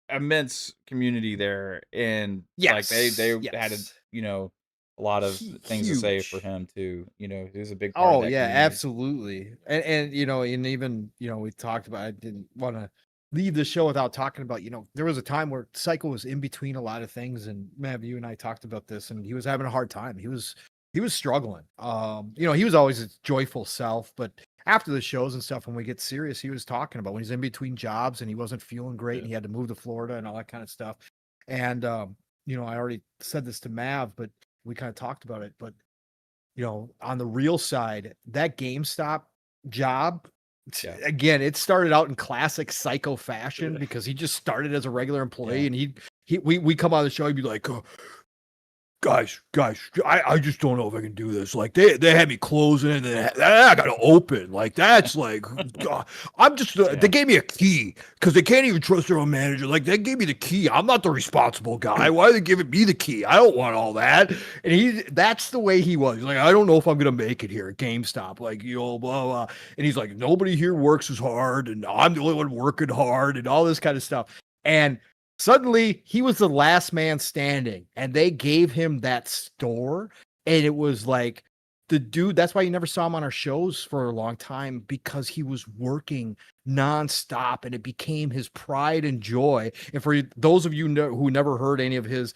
immense community there, and like they had a lot of things to say for him too. He was a big part of that community. Absolutely. And even we talked about, I didn't want to leave the show without talking about, there was a time where Psycho was in between a lot of things, and Mav, you and I talked about this, and he was having a hard time. He was struggling. He was always his joyful self, but after the shows and stuff, when we get serious, he was talking about when he's in between jobs and he wasn't feeling great and he had to move to Florida and all that kind of stuff. And I already said this to Mav, but we kind of talked about it. But on the real side, that GameStop job, again, it started out in classic Psycho fashion because he just started as a regular employee, and we come on the show, he'd be like, guys, I just don't know if I can do this. Like they had me closing and I got to open. Like that's like, I'm just, they gave me a key because they can't even trust their own manager. Like they gave me the key. I'm not the responsible guy. Why are they giving me the key? I don't want all that. And that's the way he was. He's like, I don't know if I'm going to make it here at GameStop. Like, blah, blah. And he's like, nobody here works as hard and I'm the only one working hard and all this kind of stuff. And suddenly, he was the last man standing, and they gave him that store, and it was like the dude. That's why you never saw him on our shows for a long time, because he was working nonstop, and it became his pride and joy. And for those of you who never heard any of his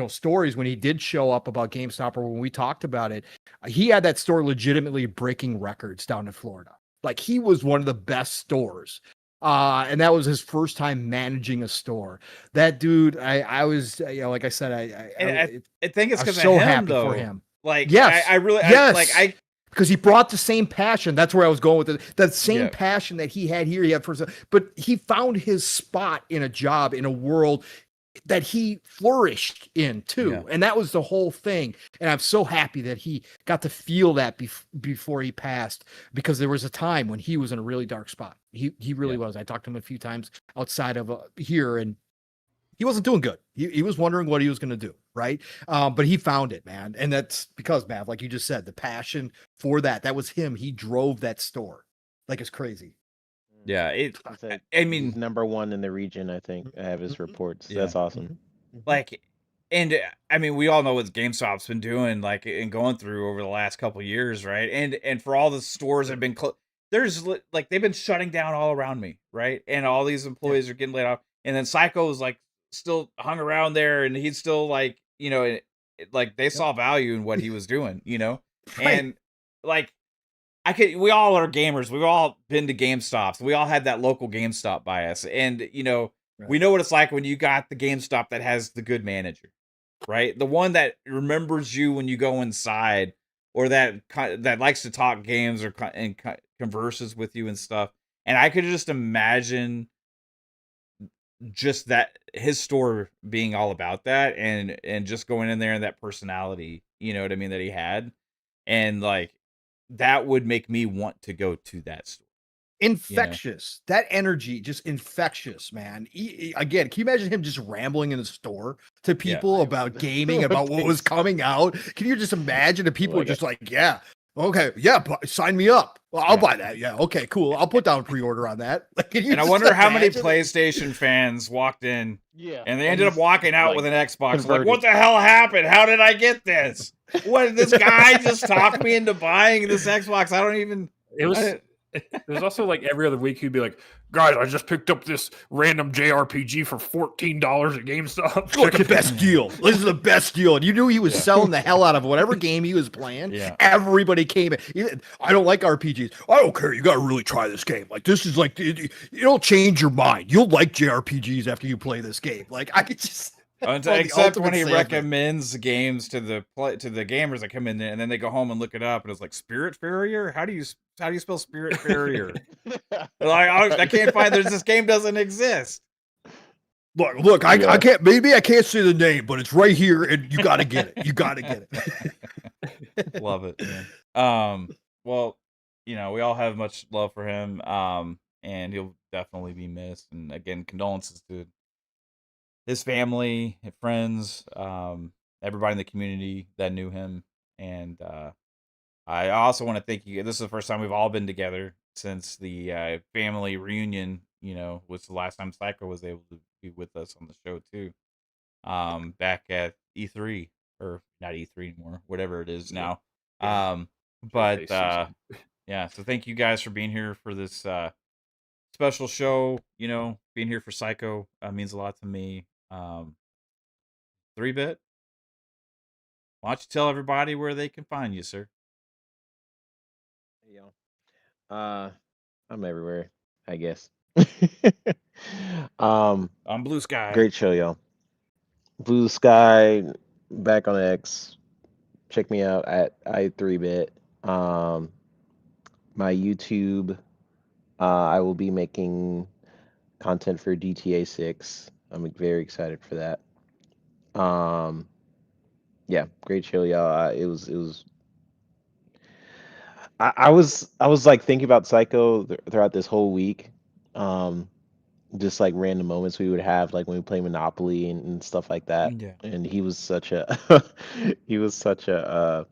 stories when he did show up about GameStop or when we talked about it, he had that store legitimately breaking records down in Florida. Like he was one of the best stores. And that was his first time managing a store. That dude, I was, like I said, I think it's because so of him, happy though. for him. Like, yes, I really, yes. Because he brought the same passion. That's where I was going with it. That same passion that he had here, but he found his spot in a job, in a world that he flourished in too. Yeah. And that was the whole thing. And I'm so happy that he got to feel that before he passed, because there was a time when he was in a really dark spot. He really was. I talked to him a few times outside of here, and he wasn't doing good. He was wondering what he was going to do. Right. But he found it, man. And that's because, Mav, like you just said, the passion for that was him. He drove that store. Like, it's crazy. Yeah, I mean, he's number one in the region. I think I have his reports. That's awesome. Like, and I mean, we all know what GameStop's been doing, like, and going through over the last couple of years, right? And for all the stores that have been there's like they've been shutting down all around me, right? And all these employees are getting laid off, and then Psycho is like still hung around there, and he's still like, like they saw value in what he was doing, right. And like. We all are gamers. We've all been to GameStops. We all had that local GameStop by us. And, we know what it's like when you got the GameStop that has the good manager, right? The one that remembers you when you go inside, or that likes to talk games and converses with you and stuff. And I could just imagine just that, his store being all about that, and just going in there and that personality, you know what I mean, that he had. And like, that would make me want to go to that store. Infectious. That energy, just infectious, man. Again, can you imagine him just rambling in the store to people about gaming, about what was coming out? Can you just imagine if people were just like, yeah, okay, yeah, sign me up. Well, I'll buy that. Yeah, okay, cool. I'll put down a pre-order on that. Like, and I wonder how many PlayStation fans walked in, and they ended up walking out with an Xbox. Like, what the hell happened? How did I get this? What, did this guy just talk me into buying this Xbox? I don't even. There's also like every other week he'd be like, guys, I just picked up this random JRPG for $14 at GameStop. Look, the best deal. This is the best deal. And you knew he was selling the hell out of whatever game he was playing. Yeah. Everybody came in. I don't like RPGs. I don't care. You got to really try this game. Like, this is like, it'll change your mind. You'll like JRPGs after you play this game. Like, I could just. Except when he recommends games to the gamers that come in there, and then they go home and look it up, and it's like Spirit Farrier. How do you spell Spirit Farrier? Like, I can't find. This game doesn't exist. Look, I can't. Maybe I can't say the name, but it's right here, and you got to get it. You got to get it. Love it, man. Well, we all have much love for him. And he'll definitely be missed. And again, condolences to his family and friends, everybody in the community that knew him. And I also want to thank you. This is the first time we've all been together since the family reunion. Was the last time Psycho was able to be with us on the show too. Back at E3, or not E3 anymore, whatever it is now. Yeah. But Showcase season. yeah, so thank you guys for being here for this special show. Being here for Psycho means a lot to me. 3-bit. Why don't you tell everybody where they can find you, sir? Hey, y'all. I'm everywhere, I guess. um, On Blue Sky. Great show, y'all. Blue Sky, back on X. Check me out at i3bit. My YouTube. I will be making content for GTA 6. I'm very excited for that. Yeah, great show, y'all. It was. I was like thinking about Psycho throughout this whole week. Um, just like random moments we would have, like when we play Monopoly and stuff like that. Yeah. And he was such a he was such a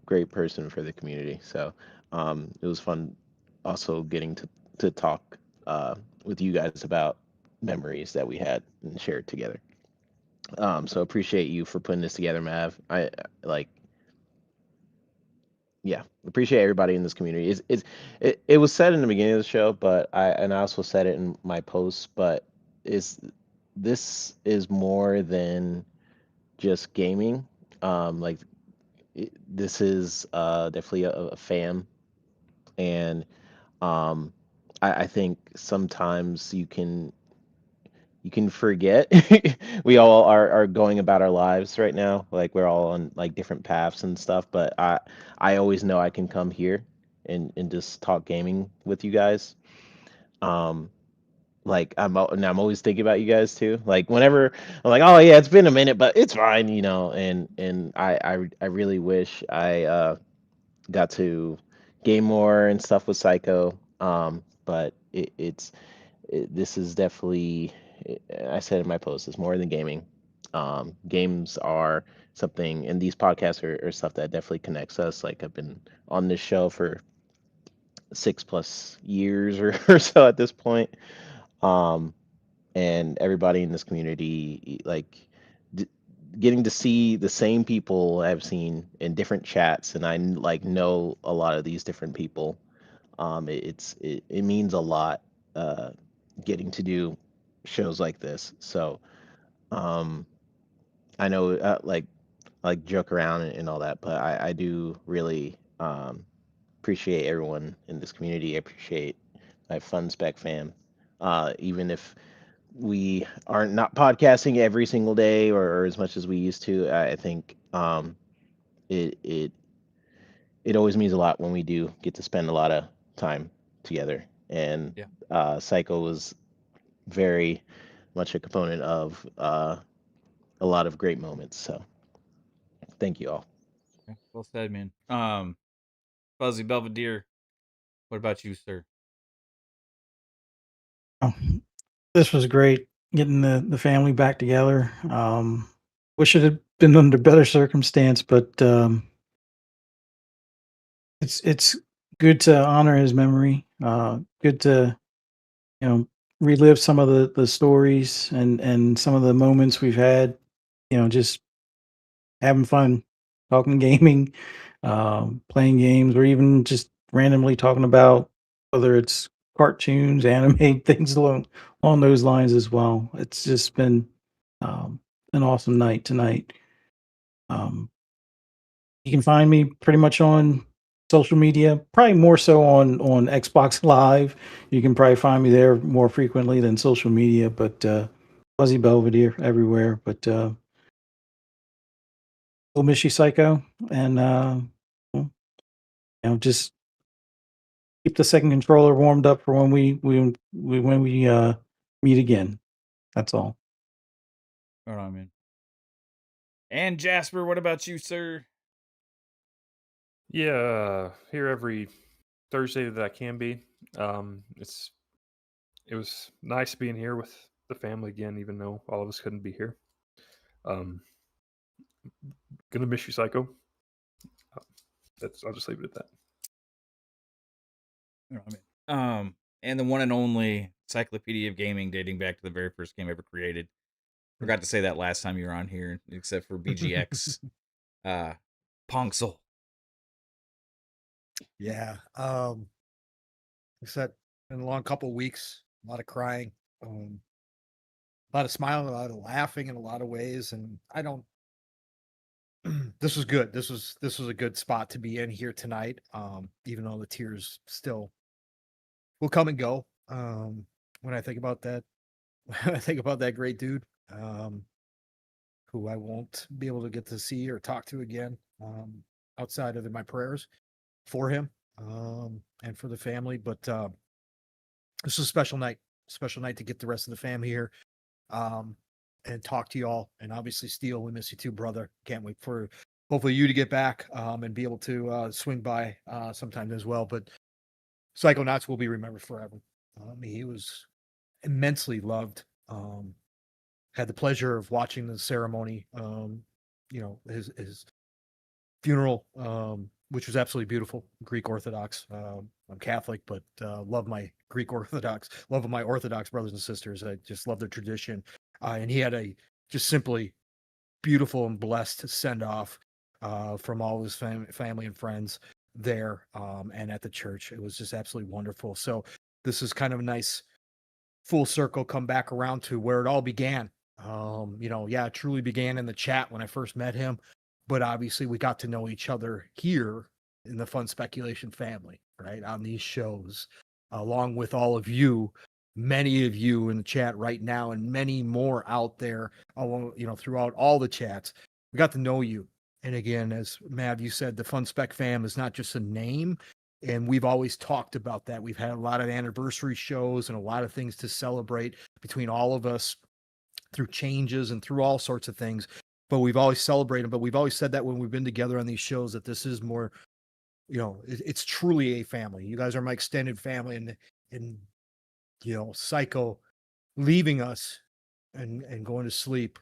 great person for the community. So it was fun also getting to talk with you guys about memories that we had and shared together. So appreciate you for putting this together, Mav. I like yeah, appreciate everybody in this community. It was said in the beginning of the show, but I also said it in my posts, but is this is more than just gaming. Like this is definitely a fam, and um, I think sometimes you can forget. We all are going about our lives right now, like we're all on like different paths and stuff. But I always know I can come here and just talk gaming with you guys. Um, like and I'm always thinking about you guys too. Like whenever I'm like, oh yeah, it's been a minute, but it's fine, And I really wish I got to game more and stuff with Psycho. But this is definitely, I said in my post, it's more than gaming. Games are something, and these podcasts are stuff that definitely connects us. Like I've been on this show for 6+ years or so at this point. Um, and everybody in this community, like d- getting to see the same people I've seen in different chats, and I like know a lot of these different people. It means a lot uh, getting to do shows like this. So um, I know like joke around and all that, but I do really appreciate everyone in this community. I appreciate my Fun Spec fam. Even if we are not podcasting every single day or as much as we used to, I think it it it always means a lot when we do get to spend a lot of time together. And Yeah. Psycho was very much a component of a lot of great moments. So thank you all. Okay, well said, man. Fuzzy Belvedere. What about you, sir? Oh, this was great getting the family back together. Wish it had been under better circumstance, but it's good to honor his memory. Good to relive some of the stories and some of the moments we've had. Just having fun, talking gaming, playing games, or even just randomly talking about whether it's cartoons, anime, things along those lines as well. It's just been an awesome night tonight. Um, you can find me pretty much on social media, probably more so on Xbox Live. You can probably find me there more frequently than social media, but Fuzzy Belvedere everywhere. But we'll miss you, Psycho, and well, just keep the second controller warmed up for when we meet again. That's all. All right, man. And Jasper, what about you, sir? Yeah, here every Thursday that I can be. It was nice being here with the family again, even though all of us couldn't be here. Gonna miss you, Psycho. I'll just leave it at that. You know what I mean? And the one and only Encyclopedia of Gaming, dating back to the very first game ever created. Forgot to say that last time you were on here, except for BGX. Pongsel. Yeah. I said in a long couple of weeks, a lot of crying, a lot of smiling, a lot of laughing in a lot of ways. And I don't, this was good. This was a good spot to be in here tonight. Even though the tears still will come and go. When I think about that, when I think about that great dude, who I won't be able to get to see or talk to again, outside of my prayers for him, and for the family. But this is a special night to get the rest of the family here, and talk to you all. And obviously, Steele, we miss you too, brother. Can't wait for hopefully you to get back, and be able to swing by sometime as well. But Psychonauts will be remembered forever. He was immensely loved. Had the pleasure of watching the ceremony, his funeral, which was absolutely beautiful. Greek Orthodox. I'm Catholic, but love my Greek Orthodox, love my Orthodox brothers and sisters. I just love their tradition. And he had a just simply beautiful and blessed send off from all his family and friends there, and at the church. It was just absolutely wonderful. So this is kind of a nice full circle come back around to where it all began. It truly began in the chat when I first met him, but obviously we got to know each other here in the Fun Speculation family, right, on these shows, along with all of you, many of you in the chat right now, and many more out there, throughout all the chats. We got to know you. And again, as Mav, you said, the Fun Spec fam is not just a name. And we've always talked about that. We've had a lot of anniversary shows and a lot of things to celebrate between all of us through changes and through all sorts of things. But we've always celebrated, but we've always said that when we've been together on these shows, that this is more, it's truly a family. You guys are my extended family, and Psycho leaving us and going to sleep,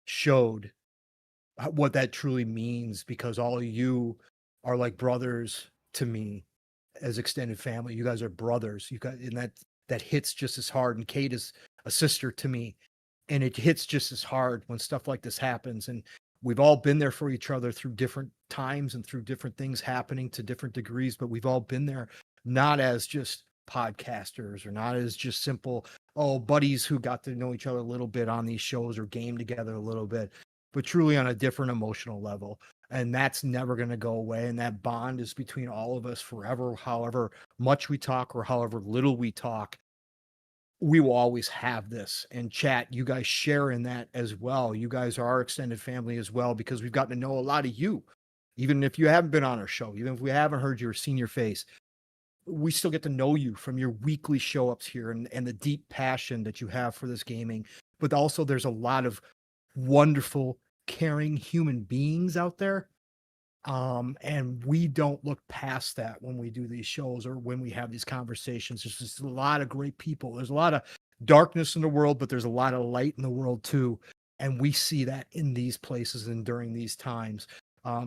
showed what that truly means, because all of you are like brothers to me as extended family. You guys are brothers. You got, and that hits just as hard. And Kate is a sister to me, and it hits just as hard when stuff like this happens. And we've all been there for each other through different times and through different things happening to different degrees, but we've all been there, not as just podcasters, or not as just simple, buddies who got to know each other a little bit on these shows or game together a little bit, but truly on a different emotional level. And that's never going to go away. And that bond is between all of us forever. However much we talk or however little we talk, we will always have this. And chat, you guys share in that as well. You guys are our extended family as well, because we've gotten to know a lot of you. Even if you haven't been on our show, even if we haven't heard you or seen your face, we still get to know you from your weekly show ups here, and the deep passion that you have for this gaming. But also there's a lot of wonderful, caring human beings out there. And we don't look past that when we do these shows or when we have these conversations. There's just a lot of great people. There's a lot of darkness in the world, but there's a lot of light in the world too. And we see that in these places and during these times.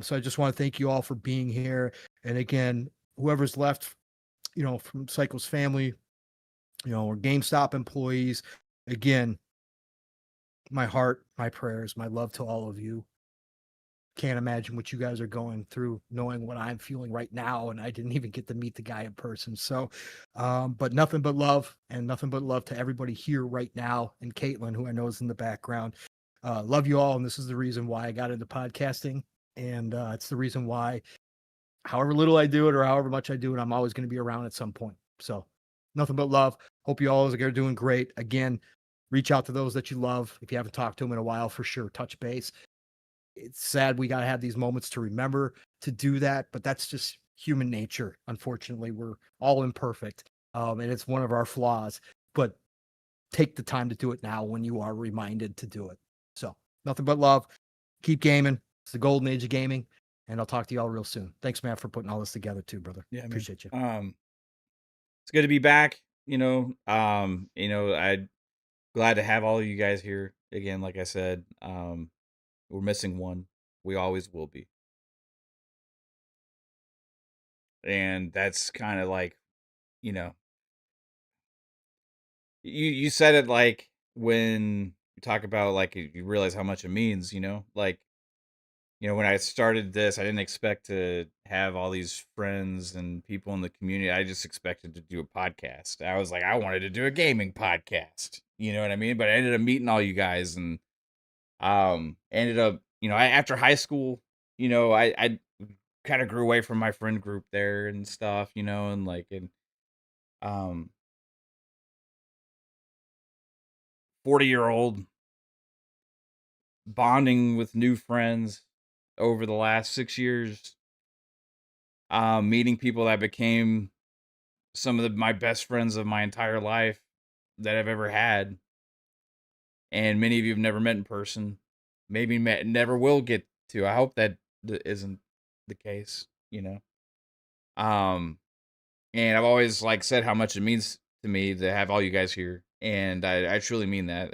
So I just want to thank you all for being here. And again, whoever's left, from Psycho's family, or GameStop employees, again, my heart, my prayers, my love to all of you. Can't imagine what you guys are going through, knowing what I'm feeling right now. And I didn't even get to meet the guy in person. So, but nothing but love, and nothing but love to everybody here right now. And Caitlin, who I know is in the background. Love you all. And this is the reason why I got into podcasting. And it's the reason why, however little I do it or however much I do it, I'm always going to be around at some point. So nothing but love. Hope you all are doing great. Again, reach out to those that you love. If you haven't talked to them in a while, for sure, touch base. It's sad we got to have these moments to remember to do that, but that's just human nature. Unfortunately, we're all imperfect, and it's one of our flaws, but take the time to do it now when you are reminded to do it. So nothing but love. Keep gaming. It's the golden age of gaming. And I'll talk to you all real soon. Thanks, Matt, for putting all this together too, brother. Yeah, man. Appreciate you. It's good to be back. I'm glad to have all of you guys here again. Like I said, we're missing one. We always will be. And that's kind of like, you know, you said it like when you talk about like you realize how much it means, like, when I started this, I didn't expect to have all these friends and people in the community. I just expected to do a podcast. I was like, I wanted to do a gaming podcast. You know what I mean? But I ended up meeting all you guys and ended up, after high school, I kind of grew away from my friend group there and stuff, and like um 40-year-old bonding with new friends over the last 6 years, meeting people that became some of my best friends of my entire life that I've ever had. And many of you have never met in person, maybe never will get to. I hope that isn't the case, Um, and I've always like said how much it means to me to have all you guys here. And I truly mean that.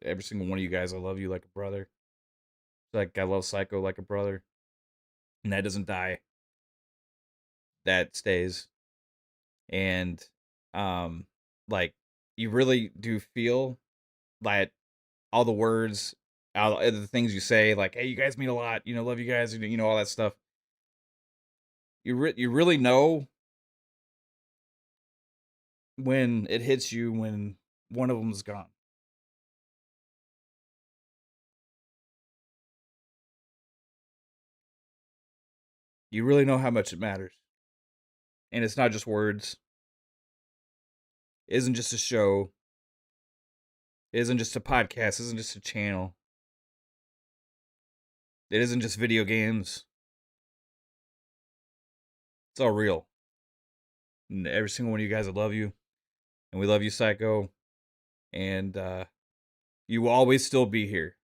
Every single one of you guys, I love you like a brother. Like I love Psycho like a brother. And that doesn't die. That stays. And like you really do feel like all the words, all the things you say, like, hey, you guys mean a lot, love you guys, all that stuff. You really know when it hits you when one of them's gone. You really know how much it matters. And it's not just words. It isn't just a show. It isn't just a podcast. It isn't just a channel. It isn't just video games. It's all real. And every single one of you guys, I love you. And we love you, Psycho. And you will always still be here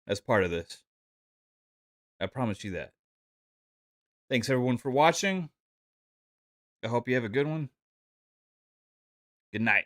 as part of this. I promise you that. Thanks, everyone, for watching. I hope you have a good one. Good night.